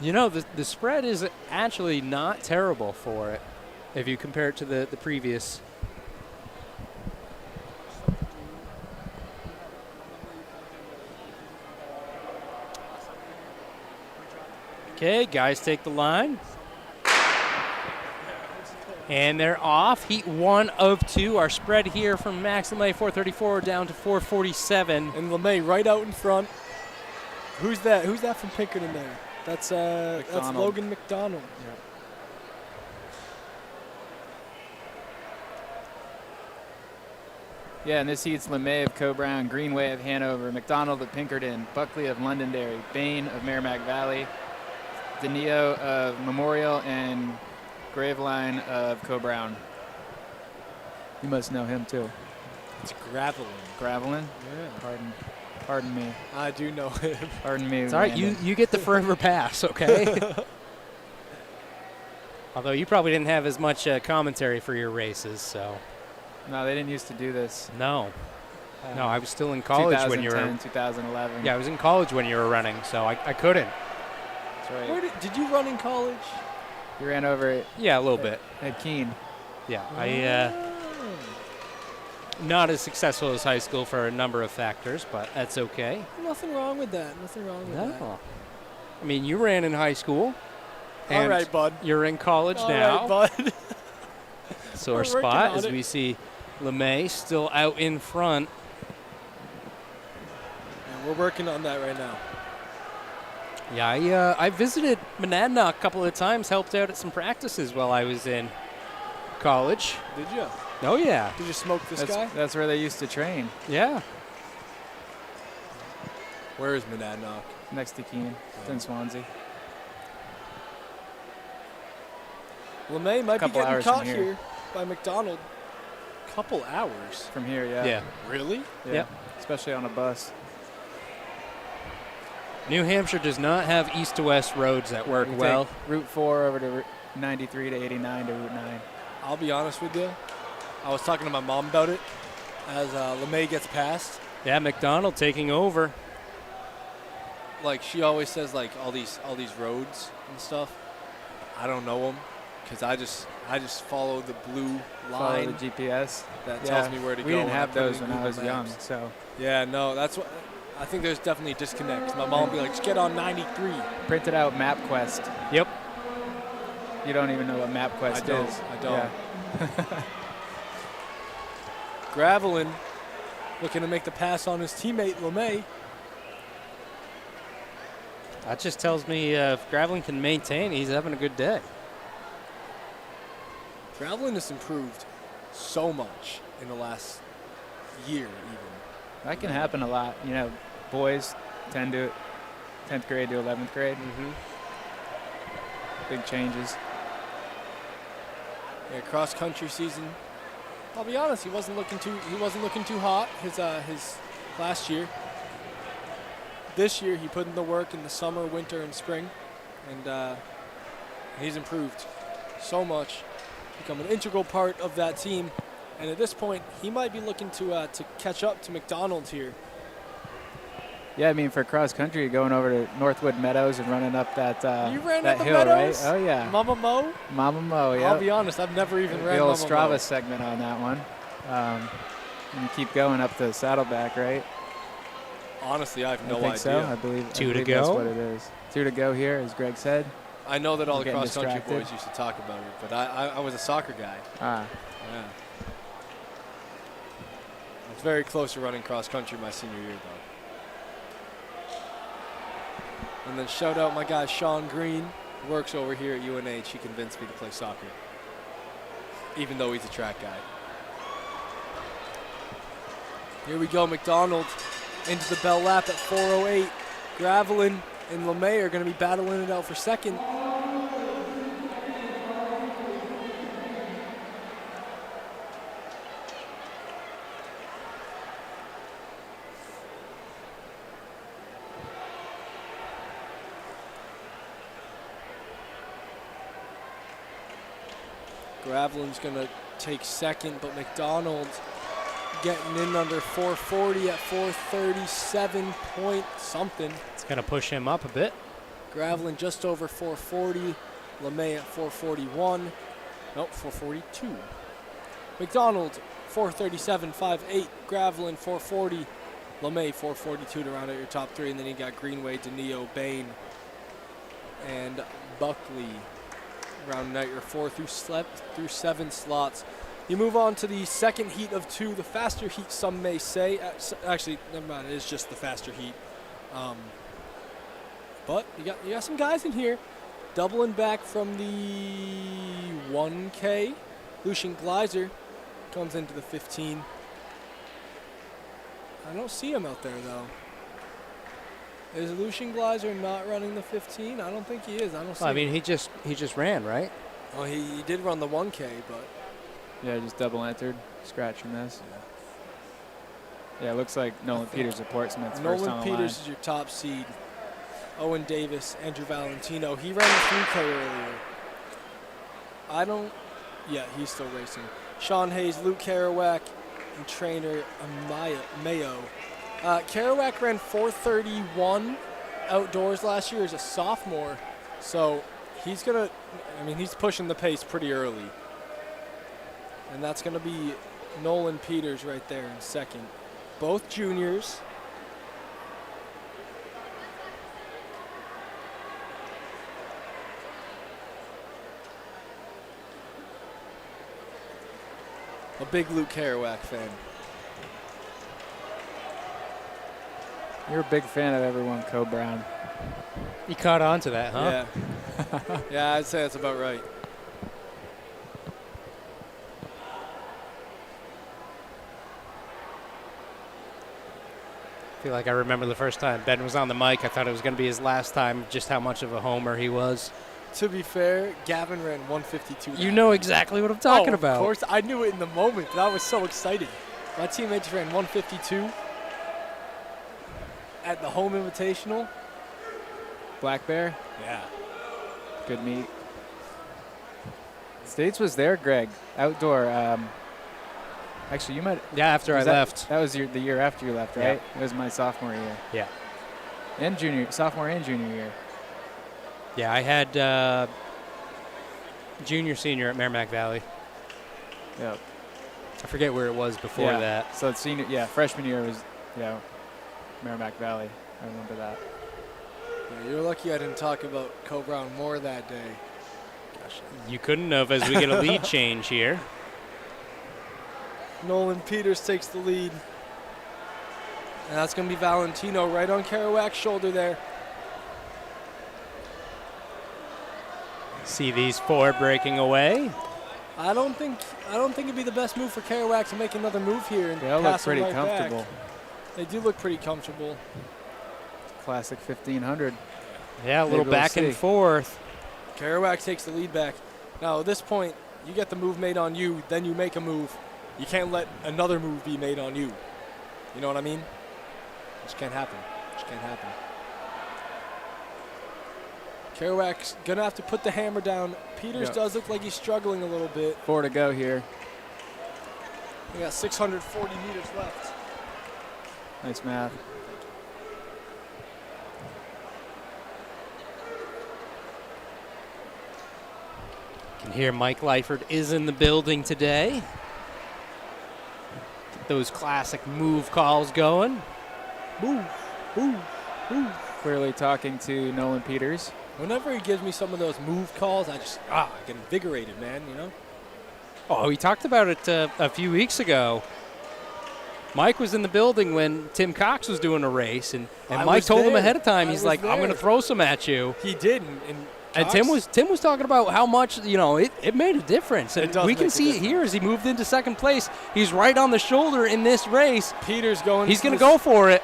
S1: You know, the spread is actually not terrible for it if you compare it to the previous. Okay, guys take the line. And they're off. Heat 1 of 2. Our spread here from Max LeMay 434 down to 447.
S3: And LeMay right out in front. Who's that? Who's that from Pinkerton there? That's Logan McDonald.
S2: Yeah, and this heat's LeMay of Co-Brown, Greenway of Hanover, McDonald of Pinkerton, Buckley of Londonderry, Bain of Merrimack Valley, Denio of Memorial, and Graveline of Co-Brown. You must know him too.
S3: It's Gravelin.
S2: Gravelin?
S3: Yeah.
S2: Pardon me.
S3: I do know him.
S2: Pardon me.
S1: It's all right. You get the forever pass, okay? Although you probably didn't have as much commentary for your races, so.
S2: No, they didn't used to do this.
S1: No, I was still in college when you were.
S2: 2011.
S1: Yeah, I was in college when you were running, so I couldn't.
S2: That's right.
S3: Where did you run in college?
S2: You ran over
S1: Yeah, a little bit.
S2: at Keene.
S1: Yeah, I not as successful as high school for a number of factors, but that's okay.
S3: Nothing wrong with that. Nothing wrong with that.
S1: No, I mean you ran in high school.
S3: All right, bud.
S1: You're in college
S3: All
S1: now.
S3: right, bud.
S1: Sore
S3: We're working
S1: spot
S3: on
S1: as
S3: it.
S1: we see LeMay still out in front.
S3: Yeah, we're working on that right now.
S1: Yeah, I visited Monadnock a couple of times, helped out at some practices while I was in college.
S3: Did you?
S1: Oh, yeah.
S3: Did you smoke this guy?
S2: That's where they used to train,
S1: Yeah.
S3: Where is Monadnock?
S2: next to Keene. It's in Swansea.
S3: LeMay might be
S2: Couple
S3: getting
S2: hours
S3: caught
S2: from here.
S3: here by McDonald. Couple hours?
S2: From here, yeah.
S1: Yeah.
S3: Really?
S2: Yeah.
S1: Yep.
S2: Especially on a bus.
S1: New Hampshire does not have east to west roads that work
S2: You
S1: well.
S2: take Route 4 over to 93 to 89 to Route 9.
S3: I'll be honest with you. I was talking to my mom about it as LeMay gets passed.
S1: Yeah, McDonald taking over.
S3: Like she always says, like all these roads and stuff. I don't know them because I just follow the blue
S2: Follow
S3: line
S2: the GPS.
S3: that tells me where to go.
S2: We didn't
S3: when I
S2: have
S3: put it
S2: those
S3: in
S2: when I
S3: Google
S2: was young,
S3: Maps.
S2: so
S3: Yeah, no, that's what. I think there's definitely a disconnect. 'Cause my mom would be like, just get on 93.
S2: printed out MapQuest.
S1: Yep.
S2: You don't even know what MapQuest
S3: I don't.
S2: is.
S3: I don't.
S2: Yeah.
S3: Gravelin looking to make the pass on his teammate LeMay.
S1: That just tells me if Gravelin can maintain, he's having a good day.
S3: Gravelin has improved so much in the last year, even.
S2: That can happen a lot. You know, boys tend to 10th grade to 11th grade.
S1: Mm-hmm.
S2: Big changes.
S3: Yeah, cross country season. I'll be honest, he wasn't looking too hot his last year. This year he put in the work in the summer, winter, and spring, and he's improved so much, become an integral part of that team. And at this point, he might be looking to catch up to McDonald here.
S2: Yeah, I mean, for cross country, going over to Northwood Meadows and running up that
S3: You ran
S2: that
S3: up the
S2: hill,
S3: Meadows?
S2: right? Oh yeah,
S3: Mama Mo?
S2: Mama Mo. Yeah.
S3: I'll be honest, I've never even ran
S2: the old
S3: Mama
S2: Strava
S3: Mo.
S2: segment on that one. And you keep going up to Saddleback, right?
S3: Honestly, I have no
S2: I think
S3: idea.
S2: so. I believe
S1: Two to
S2: believe that's
S1: go?
S2: what it is. 2 to go here, as Greg said.
S3: I know that all
S2: I'm
S3: the
S2: getting
S3: cross country
S2: distracted.
S3: boys used to talk about it, but I was a soccer guy.
S2: Ah,
S3: Yeah. I was very close to running cross country my senior year, though. And then shout out my guy Sean Green, who works over here at UNH. He convinced me to play soccer, even though he's a track guy. Here we go, McDonald into the bell lap at 4:08. Gravelin and LeMay are going to be battling it out for second. Gravelin's going to take second, but McDonald getting in under 440 at 437 point something.
S1: It's going to push him up a bit.
S3: Gravelin just over 440. LeMay at 441. Nope, 442. McDonald 437.58. Gravelin 440. LeMay 442 to round out your top three. And then you got Greenway, DeNeo, Bain, and Buckley rounding out your 4 through 7 slots. You move on to the second heat of 2, the faster heat, some may say. Actually, never mind, it is just the faster heat. But you got some guys in here. Doubling back from the 1K, Lucian Gleiser comes into the 15. I don't see him out there, though. Is Lucian Gleiser not running the 15? I don't think he is. I don't see
S1: Well, I mean,
S3: him.
S1: he just ran, right?
S3: Oh, he did run the 1K, but
S2: Yeah, just double entered, scratching this. Yeah, it looks like Nolan Peters at Portsmouth's first on
S3: Nolan
S2: the
S3: Peters
S2: line.
S3: is your top seed. Owen Davis, Andrew Valentino. He ran the 3K earlier. Yeah, he's still racing. Sean Hayes, Luke Kerouac, and trainer Mayo. Kerouac ran 4:31 outdoors last year as a sophomore, so he's pushing the pace pretty early. And that's gonna be Nolan Peters right there in second. Both juniors. A big Luke Kerouac fan.
S2: You're a big fan of everyone Co-Brown.
S1: You caught on to that, huh?
S3: Yeah. Yeah, I'd say that's about right.
S1: I feel like I remember the first time Ben was on the mic. I thought it was going to be his last time, just how much of a homer he was.
S3: To be fair, Gavin ran 152.
S1: You know exactly what I'm talking about.
S3: Of course, I knew it in the moment, but I was so excited. My teammates ran 152 at the home invitational.
S2: Black Bear,
S3: Yeah.
S2: good meet. States was there, Greg. Outdoor. Actually, you might.
S1: Yeah, after I
S2: was that-
S1: left.
S2: That was the year after you left,
S1: Yeah.
S2: right? It was my sophomore year.
S1: Yeah.
S2: And sophomore and junior year.
S1: Yeah, I had junior, senior at Merrimack Valley.
S2: Yep.
S1: I forget where it was before that.
S2: So freshman year was, Merrimack Valley. I remember that.
S3: Yeah, you're lucky I didn't talk about Co-Brown more that day. Gosh.
S1: You couldn't have as we get a lead change here.
S3: Nolan Peters takes the lead. And that's going to be Valentino right on Kerouac's shoulder there.
S1: See these 4 breaking away.
S3: I don't think it'd be the best move for Kerouac to make another move here and
S2: They all look
S3: pass him
S2: pretty
S3: right
S2: comfortable.
S3: back. They do look pretty comfortable.
S2: Classic 1500.
S1: Yeah, a little
S2: Maybe we'll
S1: back and
S2: see.
S1: forth.
S3: Kerouac takes the lead back. Now at this point, you get the move made on you, then you make a move. You can't let another move be made on you. You know what I mean? Just can't happen. Just can't happen. Kerouac's gonna have to put the hammer down. Peters
S2: Yep.
S3: does look like he's struggling a little bit.
S2: 4 to go here.
S3: We got 640 meters left.
S2: Nice math.
S1: You can hear Mike Lyford is in the building today. Get those classic move calls going.
S3: Move, move, move.
S2: Clearly talking to Nolan Peters.
S3: Whenever he gives me some of those move calls, I get invigorated, man, you know?
S1: Oh, we talked about it a few weeks ago. Mike was in the building when Tim Cox was doing a race, and
S3: I
S1: Mike
S3: was
S1: told him
S3: there.
S1: ahead of time,
S3: I
S1: he's
S3: was
S1: like, I'm going to
S3: there.
S1: throw some at you.
S3: He did,
S1: And
S3: Cox-
S1: Tim was talking about how much, it made a difference. And
S3: It does
S1: we
S3: make
S1: can
S3: a
S1: see it
S3: difference.
S1: here as he moved into second place. He's right on the shoulder in this race.
S3: Peters going.
S1: He's
S3: to
S1: going to
S3: the
S1: go for it.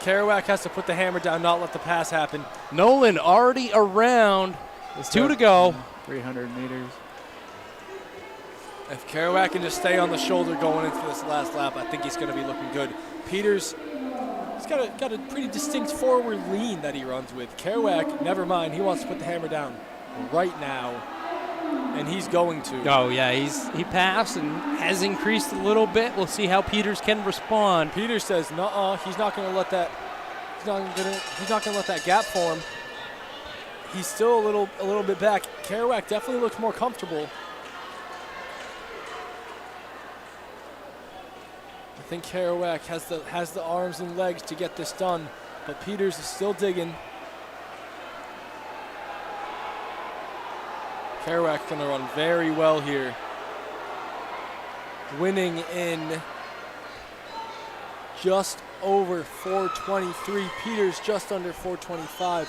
S3: Kerouac has to put the hammer down, not let the pass happen.
S1: Nolan already around.
S2: Let's
S1: 2 to go.
S2: 300 meters.
S3: If Kerouac can just stay on the shoulder going into this last lap, I think he's going to be looking good. Peters, he's got a pretty distinct forward lean that he runs with. Kerouac, never mind. He wants to put the hammer down right now, and he's going to.
S1: Oh, yeah, he passed and has increased a little bit. We'll see how Peters can respond.
S3: Peters says, "Nuh-uh, he's not going to let that. He's not going to let that gap form." He's still a little bit back. Kerouac definitely looks more comfortable. I think Kerouac has the arms and legs to get this done, but Peters is still digging. Kerouac's going to run very well here. Winning in just over 4:23. Peters just under 4:25.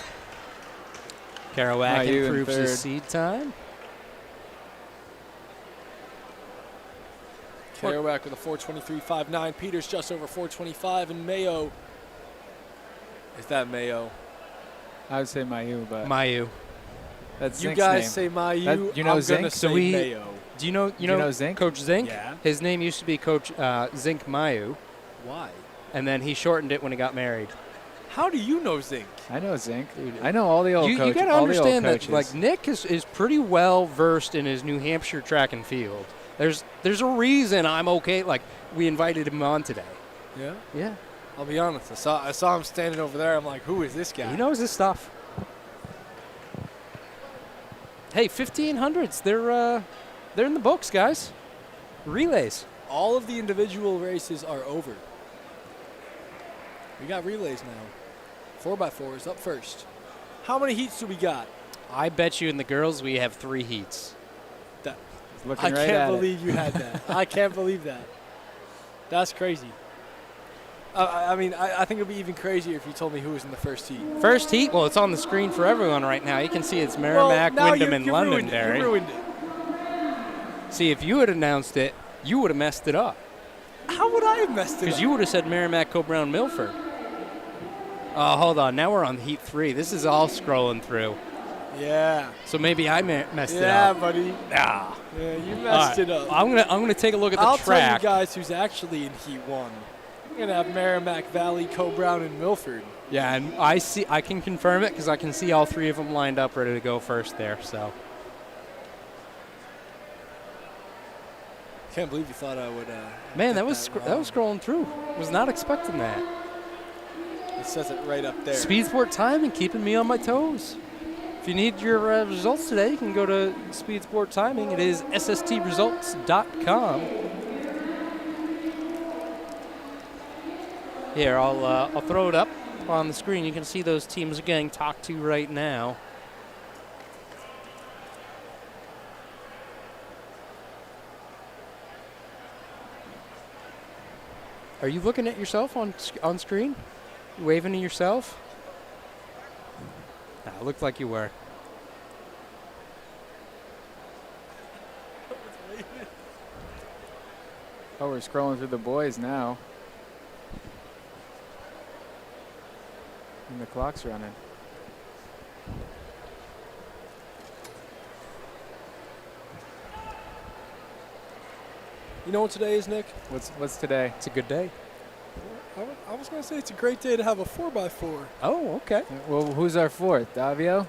S1: Kerouac
S2: Mayu in
S1: improves his
S2: third.
S1: seed time.
S3: Kerouac with a 4:23.59. Peters just over 4:25, and Mayo. Is that Mayo?
S2: I would say Mayu, but
S1: Mayu.
S2: that's
S3: You
S2: Zink's
S3: guys
S2: name.
S3: say Mayu.
S2: That- you know
S3: I'm
S2: Zink?
S3: gonna
S2: So
S3: say
S1: we-
S3: Mayo.
S1: Do you know
S2: you know Zink?
S1: Coach Zink?
S3: Yeah.
S1: His name used to be Coach Zink Mayu,
S3: Why?
S1: and then he shortened it when he got married.
S3: How do you know Zink?
S2: I know Zink. I know all the old
S1: You
S2: coaches.
S1: got to
S2: all the old
S1: understand that
S2: coaches.
S1: like Nick is pretty well versed in his New Hampshire track and field. There's a reason I'm okay. Like we invited him on today.
S3: Yeah.
S1: Yeah,
S3: I'll be honest. I saw him standing over there. I'm like, who is this guy?
S1: he knows his stuff. Hey, 1500s. They're in the books, guys. Relays.
S3: All of the individual races are over. We got relays now. 4x4s up first. How many heats do we got?
S1: I bet you in the girls we have 3 heats.
S2: He's looking
S3: I
S2: right
S3: can't
S2: at it.
S3: believe you had that. I can't believe that. That's crazy. I mean, I think it would be even crazier if you told me who was in the first heat.
S1: First heat. Well, it's on the screen for everyone right now. You can see it's Merrimack,
S3: now
S1: Wyndham,
S3: you
S1: and
S3: ruined it.
S1: Londonderry.
S3: You ruined it.
S1: See, if you had announced it, you would have messed it up.
S3: How would I have messed it
S1: Because
S3: up?
S1: you would have said Merrimack, Co-Brown, Milford. Oh, hold on. Now we're on heat 3. This is all scrolling through.
S3: Yeah.
S1: So maybe I messed it
S3: Yeah,
S1: up.
S3: buddy.
S1: Ah.
S3: Yeah, you
S1: All
S3: messed
S1: right.
S3: it up.
S1: I'm gonna take a look at the
S3: I'll
S1: track.
S3: tell you guys who's actually in Heat 1. We're going to have Merrimack Valley, Co-Brown, and Milford.
S1: Yeah, and I can confirm it because I can see all 3 of them lined up ready to go first there. So
S3: Can't believe you thought I would.
S1: man,
S3: get
S1: that was
S3: wrong.
S1: scrolling through. Was not expecting that.
S3: It says it right up there.
S1: Speed Sport Timing keeping me on my toes. If you need your results today, you can go to Speed Sport Timing. It is sstresults.com. Here, I'll throw it up on the screen. You can see those teams are getting talked to right now. Are you looking at yourself on screen? You waving to yourself? Nah, it looked like you were.
S2: Oh, we're scrolling through the boys now. And the clock's running.
S3: You know what today is, Nick?
S2: What's today?
S1: It's a good day.
S3: I was going to say it's a great day to have a 4x4.
S1: Oh, okay.
S2: Well, who's our fourth? Davio?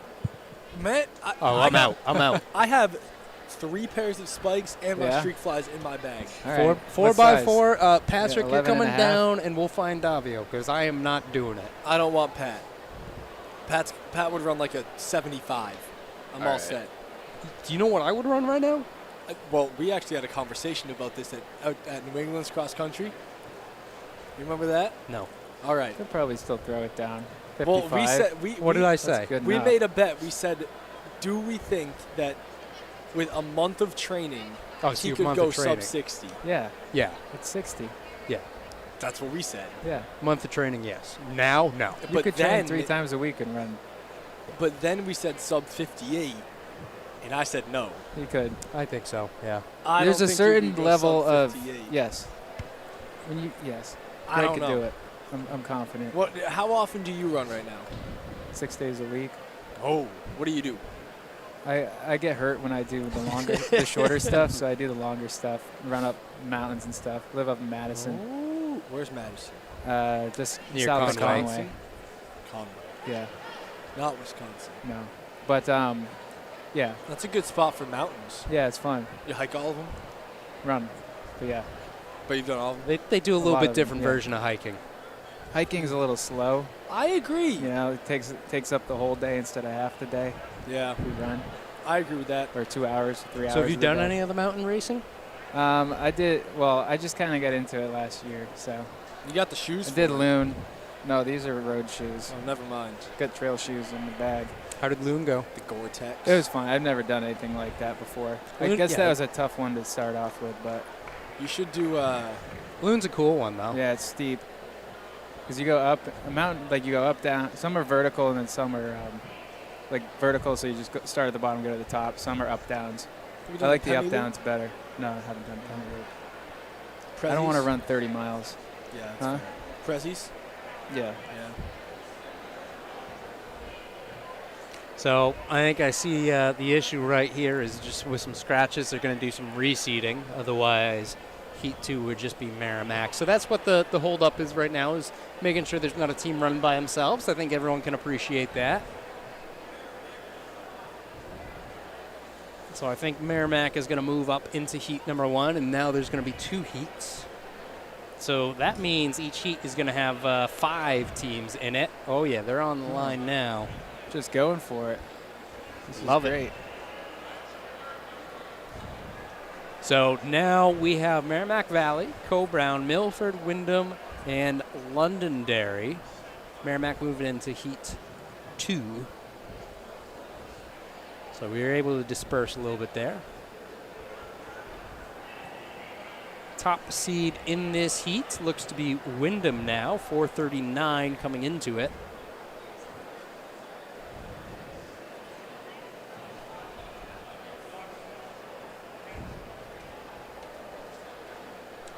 S3: Man,
S1: I'm out. I'm out.
S3: I have 3 pairs of spikes and my
S2: Yeah.
S3: streak flies in my bag.
S2: All right.
S1: Four
S2: What
S1: by
S2: size?
S1: 4. Patrick, you're
S2: 11
S1: coming
S2: and a half?
S1: down, and we'll find Davio because I am not doing it.
S3: I don't want Pat. Pat would run like a 75. I'm all
S4: All right.
S3: set.
S1: Do you know what I would run right now?
S3: Well, we actually had a conversation about this out at New England's cross country. You remember that?
S1: No.
S3: All right.
S2: Could probably still throw it down. 55.
S3: Well, we said
S1: What did I say?
S2: That's good
S3: we
S2: enough.
S3: made a bet. We said, do we think that with a month of training,
S1: Oh, so
S3: he
S1: your
S3: could
S1: month
S3: go
S1: of training.
S3: sub 60?
S2: Yeah,
S1: Yeah.
S2: it's 60.
S3: That's what we said.
S2: Yeah.
S1: Month of training, yes. Now, no.
S2: You
S3: But
S2: could
S3: then,
S2: train 3 times a week and run.
S3: But then we said sub 58, and I said no.
S2: You could.
S1: I think so, yeah.
S3: I
S2: There's
S3: don't
S2: a
S3: think you
S2: certain
S3: could go
S2: level
S3: sub
S2: of
S3: 58.
S2: yes. When you yes,
S3: I
S2: Greg
S3: don't
S2: could
S3: know.
S2: do it. I'm confident.
S3: How often do you run right now?
S2: 6 days a week.
S3: Oh, what do you do?
S2: I get hurt when I do the shorter stuff, so I do the longer stuff, run up mountains and stuff. Live up in Madison.
S3: Oh, where's Madison?
S2: Just
S1: Near
S2: south of
S1: Conway.
S2: Conway.
S3: Conway.
S2: Yeah,
S3: Not Wisconsin.
S2: no. But, yeah.
S3: That's a good spot for mountains.
S2: Yeah, it's fun.
S3: You hike all of them?
S2: Run. But, yeah.
S3: But you've done all of them?
S1: They do a little
S2: lot
S1: bit
S2: of them,
S1: different
S2: yeah.
S1: version of hiking.
S2: Hiking's a little slow.
S3: I agree.
S2: You know, it takes up the whole day instead of half the day.
S3: Yeah,
S2: We run.
S3: I agree with that.
S2: Or 2 hours, 3 hours.
S1: So have you
S2: of the
S1: done
S2: day.
S1: any of the mountain racing?
S2: I did. Well, I just kind of got into it last year, so
S3: You got the shoes?
S2: I did
S3: for it?
S2: Loon. No, these are road shoes.
S3: Oh, never mind.
S2: Got trail shoes in the bag.
S1: How did Loon go?
S3: The Gore-Tex.
S2: It was fun. I've never done anything like that before. I
S1: Loon-
S2: guess
S1: yeah.
S2: that was a tough one to start off with, but
S3: You should do.
S1: Loon's a cool one, though.
S2: yeah, it's steep. Because you go up a mountain, like you go up, down. Some are vertical, and then some are like vertical, so you just start at the bottom, go to the top. Some are up downs.
S3: Have you
S2: I
S3: done
S2: like the
S3: Penny
S2: up
S3: Loop?
S2: downs better. No, I haven't done Penny Loop. I
S3: Prezzies?
S2: don't want to run 30 miles.
S3: Yeah. That's
S2: Huh?
S3: fair. Prezzies?
S2: Yeah.
S3: Yeah.
S1: So I think I see the issue right here is just with some scratches, they're going to do some reseeding. Otherwise, Heat 2 would just be Merrimack. So that's what the holdup is right now, is making sure there's not a team running by themselves. I think everyone can appreciate that. So I think Merrimack is going to move up into heat number 1, and now there's going to be 2 heats. So that means each heat is going to have 5 teams in it. Oh, yeah, they're on the line now.
S2: Just going for it. This is
S1: Love it.
S2: great.
S1: So now we have Merrimack Valley, Co-Brown, Milford, Wyndham, and Londonderry. Merrimack moving into heat 2. So we were able to disperse a little bit there. Top seed in this heat looks to be Wyndham now, 439 coming into it.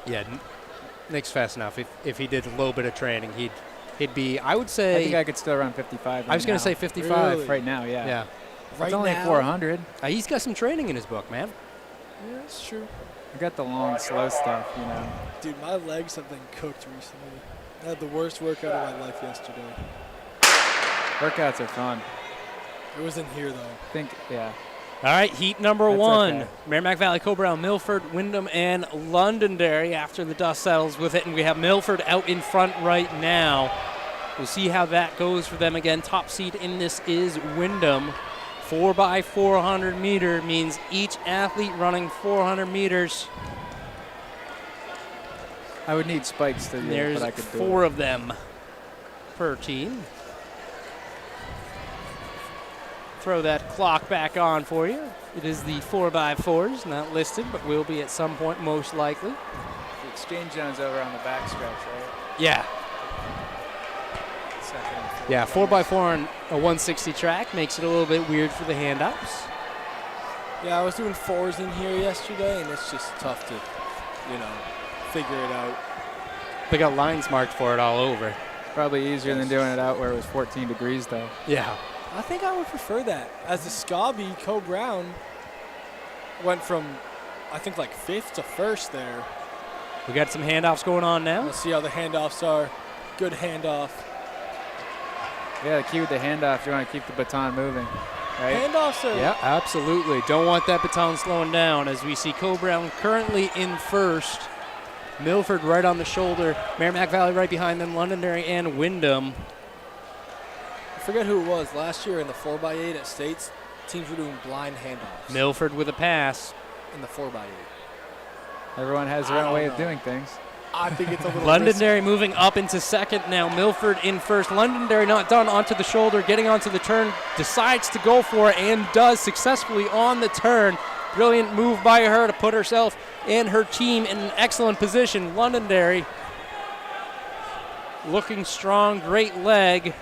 S1: Yeah, Nick's fast enough. If he did a little bit of training, he'd be, I would say.
S2: I think I could still run 55.
S1: I was going
S2: going
S1: to say 55.
S3: Really?
S2: right now. Yeah.
S1: Yeah.
S3: Right
S2: It's only
S3: now?
S2: 400.
S1: He's got some training in his book, man.
S3: Yeah, that's true.
S2: I got the long, slow stuff. You know.
S3: Dude, my legs have been cooked recently. I had the worst workout of my life yesterday.
S2: Workouts are fun.
S3: It was in here, though.
S2: I think. Yeah.
S1: All right, heat number
S2: That's
S1: 1.
S2: okay.
S1: Merrimack Valley, Co-Brown, Milford, Wyndham, and Londonderry after the dust settles with it. And we have Milford out in front right now. We'll see how that goes for them again. Top seed in this is Wyndham. 4x400 meter means each athlete running 400 meters.
S2: I would need spikes to do it,
S1: There's
S2: but I could do
S1: 4
S2: it.
S1: of them per team. Throw that clock back on for you. It is the 4x4s, not listed, but will be at some point, most likely.
S2: The exchange zone's over on the back stretch, right?
S1: Yeah.
S2: Second and fourth.
S1: Yeah, 4x4 on a 160 track makes it a little bit weird for the handouts.
S3: Yeah, I was doing 4s in here yesterday, and it's just tough to, figure it out.
S1: They got lines marked for it all over.
S2: Probably easier than doing it out where it was 14 degrees, though.
S1: Yeah.
S3: I think I would prefer that. As the Scobie, Co-Brown went from, I think, like 5th to 1st there.
S1: We got some handoffs going on now.
S3: Let's see how the handoffs are. Good handoff.
S2: Yeah, the key with the handoff, you want to keep the baton moving, right?
S3: Handoffs are.
S1: Yeah, absolutely. Don't want that baton slowing down as we see Co-Brown currently in first. Milford right on the shoulder. Merrimack Valley right behind them. Londonderry and Wyndham.
S3: I forget who it was. Last year in the 4x8 at States, teams were doing blind handoffs.
S1: Milford with a pass.
S3: In the 4x8.
S2: Everyone has their
S3: I
S2: own
S3: don't
S2: way
S3: know.
S2: of doing things.
S3: I think it's a little
S1: Londonderry moving up into second now. Milford in first. Londonderry not done, onto the shoulder, getting onto the turn, decides to go for it and does successfully on the turn. Brilliant move by her to put herself and her team in an excellent position. Londonderry looking strong, great leg.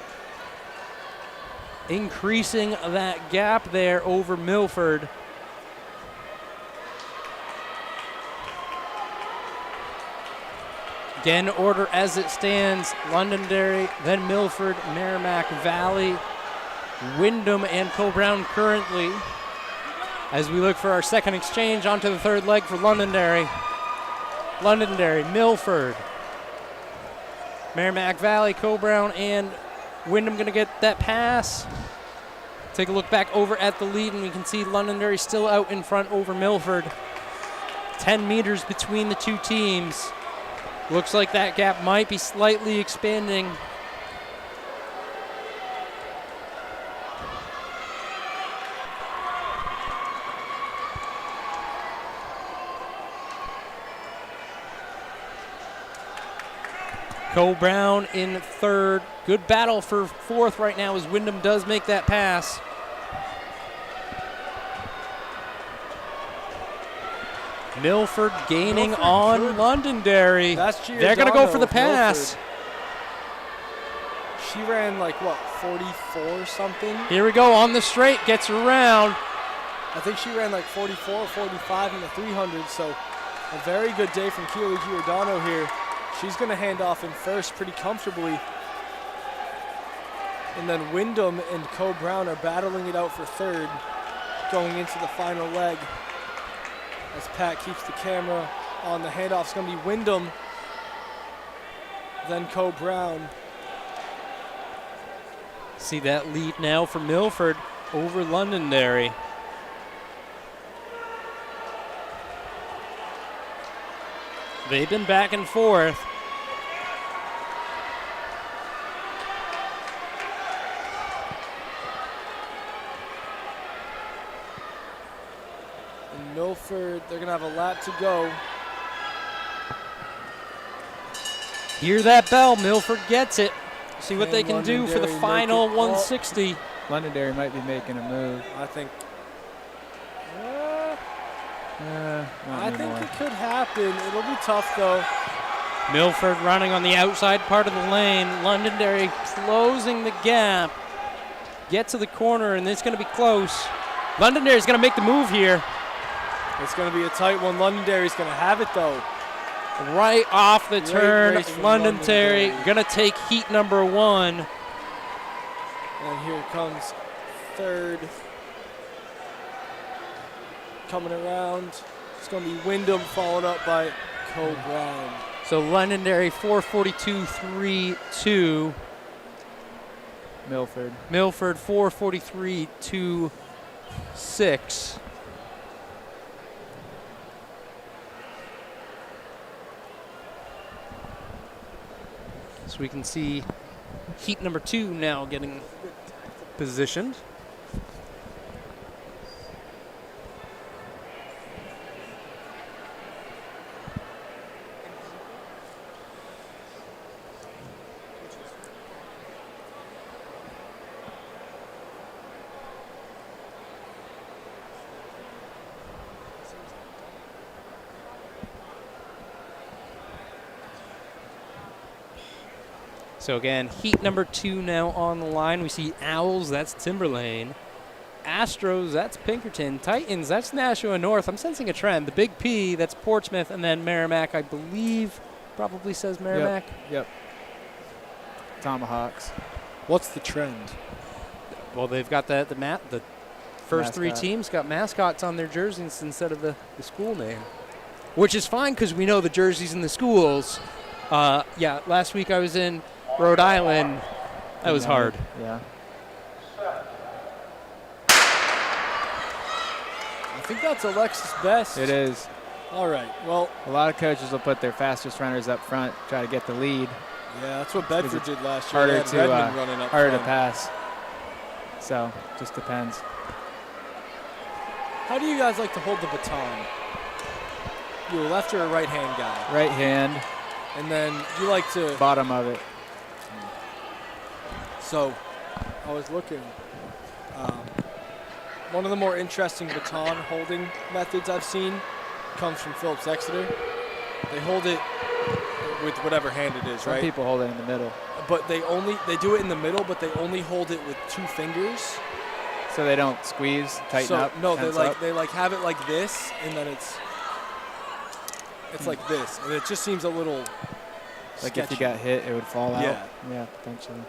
S1: Increasing that gap there over Milford. Again, order as it stands. Londonderry, then Milford, Merrimack Valley, Wyndham, and Co-Brown currently. As we look for our second exchange onto the third leg for Londonderry. Londonderry, Milford, Merrimack Valley, Co-Brown, and Wyndham going to get that pass. Take a look back over at the lead, and we can see Londonderry still out in front over Milford. 10 meters between the two teams. Looks like that gap might be slightly expanding. Co-Brown in third. Good battle for fourth right now as Wyndham does make that pass. Milford gaining
S3: Milford
S1: on
S3: good.
S1: Londonderry. They're going to go for the pass.
S3: Milford. She ran like, what, 44 something?
S1: Here we go on the straight, gets around.
S3: I think she ran like 44 or 45 in the 300, so a very good day from Keely Giordano here. She's going to hand off in first pretty comfortably. And then Wyndham and Co-Brown are battling it out for third going into the final leg. As Pat keeps the camera on the handoff, it's going to be Wyndham, then Co-Brown.
S1: See that lead now for Milford over Londonderry. They've been back and forth.
S3: And Milford, they're going to have a lap to go.
S1: Hear that bell, Milford gets it. See what
S3: And
S1: they can do for the
S3: Londonderry
S1: final
S3: make it
S1: 160.
S2: Londonderry might be making a move.
S3: I think
S2: Not
S3: I think
S2: anymore.
S3: it could happen. It'll be tough, though.
S1: Milford running on the outside part of the lane. Londonderry closing the gap. Get to the corner, and it's going to be close. Londonderry's going to make the move here.
S3: It's going to be a tight one. Londonderry's going to have it, though.
S1: Right off the
S3: Great
S1: turn,
S3: race from
S1: Londonderry
S3: Londonderry.
S1: going to take heat number one.
S3: And here comes third. Coming around. It's going to be Wyndham, followed up by Co-Brown.
S1: So Londonderry 442.32.
S2: Milford.
S1: Milford 443.26. So we can see heat number two now getting positioned. So again, heat number two now on the line. We see Owls, that's Timberlane. Astros, that's Pinkerton. Titans, that's Nashua North. I'm sensing a trend. The Big P, that's Portsmouth, and then Merrimack, I believe, probably says Merrimack.
S2: Yep. Tomahawks.
S3: What's the trend?
S1: Well, they've got the first three
S2: Mascot.
S1: teams got mascots on their jerseys instead of the school name, which is fine because we know the jerseys in the schools. Yeah, last week I was in Rhode Island. That was hard.
S2: Yeah.
S3: I think that's Alexis Best.
S2: It is.
S3: All right. Well,
S2: A lot of coaches will put their fastest runners up front, try to get the lead.
S3: yeah, that's what Bedford did last year.
S2: Harder
S3: They had
S2: to
S3: Redmond running up
S2: harder to
S3: front.
S2: pass. So just depends.
S3: How do you guys like to hold the baton? You a left or a right hand guy?
S2: Right hand,
S3: And then you like to.
S2: bottom of it.
S3: So, I was looking. One of the more interesting baton holding methods I've seen comes from Phillips Exeter. They hold it with whatever hand it is,
S2: Some
S3: right?
S2: people hold it in the middle,
S3: But they do it in the middle, but they only hold it with two fingers.
S2: so they don't squeeze, tighten up.
S3: No,
S2: tense
S3: they
S2: up.
S3: have it like this, and then it's like this, and it just seems a little
S2: Like if you
S3: sketchy.
S2: got hit, it would fall out.
S3: Yeah.
S2: Yeah, potentially.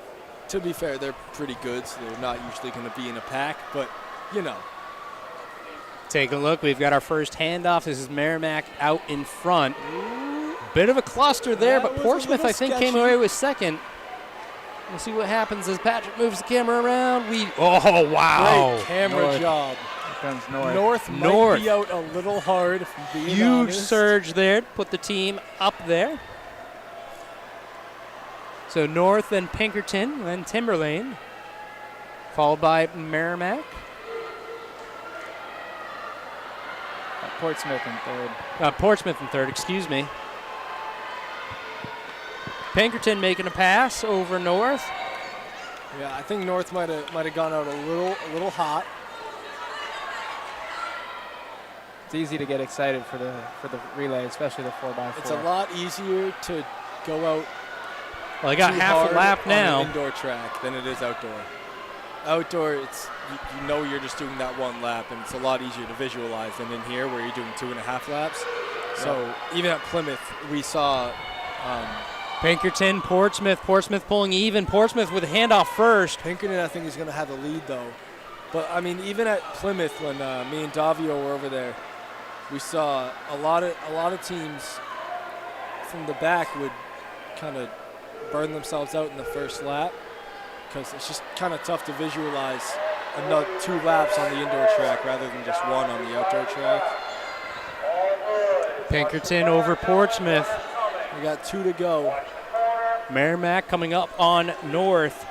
S3: To be fair, they're pretty good, so they're not usually going to be in a pack, but, you know.
S1: Take a look. We've got our first handoff. This is Merrimack out in front. Bit of a cluster there,
S3: That
S1: but
S3: was a
S1: Portsmouth,
S3: little
S1: I think, came
S3: sketchy.
S1: away with second. We'll see what happens as Patrick moves the camera around. Oh, wow.
S3: Great camera
S2: North.
S3: job.
S2: Here comes North.
S3: North might be out a little hard, if I'm being
S1: Huge
S3: honest.
S1: surge there to put the team up there. So North, then Pinkerton, then Timberlane, followed by Merrimack.
S2: Portsmouth in third.
S1: Portsmouth in third, excuse me. Pinkerton making a pass over North.
S3: Yeah, I think North might have gone out a little hot.
S2: It's easy to get excited for the relay, especially the 4x4.
S3: It's a lot easier to go out
S1: Well, they got
S3: too
S1: half a
S3: hard
S1: lap
S3: on
S1: now.
S3: an indoor track than it is outdoor. Outdoor, it's you know you're just doing that one lap, and it's a lot easier to visualize than in here where you're doing 2.5 laps. So even at Plymouth, we saw
S1: Pinkerton, Portsmouth pulling even. Portsmouth with a handoff first.
S3: Pinkerton, I think, is going to have the lead, though. But, I mean, even at Plymouth, when me and Davio were over there, we saw a lot of teams from the back would kind of burn themselves out in the first lap because it's just kind of tough to visualize another 2 laps on the indoor track rather than just 1 on the outdoor track.
S1: Pinkerton over Portsmouth.
S3: We got 2 to go.
S1: Merrimack coming up on North.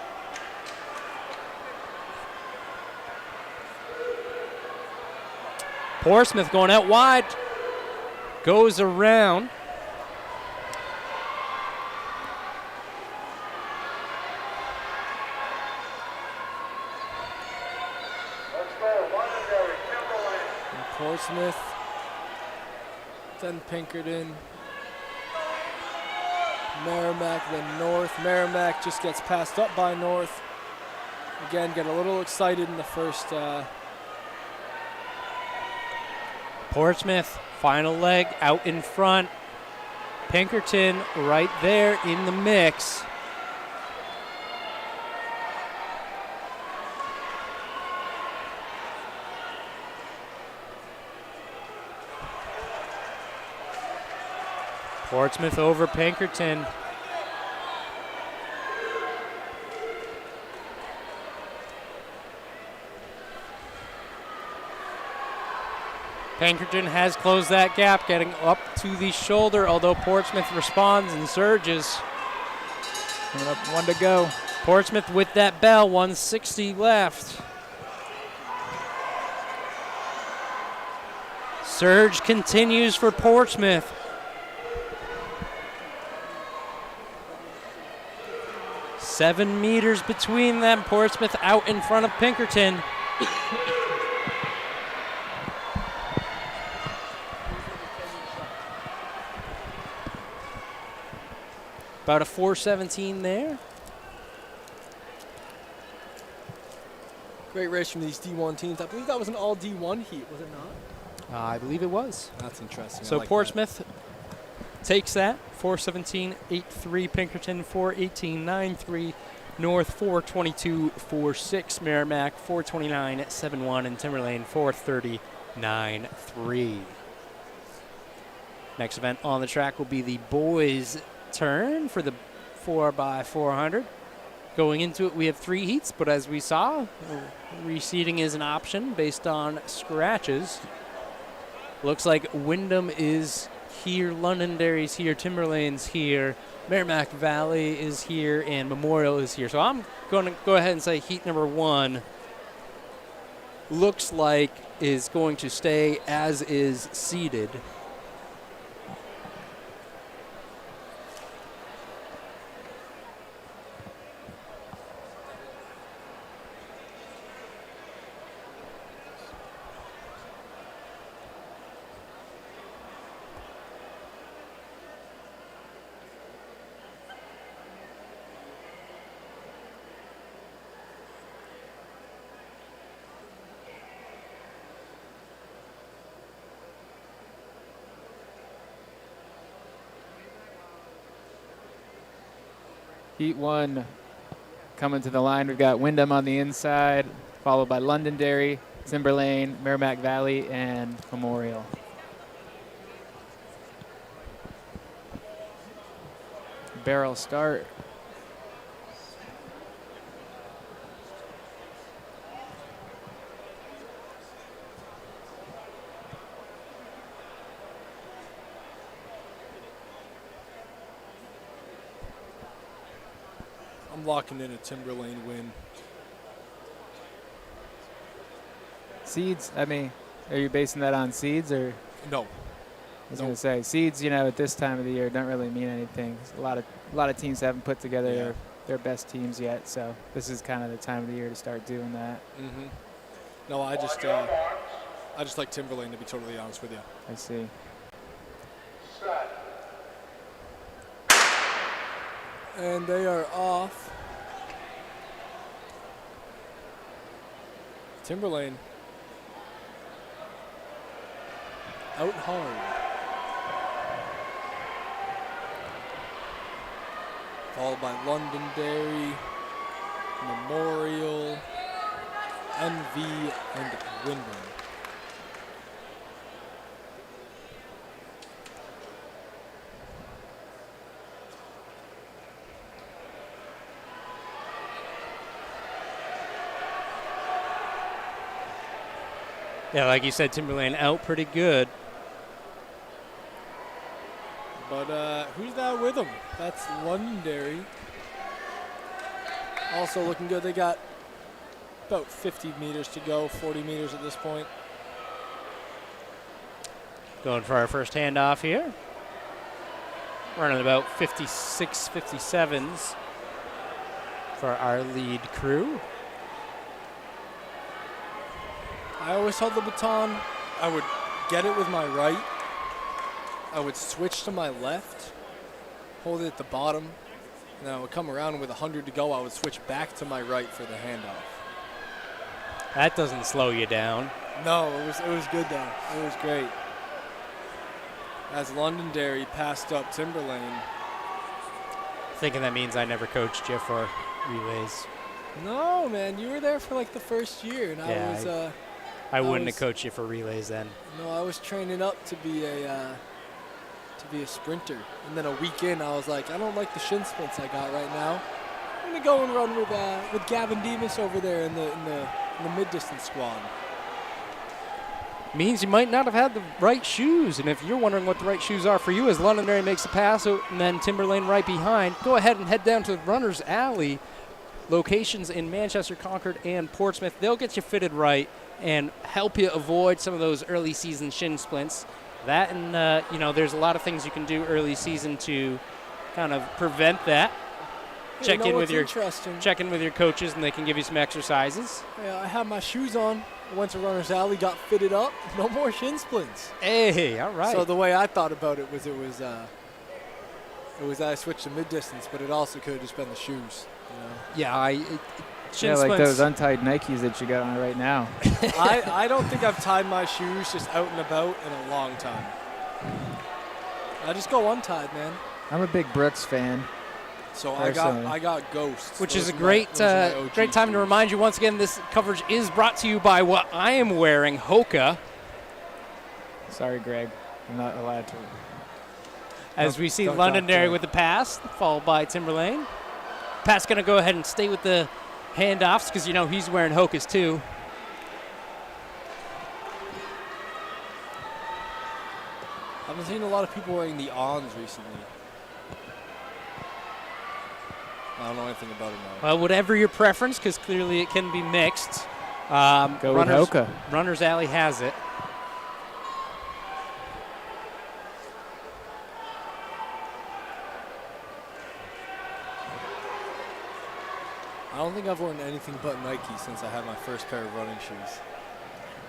S1: Portsmouth going out wide. Goes around.
S3: And Portsmouth, then Pinkerton, Merrimack, then North. Merrimack just gets passed up by North. Again, get a little excited in the first.
S1: Portsmouth, final leg out in front. Pinkerton right there in the mix. Portsmouth over Pinkerton. Pinkerton has closed that gap, getting up to the shoulder, although Portsmouth responds and surges.
S2: Coming up, 1 to go.
S1: Portsmouth with that bell, 160 left. Surge continues for Portsmouth. Seven meters between them. Portsmouth out in front of Pinkerton. About a 4:17 there.
S3: Great race from these D1 teams. I believe that was an all D1 heat, was it not?
S1: I believe it was.
S3: That's interesting.
S1: So Portsmouth takes that. 4:17.83. Pinkerton 4:18.93. North 4:22.46. Merrimack 4:29.71. And Timberlane 4:30.93. Next event on the track will be the boys' turn for the 4x400. Going into it, we have 3 heats, but as we saw, reseeding is an option based on scratches. Looks like Wyndham is here, Londonderry's here, Timberlane's here, Merrimack Valley is here, and Memorial is here. So I'm going to go ahead and say heat number 1 looks like is going to stay as is seeded.
S2: Heat 1 coming to the line. We've got Wyndham on the inside, followed by Londonderry, Timberlane, Merrimack Valley, and Memorial. Barrel start.
S3: I'm locking in a Timberlane win.
S2: Seeds, I mean, are you basing that on seeds or?
S3: No.
S2: I was going to say, seeds, at this time of the year don't really mean anything. A lot of teams haven't put together their best teams yet, so this is kind of the time of the year to start doing that.
S3: Mm-hmm. No, I just like Timberlane, to be totally honest with you.
S2: I see.
S3: And they are off. Timberlane out hard. Followed by Londonderry, Memorial, NV, and Wyndham.
S1: Yeah, like you said, Timberlane out pretty good.
S3: But who's that with them? That's Londonderry. Also looking good. They got about 50 meters to go, 40 meters at this point.
S1: Going for our first handoff here. Running about 56, 57s for our lead crew.
S3: I always held the baton. I would get it with my right. I would switch to my left, hold it at the bottom, and then I would come around with 100 to go. I would switch back to my right for the handoff.
S1: That doesn't slow you down.
S3: No, it was good though. It was great. As Londonderry passed up Timberlane.
S1: Thinking that means I never coached you for relays.
S3: No, man, you were there for like the first year, and
S1: Yeah, I wouldn't have coached you for relays then.
S3: No, I was training up to be a sprinter, and then a week in, I was like, I don't like the shin splints I got right now. I'm gonna go and run with Gavin Demas over there in the mid-distance squad.
S1: Means you might not have had the right shoes, and if you're wondering what the right shoes are for you as Londonderry makes the pass and then Timberlane right behind, go ahead and head down to Runner's Alley, locations in Manchester, Concord, and Portsmouth. They'll get you fitted right and help you avoid some of those early season shin splints. That and, there's a lot of things you can do early season to kind of prevent that. Check in with your coaches, and they can give you some exercises.
S3: Yeah, I had my shoes on. I went to Runner's Alley, got fitted up. No more shin splints.
S1: Hey, all right.
S3: So the way I thought about it was I switched to mid-distance, but it also could have just been the shoes.
S1: Yeah,
S2: shin splints. Like those untied Nikes that you got on right now.
S3: I don't think I've tied my shoes just out and about in a long time. I just go untied, man.
S2: I'm a big Brooks fan.
S3: So I got Ghosts.
S1: Which is a great time to remind you once again, this coverage is brought to you by what I am wearing, Hoka.
S2: Sorry, Greg. I'm not allowed to.
S1: As we see Londonderry with the pass, followed by Timberlane. Pat's going to go ahead and stay with the handoffs because, he's wearing Hokas too.
S3: I've been seeing a lot of people wearing the Ons recently. I don't know anything about it now.
S1: Well, whatever your preference, because clearly it can be mixed.
S2: Go with Hoka.
S1: Runner's Alley has it.
S3: I don't think I've worn anything but Nike since I had my first pair of running shoes.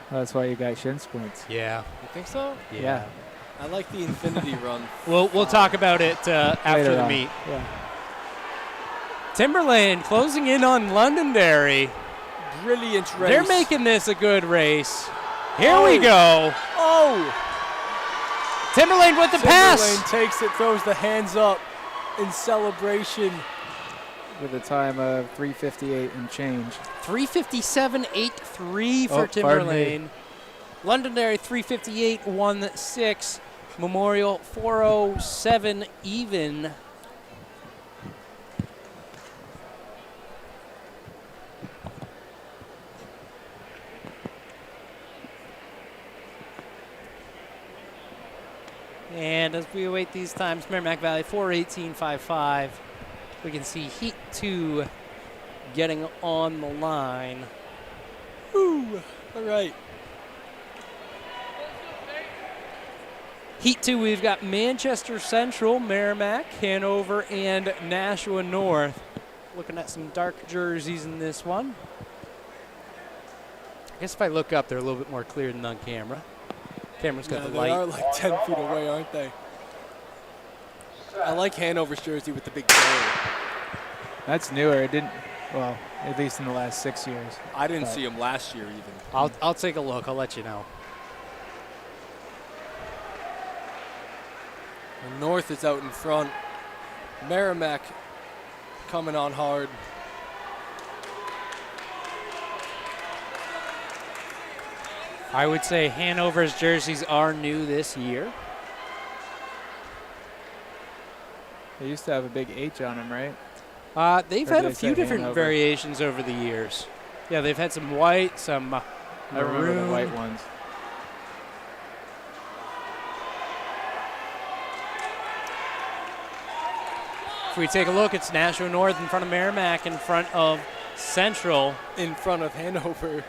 S2: Well, that's why you got shin splints.
S1: Yeah.
S3: You think so?
S2: Yeah.
S3: I like the Infinity Run.
S1: We'll talk about it after the meet.
S2: Yeah.
S1: Timberlane closing in on Londonderry.
S3: Brilliant race.
S1: They're making this a good race. Here we go.
S3: Oh!
S1: Timberlane with the pass.
S3: Timberlane takes it, throws the hands up in celebration.
S2: with a time of 3:58 and change.
S1: 3:57.83 for
S2: Oh, pardon me.
S1: Timberlane. Londonderry 3:58.16. Memorial 4:07 even. And as we await these times, Merrimack Valley 4:18.55. We can see Heat 2 getting on the line.
S3: Woo! All right.
S1: Heat 2, we've got Manchester Central, Merrimack, Hanover, and Nashua North. Looking at some dark jerseys in this one. I guess if I look up, they're a little bit more clear than on camera. Camera's got the
S3: They
S1: light.
S3: are like 10 feet away, aren't they? I like Hanover's jersey with the big bow.
S2: That's newer. It didn't, well, at least in the last 6 years.
S3: I didn't see him last year even.
S1: I'll take a look. I'll let you know.
S3: And North is out in front. Merrimack coming on hard.
S1: I would say Hanover's jerseys are new this year.
S2: They used to have a big H on them, right?
S1: They've
S2: Or
S1: had
S2: did
S1: a
S2: they
S1: few
S2: say
S1: different
S2: Hanover?
S1: variations over the years. Yeah, they've had some white, some
S2: I remember
S1: maroon.
S2: the white ones.
S1: If we take a look, it's Nashua North in front of Merrimack, in front of Central.
S3: In front of Hanover.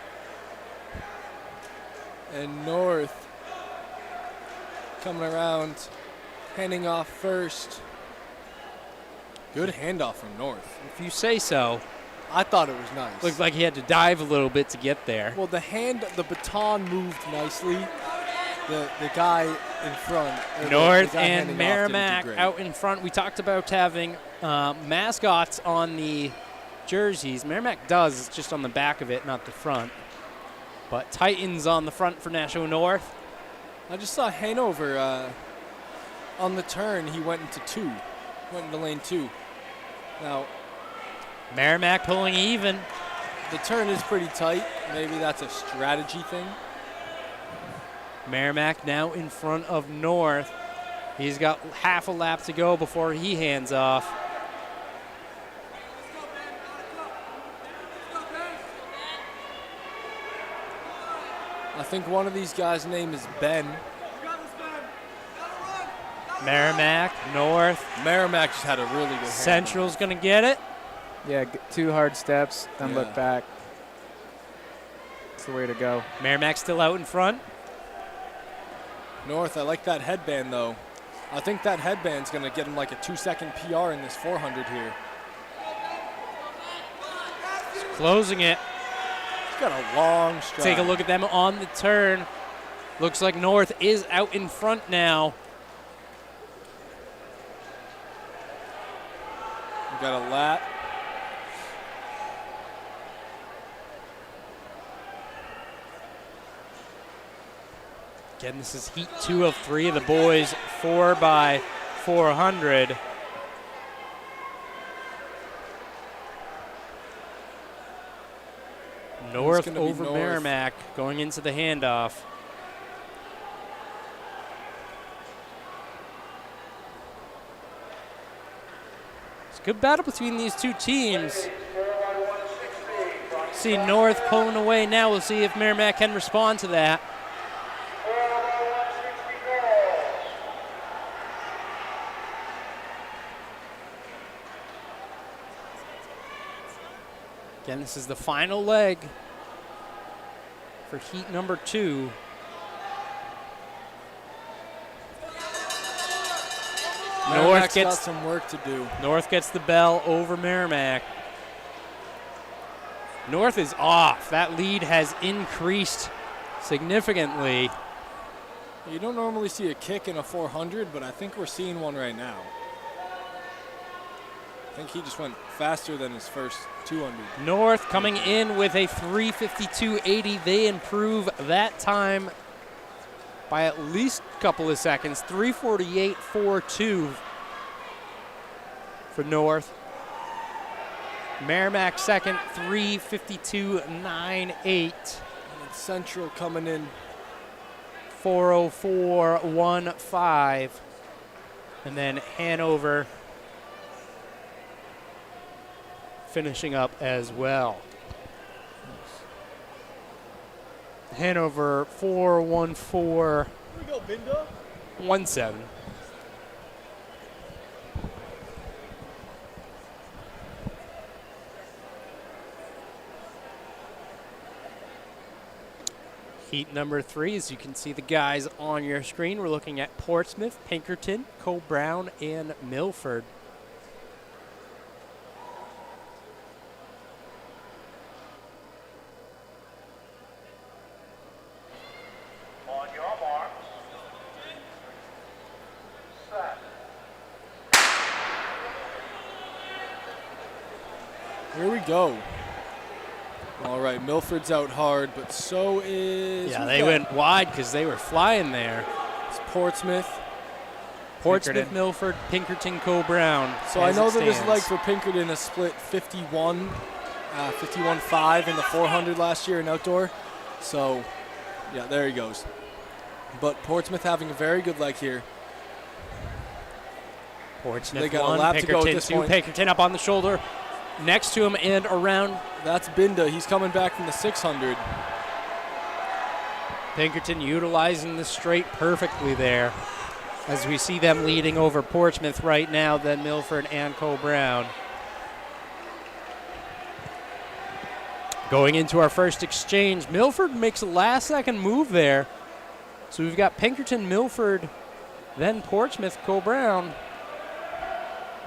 S3: And North coming around, handing off first. Good handoff from North.
S1: If you say so.
S3: I thought it was nice.
S1: Looked like he had to dive a little bit to get there.
S3: Well, the baton moved nicely. The guy in front. or
S1: North
S3: the guy handing
S1: and
S3: off
S1: Merrimack
S3: didn't do great.
S1: out in front. We talked about having mascots on the jerseys. Merrimack does, it's just on the back of it, not the front. But Titans on the front for Nashua North.
S3: I just saw Hanover on the turn. He went into two. Went into lane 2. Now,
S1: Merrimack pulling even.
S3: the turn is pretty tight. Maybe that's a strategy thing.
S1: Merrimack now in front of North. He's got half a lap to go before he hands off.
S3: I think one of these guys' name is Ben.
S1: Merrimack, North.
S3: Merrimack just had a really good hand.
S1: Central's going to get it.
S2: Yeah, 2 hard steps, then
S3: Yeah.
S2: look back. It's the way to go.
S1: Merrimack still out in front.
S3: North, I like that headband, though. I think that headband's going to get him like a 2-second PR in this 400 here.
S1: Closing it.
S3: He's got a long stride.
S1: Take a look at them on the turn. Looks like North is out in front now.
S3: We got a lap.
S1: Again, this is heat 2 of 3 of the boys 4x400. North
S3: gonna be
S1: over
S3: North.
S1: Merrimack going into the handoff. It's a good battle between these two teams. See North pulling away now. We'll see if Merrimack can respond to that. Again, this is the final leg for heat number 2.
S3: Merrimack's got some work to do.
S1: North gets the bell over Merrimack. North is off. That lead has increased significantly.
S3: You don't normally see a kick in a 400, but I think we're seeing one right now. I think he just went faster than his first 200.
S1: North coming in with a 3:52.80. They improve that time by at least a couple of seconds. 3:48.42 for North. Merrimack second, 3:52.98.
S3: And Central coming in
S1: 4:04.15. And then Hanover finishing up as well. Hanover 4:14.17. Heat number 3, as you can see the guys on your screen, we're looking at Portsmouth, Pinkerton, Co-Brown, and Milford.
S5: On your marks, set.
S3: Here we go. All right, Milford's out hard, but so is...
S1: Yeah, they went wide because they were flying there.
S3: It's Portsmouth.
S1: Portsmouth, Milford, Pinkerton, Co-Brown.
S3: So I know that this leg for Pinkerton has split 51-5 in the 400 last year in outdoor. So, yeah, there he goes. But Portsmouth having a very good leg here.
S1: Portsmouth
S3: They got a
S1: 1,
S3: lap to go at
S1: Pinkerton
S3: this
S1: 2,
S3: point.
S1: Pinkerton up on the shoulder, next to him and around.
S3: That's Binda. He's coming back from the 600.
S1: Pinkerton utilizing the straight perfectly there. As we see them leading over Portsmouth right now, then Milford and Co-Brown. Going into our first exchange, Milford makes a last-second move there. So we've got Pinkerton, Milford, then Portsmouth, Co-Brown.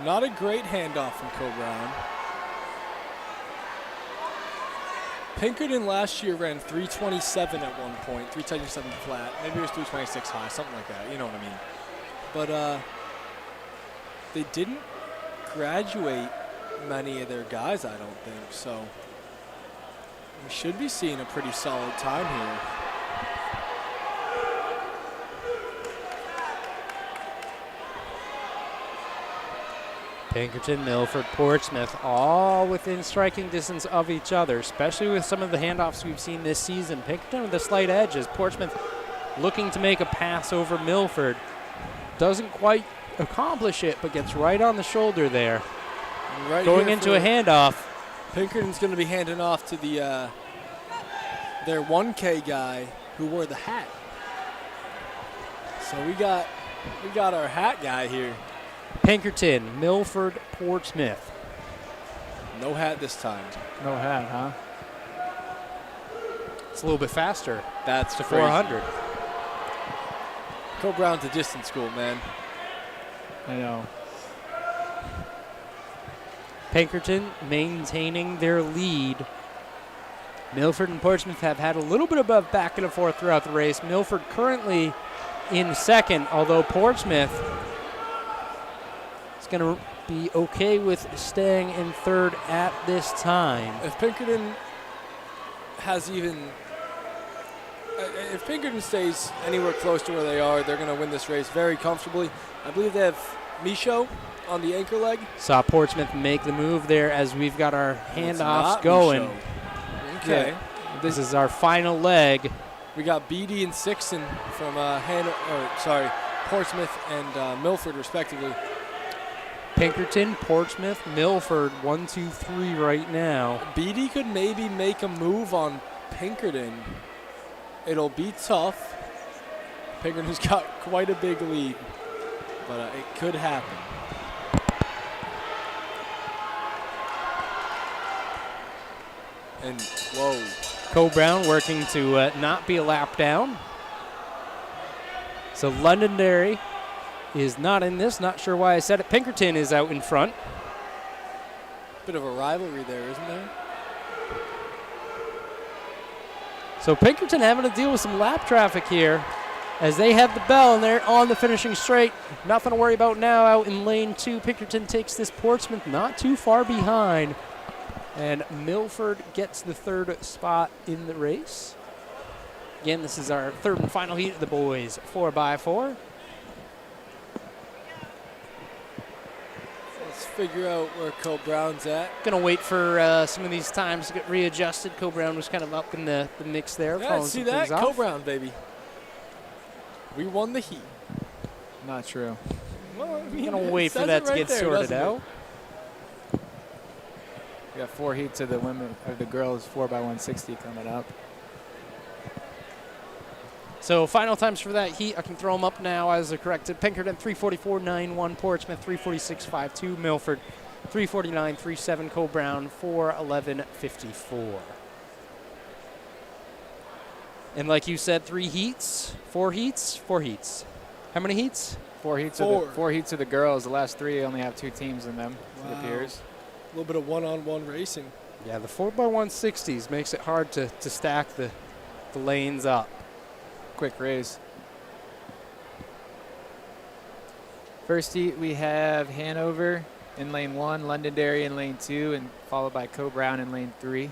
S3: Not a great handoff from Co-Brown. Pinkerton last year ran 327 at one point, 327 flat. Maybe it was 326 high, something like that. You know what I mean. But they didn't graduate many of their guys, I don't think. So we should be seeing a pretty solid time here.
S1: Pinkerton, Milford, Portsmouth, all within striking distance of each other, especially with some of the handoffs we've seen this season. Pinkerton with a slight edge as Portsmouth looking to make a pass over Milford. Doesn't quite accomplish it, but gets right on the shoulder there.
S3: Right
S1: going into a handoff.
S3: Pinkerton's going to be handing off to the their 1K guy who wore the hat. So we got our hat guy here.
S1: Pinkerton, Milford, Portsmouth.
S3: No hat this time.
S2: No hat, huh?
S1: It's a little bit faster.
S3: That's
S1: to
S3: crazy.
S1: 400.
S3: Co-Brown's a distance school, man.
S2: I know.
S1: Pinkerton maintaining their lead. Milford and Portsmouth have had a little bit of a back and forth throughout the race. Milford currently in second, although Portsmouth is going to be okay with staying in third at this time.
S3: If Pinkerton has even... If Pinkerton stays anywhere close to where they are, they're going to win this race very comfortably. I believe they have Michaud on the anchor leg.
S1: Saw Portsmouth make the move there as we've got our
S3: It's
S1: handoffs
S3: not
S1: going.
S3: Michaud. Okay.
S1: Yeah. This is our final leg.
S3: We got Beatty and Sixon from Portsmouth and Milford, respectively.
S1: Pinkerton, Portsmouth, Milford, 1, 2, 3 right now.
S3: Beatty could maybe make a move on Pinkerton. It'll be tough. Pinkerton's got quite a big lead, but it could happen. And, whoa.
S1: Co-Brown working to not be a lap down. So Londonderry is not in this. Not sure why I said it. Pinkerton is out in front.
S3: Bit of a rivalry there, isn't there?
S1: So Pinkerton having to deal with some lap traffic here as they have the bell and they're on the finishing straight. Nothing to worry about now out in lane 2. Pinkerton takes this Portsmouth not too far behind. And Milford gets the third spot in the race. Again, this is our third and final heat of the boys 4x4.
S3: It's figure out where Cole Brown's at.
S1: Gonna wait for some of these times to get readjusted. Co Brown was kind of up in the mix there.
S3: Yeah,
S1: throwing
S3: see
S1: some
S3: that?
S1: things
S3: Cole
S1: off.
S3: Brown, baby. We won the heat.
S2: Not true.
S3: Well, I mean,
S1: Gonna
S3: it
S1: wait for
S3: says
S1: that
S3: it
S1: to
S3: right
S1: get
S3: there,
S1: sorted
S3: doesn't it?
S1: out.
S2: We got 4 heats of the women of the girls 4x160 coming up.
S1: So final times for that heat, I can throw them up now as they're corrected. Pinkerton 344.91, Portsmouth 346.52, Milford 349.37, Cole Brown 411.54. And like you said, 3 heats, 4 heats, 4 heats. How many heats?
S2: 4 heats
S3: Four.
S2: of the 4 heats of the girls. The last 3 only have 2 teams in them. It
S3: Wow.
S2: appears.
S3: A little bit of one-on-one racing.
S1: Yeah, the 4x160s makes it hard to stack the lanes up.
S2: Quick race. First heat we have Hanover in lane 1, Londonderry in lane 2, and followed by Co Brown in lane 3.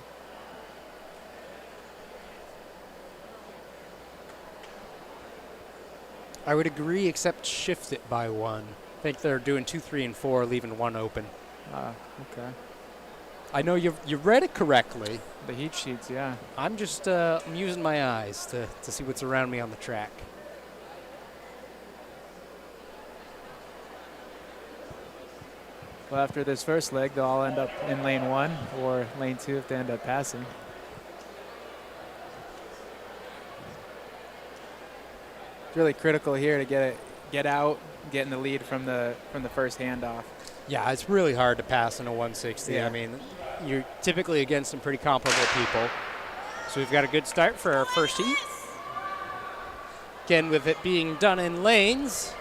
S1: I would agree, except shift it by 1. I think they're doing 2, 3, and 4, leaving 1 open.
S2: Okay.
S1: I know you read it correctly.
S2: The heat sheets, yeah.
S1: I'm just I'm using my eyes to see what's around me on the track.
S2: Well, after this first leg, they'll all end up in lane 1 or lane 2 if they end up passing. It's really critical here to get out, get in the lead from the first handoff.
S1: Yeah, it's really hard to pass in a 160.
S2: Yeah.
S1: I mean, you're typically against some pretty comparable people. So we've got a good start for our first heat. Again, with it being done in lanes,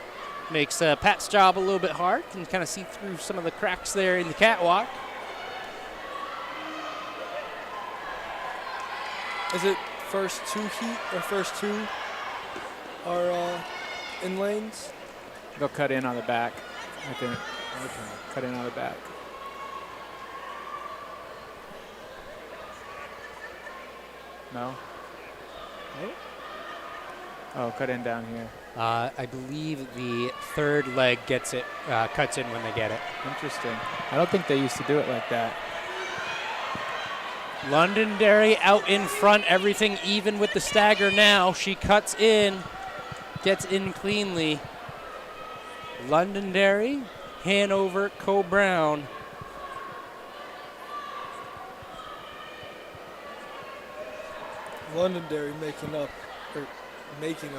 S1: makes Pat's job a little bit hard. Can kind of see through some of the cracks there in the catwalk.
S3: Is it first 2 heat or first 2 are in lanes?
S2: They'll cut in on the back, I think.
S3: Okay.
S2: Cut in on the back. No? Oh, cut in down here.
S1: I believe the third leg gets it, cuts in when they get it.
S2: Interesting. I don't think they used to do it like that.
S1: Londonderry out in front, everything even with the stagger now. She cuts in, gets in cleanly. Londonderry, Hanover, Co Brown.
S3: Londonderry making a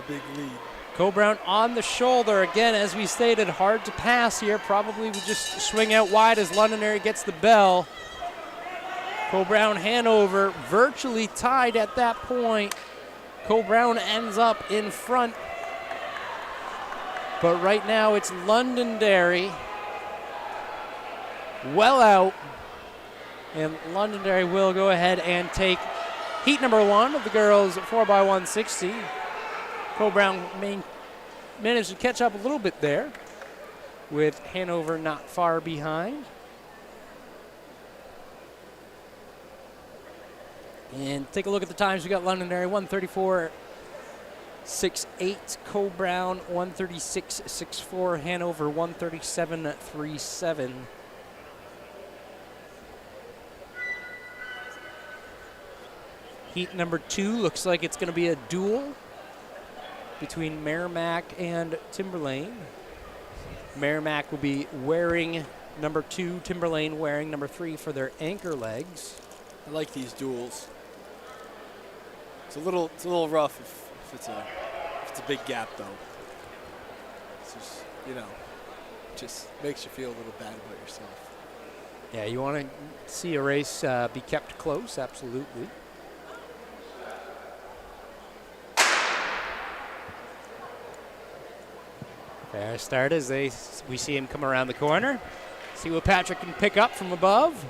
S3: big lead.
S1: Co Brown on the shoulder again, as we stated, hard to pass here. Probably would just swing out wide as Londonderry gets the bell. Co Brown, Hanover virtually tied at that point. Co Brown ends up in front. But right now it's Londonderry well out. And Londonderry will go ahead and take heat number 1 of the girls 4x160. Co Brown managed to catch up a little bit there, with Hanover not far behind. And take a look at the times. We got Londonderry 134.68, Co Brown 136.64, Hanover 137.37. Heat number 2 looks like it's going to be a duel between Merrimack and Timberlane. Merrimack will be wearing number 2, Timberlane wearing number 3 for their anchor legs.
S3: I like these duels. It's a little rough if it's a big gap though. It's just, just makes you feel a little bad about yourself.
S1: Yeah, you want to see a race be kept close, absolutely. Fair start as we see him come around the corner. See what Patrick can pick up from above.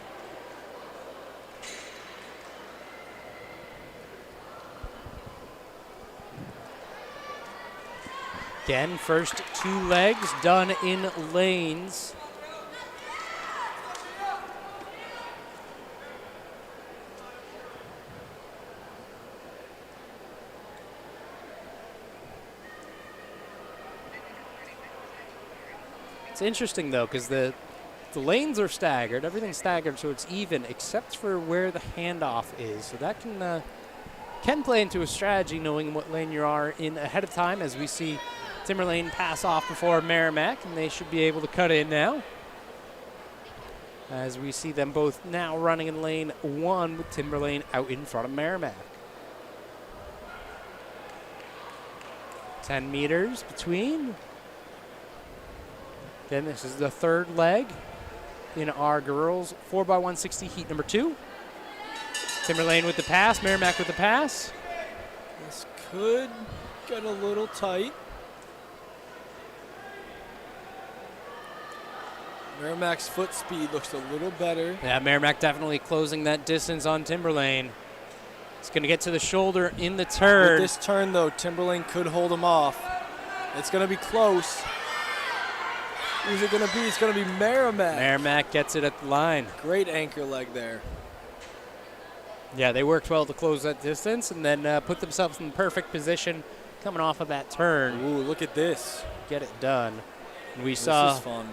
S1: Again, first 2 legs done in lanes. It's interesting though, because The lanes are staggered. Everything's staggered, so it's even, except for where the handoff is. So that can play into a strategy, knowing what lane you are in ahead of time, as we see Timberlane pass off before Merrimack, and they should be able to cut in now. As we see them both now running in lane 1 with Timberlane out in front of Merrimack. 10 meters between. Then this is the third leg in our girls 4x160 heat number 2. Timberlane with the pass, Merrimack with the pass.
S3: This could get a little tight. Merrimack's foot speed looks a little better.
S1: Yeah, Merrimack definitely closing that distance on Timberlane. It's going to get to the shoulder in the turn.
S3: With this turn, though, Timberlane could hold him off. It's going to be close. Who's it going to be? It's going to be Merrimack.
S1: Merrimack gets it at the line.
S3: Great anchor leg there.
S1: Yeah, they worked well to close that distance and then put themselves in the perfect position coming off of that turn.
S3: Ooh, look at this.
S1: Get it done. And we
S3: This
S1: saw
S3: is fun.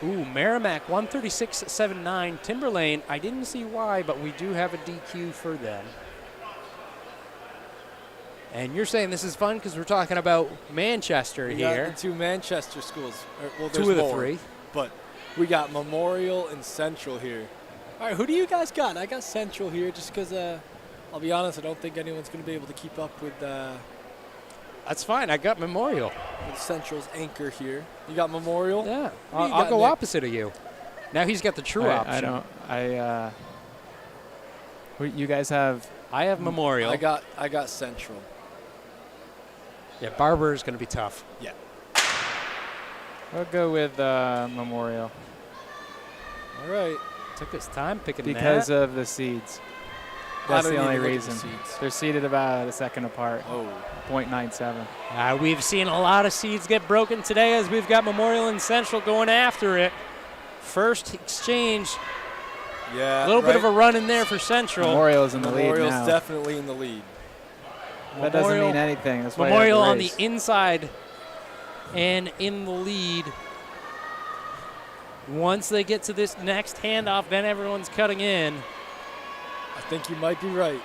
S1: Merrimack 136.79. Timberlane, I didn't see why, but we do have a DQ for them. And you're saying this is fun because we're talking about Manchester
S3: We
S1: here.
S3: got the 2 Manchester schools. Well, there's
S1: 2 of the
S3: more,
S1: 3.
S3: But we got Memorial and Central here. All right, who do you guys got? I got Central here just because, I'll be honest, I don't think anyone's going to be able to keep up with
S1: That's fine. I got Memorial.
S3: Central's anchor here. You got Memorial?
S1: Yeah.
S3: Who you
S1: I'll
S3: got,
S1: go
S3: Nick?
S1: opposite of you. Now he's got the true option.
S2: You guys have.
S1: I have Memorial.
S3: I got Central.
S1: Yeah, Barber is going to be tough.
S3: Yeah.
S2: I'll go with Memorial
S3: All right.
S1: Took his time picking
S2: because
S1: that.
S2: of the seeds.
S3: I
S2: That's
S3: don't
S2: the only
S3: even look at the
S2: reason.
S3: seeds.
S2: They're seeded about a second apart.
S3: Oh.
S2: 0.97.
S1: We've seen a lot of seeds get broken today as we've got Memorial and Central going after it. First exchange,
S3: Yeah.
S1: a little bit of a run in there for Central.
S2: Memorial's in the lead
S3: Memorial's
S2: now.
S3: definitely in the lead.
S2: That doesn't mean anything. That's why you have
S1: Memorial
S2: to
S1: on the
S2: race.
S1: inside and in the lead. Once they get to this next handoff, then everyone's cutting in.
S3: I think you might be right.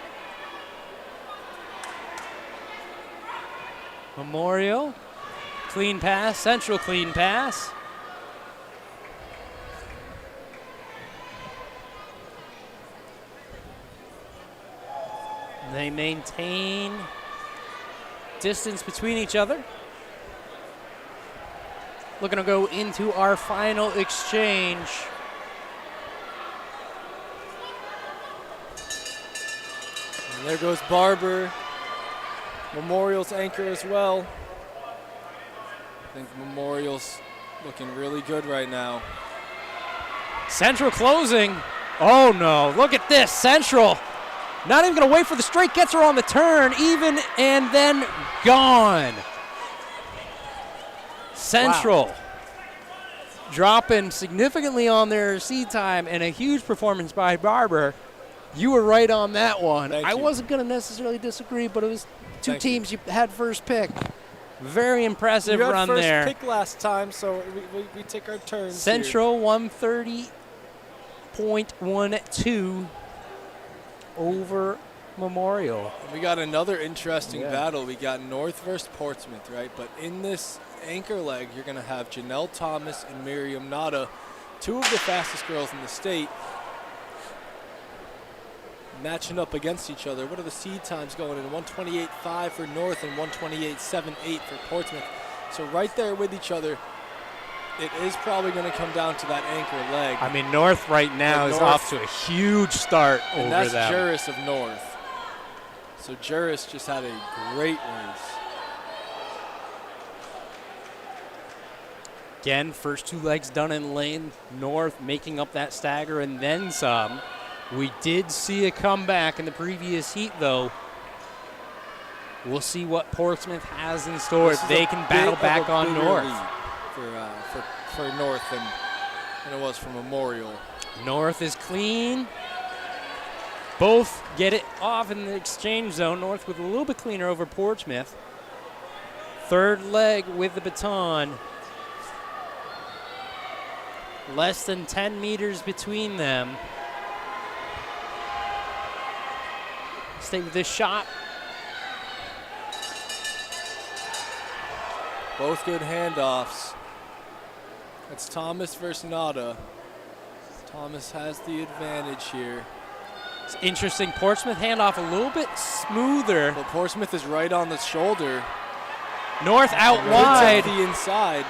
S1: Memorial, clean pass, Central clean pass. They maintain distance between each other. Looking to go into our final exchange.
S3: And there goes Barber. Memorial's anchor as well. I think Memorial's looking really good right now.
S1: Central closing. Oh no, look at this. Central not even going to wait for the straight, gets her on the turn, even, and then gone. Central dropping significantly on their seed time, and a huge performance by Barber. You were right on that one.
S3: Thank
S1: I
S3: you.
S1: wasn't going to necessarily disagree, but it was two
S3: Thank
S1: teams you had first pick. Very impressive
S3: You had
S1: run
S3: first
S1: there.
S3: pick last time, so we take our turns.
S1: Central 130.12 over Memorial.
S3: Here. We got another interesting
S1: Yeah.
S3: battle. We got North versus Portsmouth, right? But in this anchor leg, you're going to have Janelle Thomas and Miriam Nada, 2 of the fastest girls in the state, matching up against each other. What are the seed times going in? 128.5 for North and 128.78 for Portsmouth. So right there with each other. It is probably going to come down to that anchor leg.
S1: I mean, North right now
S3: And
S1: is
S3: North-
S1: off to a huge start
S3: and
S1: over
S3: that's
S1: them.
S3: Juris of North. So Juris just had a great race.
S1: Again, first 2 legs done in lane. North making up that stagger and then some. We did see a comeback in the previous heat, though. We'll see what Portsmouth has in store
S3: This
S1: if
S3: is
S1: they
S3: a
S1: can
S3: bit
S1: battle
S3: of
S1: back
S3: a
S1: on
S3: bigger
S1: North.
S3: lead for North than it was for Memorial.
S1: North is clean. Both get it off in the exchange zone. North with a little bit cleaner over Portsmouth. Third leg with the baton. Less than 10 meters between them. Stay with this shot.
S3: Both good handoffs. It's Thomas versus Nada. Thomas has the advantage here.
S1: It's interesting. Portsmouth handoff a little bit smoother.
S3: But Portsmouth is right on the shoulder.
S1: North out
S3: Good
S1: wide.
S3: to the inside.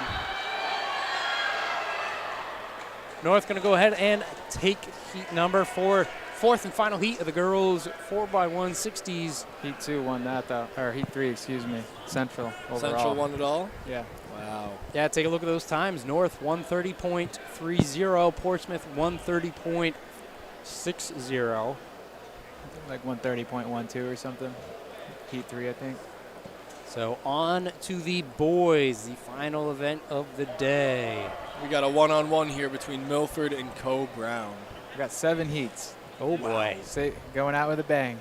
S1: North going to go ahead and take heat number 4. Fourth and final heat of the girls 4x160s.
S2: Heat 2 won that, though. Or Heat 3, excuse me. Central overall.
S3: Central won it all?
S2: Yeah.
S3: Wow.
S1: Yeah, take a look at those times. North 130.30, Portsmouth 130.60.
S2: Like 130.12 or something. Heat 3, I think.
S1: So on to the boys, the final event of the day.
S3: We got a one-on-one here between Milford and Co. Brown.
S2: We got 7 heats.
S1: Oh boy.
S2: Going out with a bang.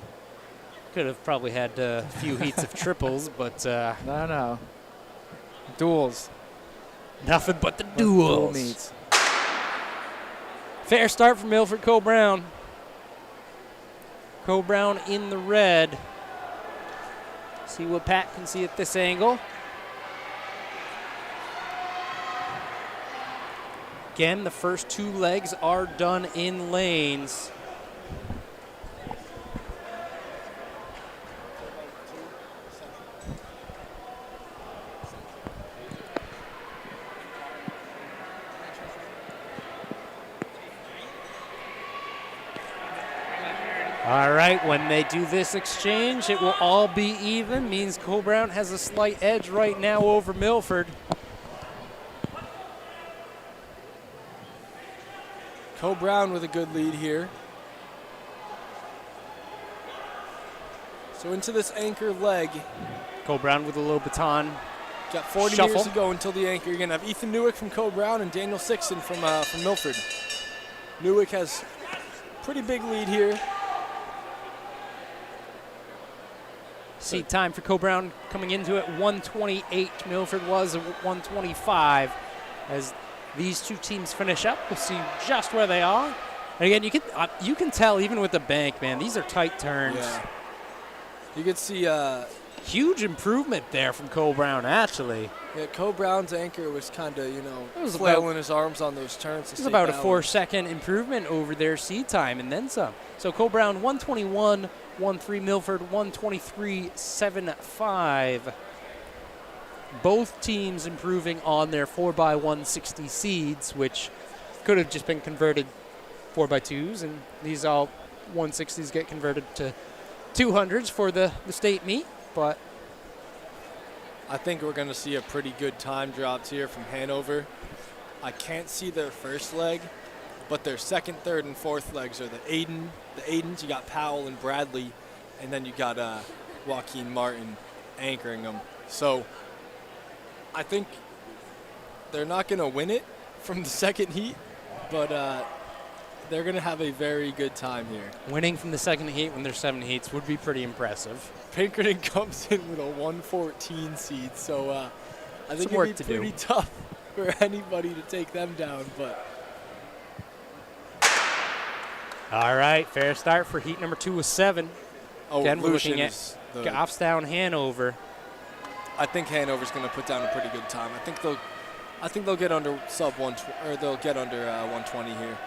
S1: Could have probably had a few heats of triples, but
S2: No. Duels.
S1: nothing but the
S2: Dual
S1: duels.
S2: meets.
S1: Fair start for Milford Co. Brown. Co. Brown in the red. See what Pat can see at this angle. Again, the first 2 legs are done in lanes. All right, when they do this exchange, it will all be even. Means Co. Brown has a slight edge right now over Milford.
S3: Co. Brown with a good lead here. So into this anchor leg.
S1: Co. Brown with a little baton.
S3: Got 40
S1: Shuffle.
S3: meters to go until the anchor. You're going to have Ethan Newick from Co. Brown and Daniel Sixton from Milford. Newick has pretty big lead here.
S1: Seat time for Co. Brown coming into it 128. Milford was at 125. As these two teams finish up, we'll see just where they are. And again, you can tell even with the bank, man, these are tight turns.
S3: Yeah. You could see
S1: Huge improvement there from Co. Brown, actually.
S3: yeah, Co. Brown's anchor was kind of,
S1: It was
S3: flailing his arms on those turns.
S1: It was about a 4-second improvement over their seat time and then some. So Co. Brown 121.13, Milford 123.75. Both teams improving on their 4x160 seeds, which could have just been converted 4x2s, and these all 160s get converted to 200s for the state meet. But
S3: I think we're going to see a pretty good time drops here from Hanover. I can't see their first leg, but their second, third, and fourth legs are the Aidens. You got Powell and Bradley, and then you got Joaquin Martin anchoring them. So I think they're not going to win it from the second heat, but they're going to have a very good time here.
S1: winning from the second heat when there's 7 heats would be pretty impressive.
S3: Pinkerton comes in with a 114 seed, so I think
S1: Some work
S3: it'd be
S1: to do.
S3: pretty tough for anybody to take them down. But
S1: All right, fair start for heat number 2 with 7. Again, we're
S3: Lucian
S1: looking at
S3: is the,
S1: Goffstown, Hanover.
S3: I think Hanover's going to put down a pretty good time. I think they'll get under sub 1, or they'll get under 120 here.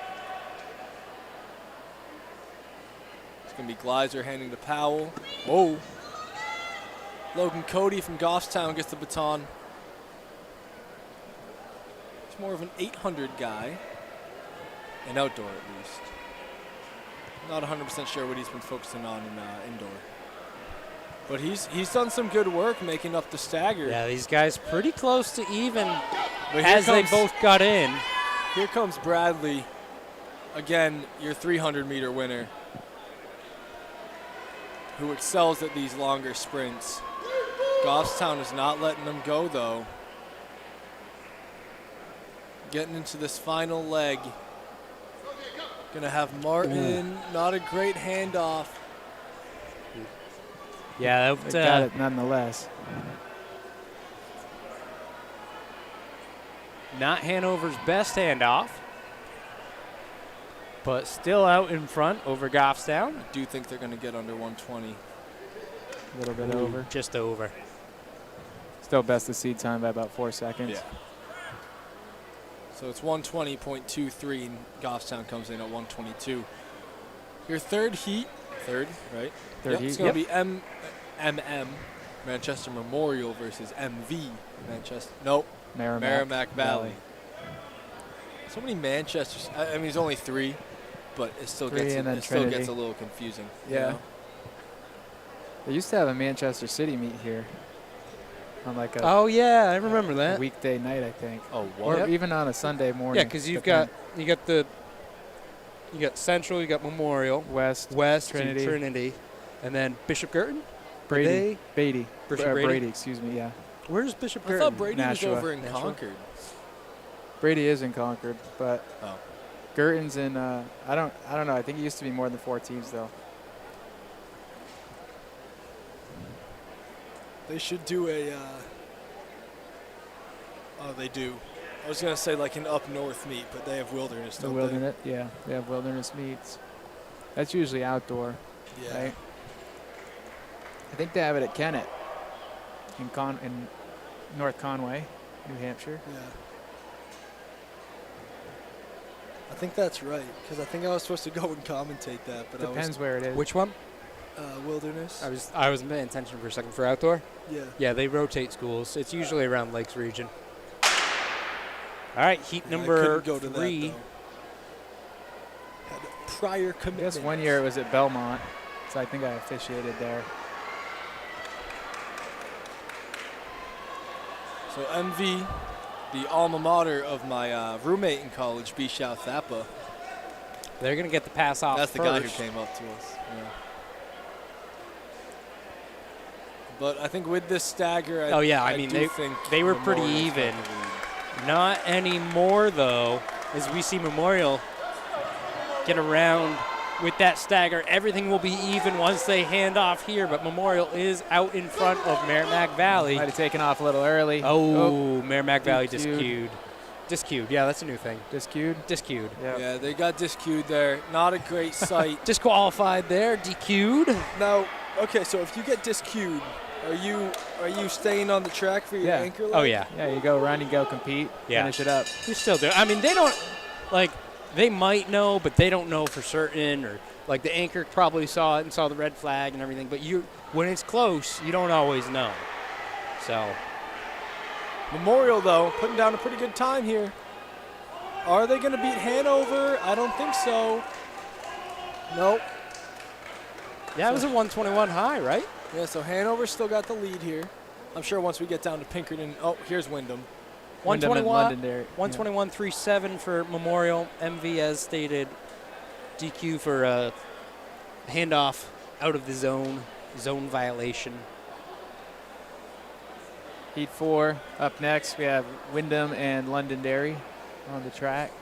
S3: It's going to be Gleiser handing to Powell. Whoa. Logan Cody from Goffstown gets the baton. He's more of an 800 guy. An outdoor, at least. Not 100% sure what he's been focusing on in indoor. But he's done some good work making up the stagger.
S1: Yeah, these guys pretty close to even
S3: But
S1: as they both got in.
S3: Here comes Bradley. Again, your 300-meter winner, who excels at these longer sprints. Goffstown is not letting them go, though. Getting into this final leg. Gonna have Martin. Not a great handoff.
S1: Yeah,
S2: They got it nonetheless.
S1: not Hanover's best handoff. but still out in front over Goffstown.
S3: I do think they're going to get under 120.
S2: A little bit
S1: Ooh,
S2: over.
S1: Just over.
S2: Still best of seed time by about 4 seconds.
S3: Yeah. So it's 120.23, and Goffstown comes in at 122. Your third heat, right?
S2: Third
S3: Yep,
S2: heat,
S3: it's going to
S2: yep.
S3: be MM, Manchester Memorial versus MV, Manchester. Nope, Merrimack Valley. So many Manchesters. I mean, there's only 3, but it still
S2: Three
S3: gets
S2: and then
S3: it still gets
S2: Trinity.
S3: a little confusing. you
S2: Yeah.
S3: know?
S2: They used to have a Manchester City meet here on like a
S1: Oh yeah, I remember that.
S2: weekday night, I think.
S3: Oh,
S2: Or
S3: what?
S2: even on a Sunday morning.
S1: Yeah, because you got Central, you got Memorial,
S2: West,
S1: Trinity, and then Bishop Girton.
S2: Brady, Beatty.
S1: Bishop Brady?
S2: Excuse me, yeah.
S1: Where's Bishop
S3: I
S1: Girton?
S3: thought Brady
S2: Nashua.
S3: was over in
S1: Nashua?
S3: Concord.
S2: Brady is in Concord, but
S3: Oh.
S2: Girton's in. I don't know. I think it used to be more than 4 teams though.
S3: They should do a. Oh, they do. I was gonna say like an up north meet, but they have Wilderness.
S2: The
S3: Don't
S2: wilderness, yeah, they have wilderness meets. That's usually outdoor,
S3: They? Yeah.
S2: right? I think they have it at Kennett in North Conway, New Hampshire.
S3: Yeah. I think that's right, because I think I was supposed to go and commentate that, but
S2: Depends where it is.
S1: Which one?
S3: Wilderness.
S1: I was paying attention for a second for outdoor.
S3: Yeah.
S1: Yeah, they rotate schools. It's usually around Lakes region. All right, heat
S3: Yeah, I
S1: number
S3: couldn't go to
S1: 3.
S3: That, though. Had prior
S2: I
S3: commitment.
S2: guess one year it was at Belmont, so I think I officiated there.
S3: So MV, the alma mater of my roommate in college, Bishao Thapa.
S1: They're gonna get the pass off.
S3: That's the guy who
S1: first.
S3: came up to us. Yeah. But I think with this stagger, I
S1: mean,
S3: do think
S1: they were pretty
S3: Memorial's got
S1: even.
S3: the lead.
S1: Not anymore though, as we see Memorial get around with that stagger. Everything will be even once they hand off here, but Memorial is out in front of Merrimack Valley.
S2: Might have taken off a little early.
S1: Oh, Merrimack Valley
S2: DQ'd.
S1: disqueued. Yeah, that's a new thing.
S2: Disqueued.
S1: Disqueued.
S3: Yeah, they got disqueued there. Not a great sight.
S1: Disqualified there, DQ'd.
S3: Now, okay, so if you get disqueued, are you staying on the track for your
S2: Yeah.
S3: anchor leg?
S1: Oh yeah,
S2: Yeah, you go run, you go compete,
S1: Yeah.
S2: finish it up.
S1: you still do. I mean, they don't they might know, but they don't know for certain. Or like the anchor probably saw it and saw the red flag and everything. But when it's close, you don't always know. So
S3: Memorial, though, putting down a pretty good time here. Are they going to beat Hanover? I don't think so. Nope.
S1: yeah, it was a 121 high, right?
S3: Yeah, so Hanover still got the lead here. I'm sure once we get down to Pinkerton. Oh, here's Wyndham.
S2: Wyndham and
S1: 121.
S2: Londonderry.
S1: 121.37 for Memorial. MV as stated. DQ for handoff out of the zone violation.
S2: Heat 4 up next. We have Wyndham and Londonderry on the track.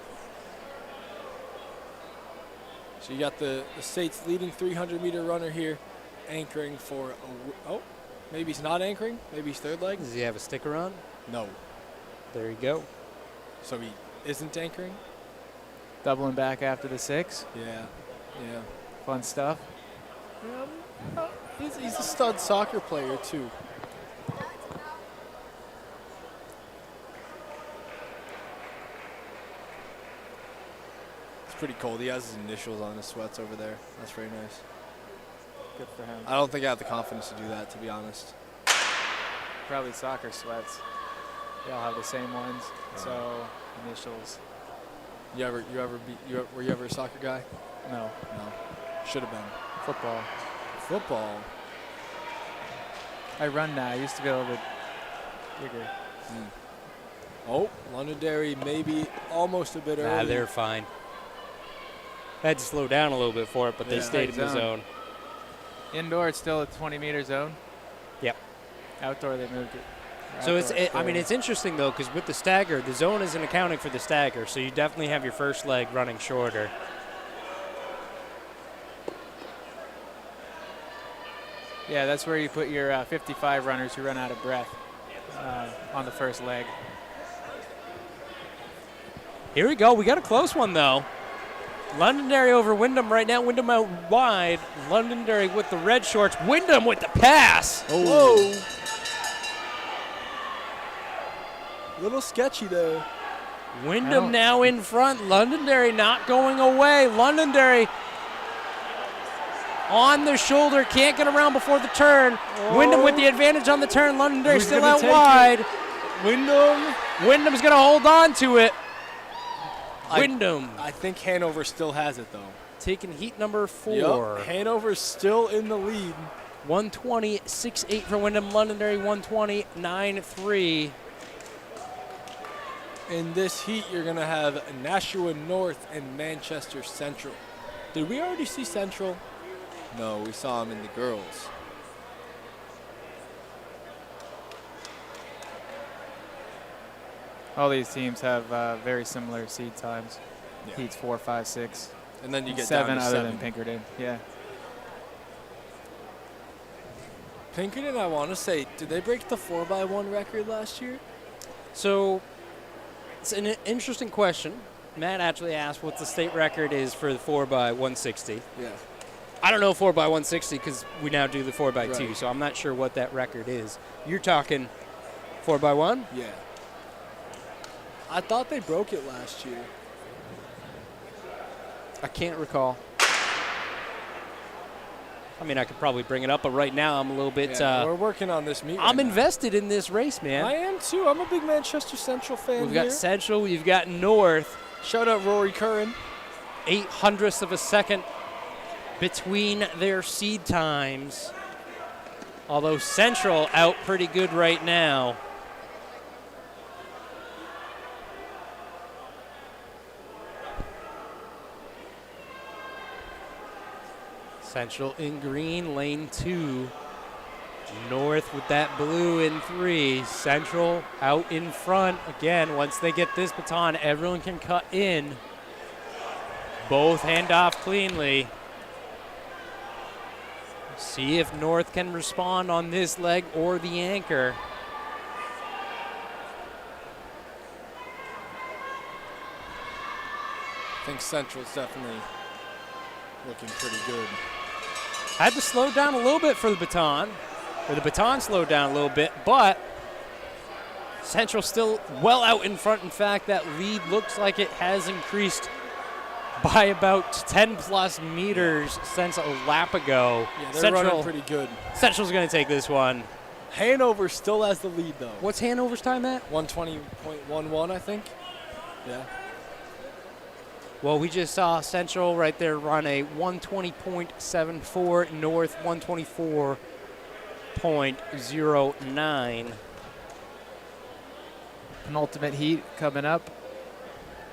S3: So you got the state's leading 300-meter runner here, anchoring for. Maybe he's not anchoring. Maybe he's third leg.
S1: Does he have a sticker on?
S3: No.
S1: There you go.
S3: So he isn't anchoring.
S2: Doubling back after the 6.
S3: Yeah.
S2: Fun stuff.
S3: He's a stud soccer player too. It's pretty cold. He has his initials on his sweats over there. That's very nice.
S2: Good for him.
S3: I don't think I have the confidence to do that, to be honest.
S2: Probably soccer sweats. They all have the same ones. So initials.
S3: Were you ever a soccer guy?
S2: No.
S3: No. Should have been.
S2: Football.
S3: Football.
S2: I run now. I used to be a little bit bigger.
S3: Oh, Londonderry maybe almost a bit early.
S1: Nah, they're fine. Had to slow down a little bit for it, but they
S3: Yeah.
S1: stayed in the zone.
S2: Indoor, it's still a 20-meter zone.
S1: Yep.
S2: Outdoor, they moved it.
S1: So
S2: Outdoor,
S1: it's interesting though, because with the stagger, the zone isn't accounting for the stagger, so you definitely have your first leg running shorter.
S2: Yeah, that's where you put your 55 runners who run out of breath on the first leg.
S1: Here we go. We got a close one though. Londonderry over Wyndham right now. Wyndham out wide. Londonderry with the red shorts. Wyndham with the pass.
S3: Whoa. Little sketchy there.
S1: Wyndham now in front. Londonderry not going away. Londonderry on the shoulder. Can't get around before the turn. Wyndham with the advantage on the turn. Londonderry
S3: Who's
S1: still
S3: gonna
S1: out
S3: take
S1: wide.
S3: Wyndham.
S1: Wyndham's going to hold on to it. Wyndham
S3: I think Hanover still has it, though.
S1: taking heat number 4.
S3: Yep. Hanover's still in the lead.
S1: 120.68 for Wyndham. Londonderry 120.93.
S3: In this heat, you're going to have Nashua North and Manchester Central. Did we already see Central? No, we saw them in the girls.
S2: All these teams have very similar seed times.
S3: Yeah.
S2: Heats 4, 5, 6.
S3: And then you get
S2: 7
S3: down to
S2: other
S3: 7.
S2: than Pinkerton. Yeah.
S3: Pinkerton, I want to say, did they break the 4x1 record last year?
S1: So it's an interesting question. Matt actually asked what the state record is for the 4x160.
S3: Yeah.
S1: I don't know 4x160 because we now do the 4x2,
S3: Right.
S1: so I'm not sure what that record is. You're talking 4x1?
S3: Yeah. I thought they broke it last year.
S1: I can't recall. I mean, I could probably bring it up, but right now I'm a little bit.
S3: We're working on this meet.
S1: I'm
S3: right now.
S1: invested in this race, man.
S3: I am too. I'm a big Manchester Central fan.
S1: We've got
S3: here.
S1: Central, we've got North.
S3: Shout out Rory Curran.
S1: 0.08 of a second between their seed times. Although Central out pretty good right now. Central in green, lane 2. North with that blue in 3. Central out in front. Again, once they get this baton, everyone can cut in. Both hand off cleanly. See if North can respond on this leg or the anchor.
S3: I think Central's definitely looking pretty good.
S1: Had to slow down a little bit for the baton. Or the baton slowed down a little bit, but Central still well out in front. In fact, that lead looks like it has increased by about 10 plus meters since a lap ago.
S3: Yeah, they're running pretty good.
S1: Central's going to take this one.
S3: Hanover still has the lead, though.
S1: What's Hanover's time at?
S3: 120.11, I think. Yeah.
S1: Well, we just saw Central right there run a 120.74, North 124.09.
S2: Penultimate heat coming up.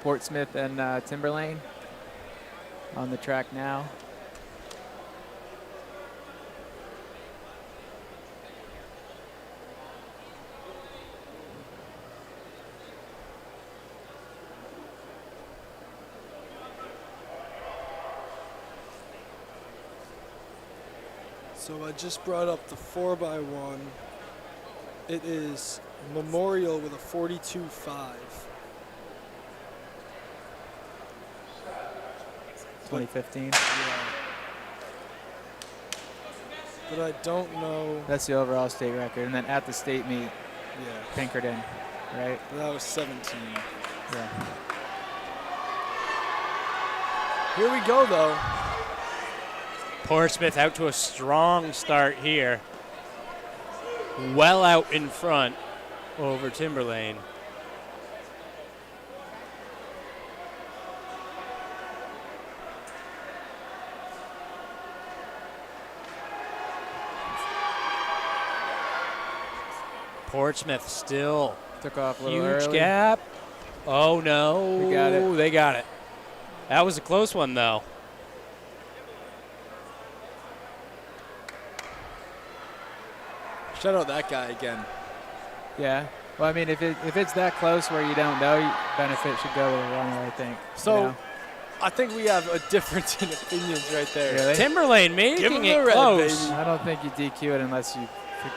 S2: Portsmouth and Timberlane on the track now.
S3: So I just brought up the 4x1. It is Memorial with a 42.5.
S2: 2015.
S3: Yeah. But I don't know.
S2: That's the overall state record. And then at the state meet,
S3: Yeah.
S2: Pinkerton, right?
S3: But that was 17.
S2: Yeah.
S3: Here we go, though.
S1: Portsmouth out to a strong start here. Well out in front over Timberlane. Portsmouth still
S2: Took off a little
S1: huge
S2: early.
S1: gap. Oh no,
S2: They got it.
S1: They got it. That was a close one though.
S3: Shout out that guy again.
S2: Yeah. Well, I mean, if it's that close where you don't know, benefit should go to the runner, I think.
S3: So,
S2: you know?
S3: I think we have a difference in opinions right there.
S2: Really?
S1: Timberlane
S3: Give
S1: making
S3: him
S1: it
S3: the red,
S1: close.
S3: baby.
S2: I don't think you DQ it unless you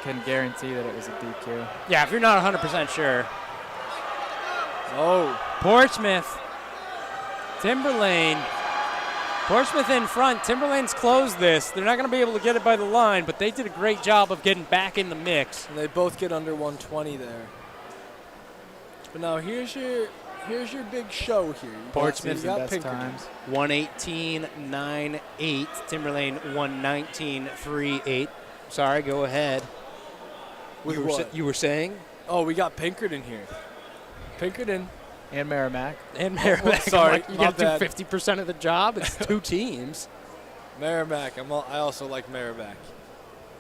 S2: can guarantee that it was a DQ.
S1: Yeah, if you're not 100% sure.
S3: Oh,
S1: Portsmouth, Timberlane Portsmouth in front. Timberlane's closed this. They're not going to be able to get it by the line, but they did a great job of getting back in the mix.
S3: And they both get under 120 there. But now here's your big show here.
S1: Portsmouth
S3: you got
S2: best
S3: Pinkerton.
S2: times.
S1: 118.98. Timberlane 119.38. Sorry, go ahead.
S3: With what?
S1: You were saying?
S3: Oh, we got Pinkerton here. Pinkerton.
S2: And Merrimack.
S1: And Merrimack.
S3: sorry,
S1: You
S3: my
S1: got to
S3: bad.
S1: do 50% of the job. It's two teams.
S3: Merrimack. I also like Merrimack.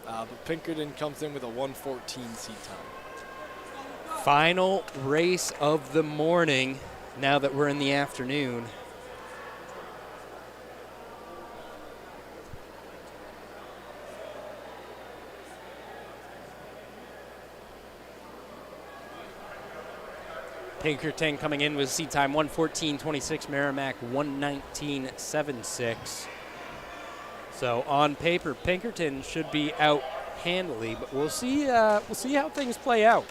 S3: But Pinkerton comes in with a 114 seat time.
S1: Final race of the morning now that we're in the afternoon. Pinkerton coming in with seat time 114.26, Merrimack 119.76. So on paper, Pinkerton should be out handily, but we'll see how things play out.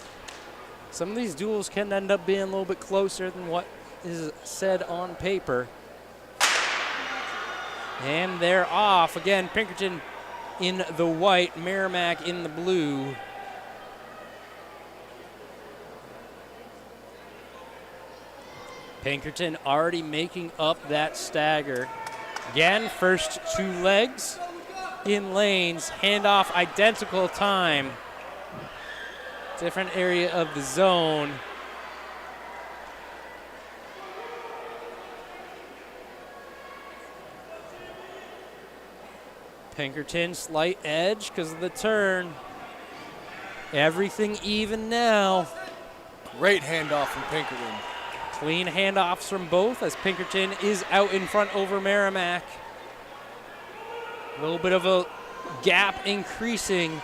S1: Some of these duels can end up being a little bit closer than what is said on paper. And they're off. Again, Pinkerton in the white, Merrimack in the blue. Pinkerton already making up that stagger. Again, first two legs in lanes, handoff identical time. Different area of the zone. Pinkerton, slight edge because of the turn. Everything even now.
S3: Great handoff from Pinkerton.
S1: Clean handoffs from both as Pinkerton is out in front over Merrimack. A little bit of a gap increasing.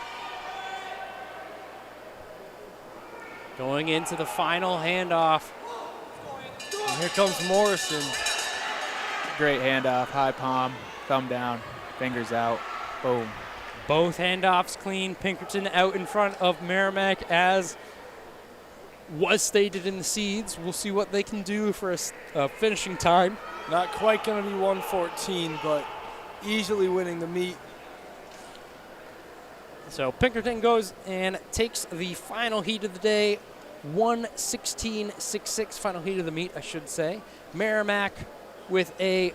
S1: Going into the final handoff.
S3: And here comes Morrison.
S2: Great handoff, high palm, thumb down, fingers out, boom.
S1: Both handoffs clean. Pinkerton out in front of Merrimack as was stated in the seeds. We'll see what they can do for a finishing time.
S3: Not quite going to be 114, but easily winning the meet.
S1: So Pinkerton goes and takes the final heat of the day, 1:16.66, final heat of the meet, I should say. Merrimack with a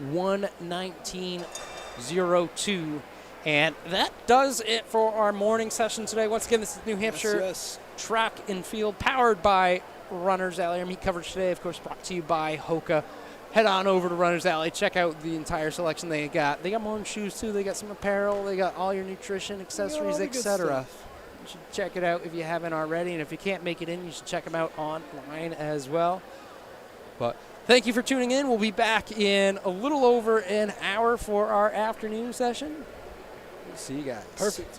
S1: 1:19.02. And that does it for our morning session today. Once again, this is New Hampshire
S3: Yes.
S1: Track and Field, powered by Runners Alley. Our meet coverage today, of course, brought to you by Hoka. Head on over to Runners Alley. Check out the entire selection they got. They got more than shoes, too. They got some apparel. They got all your nutrition, accessories, etc. You should check it out if you haven't already. And if you can't make it in, you should check them out online as well. But thank you for tuning in. We'll be back in a little over an hour for our afternoon session. We'll see you guys.
S3: Perfect.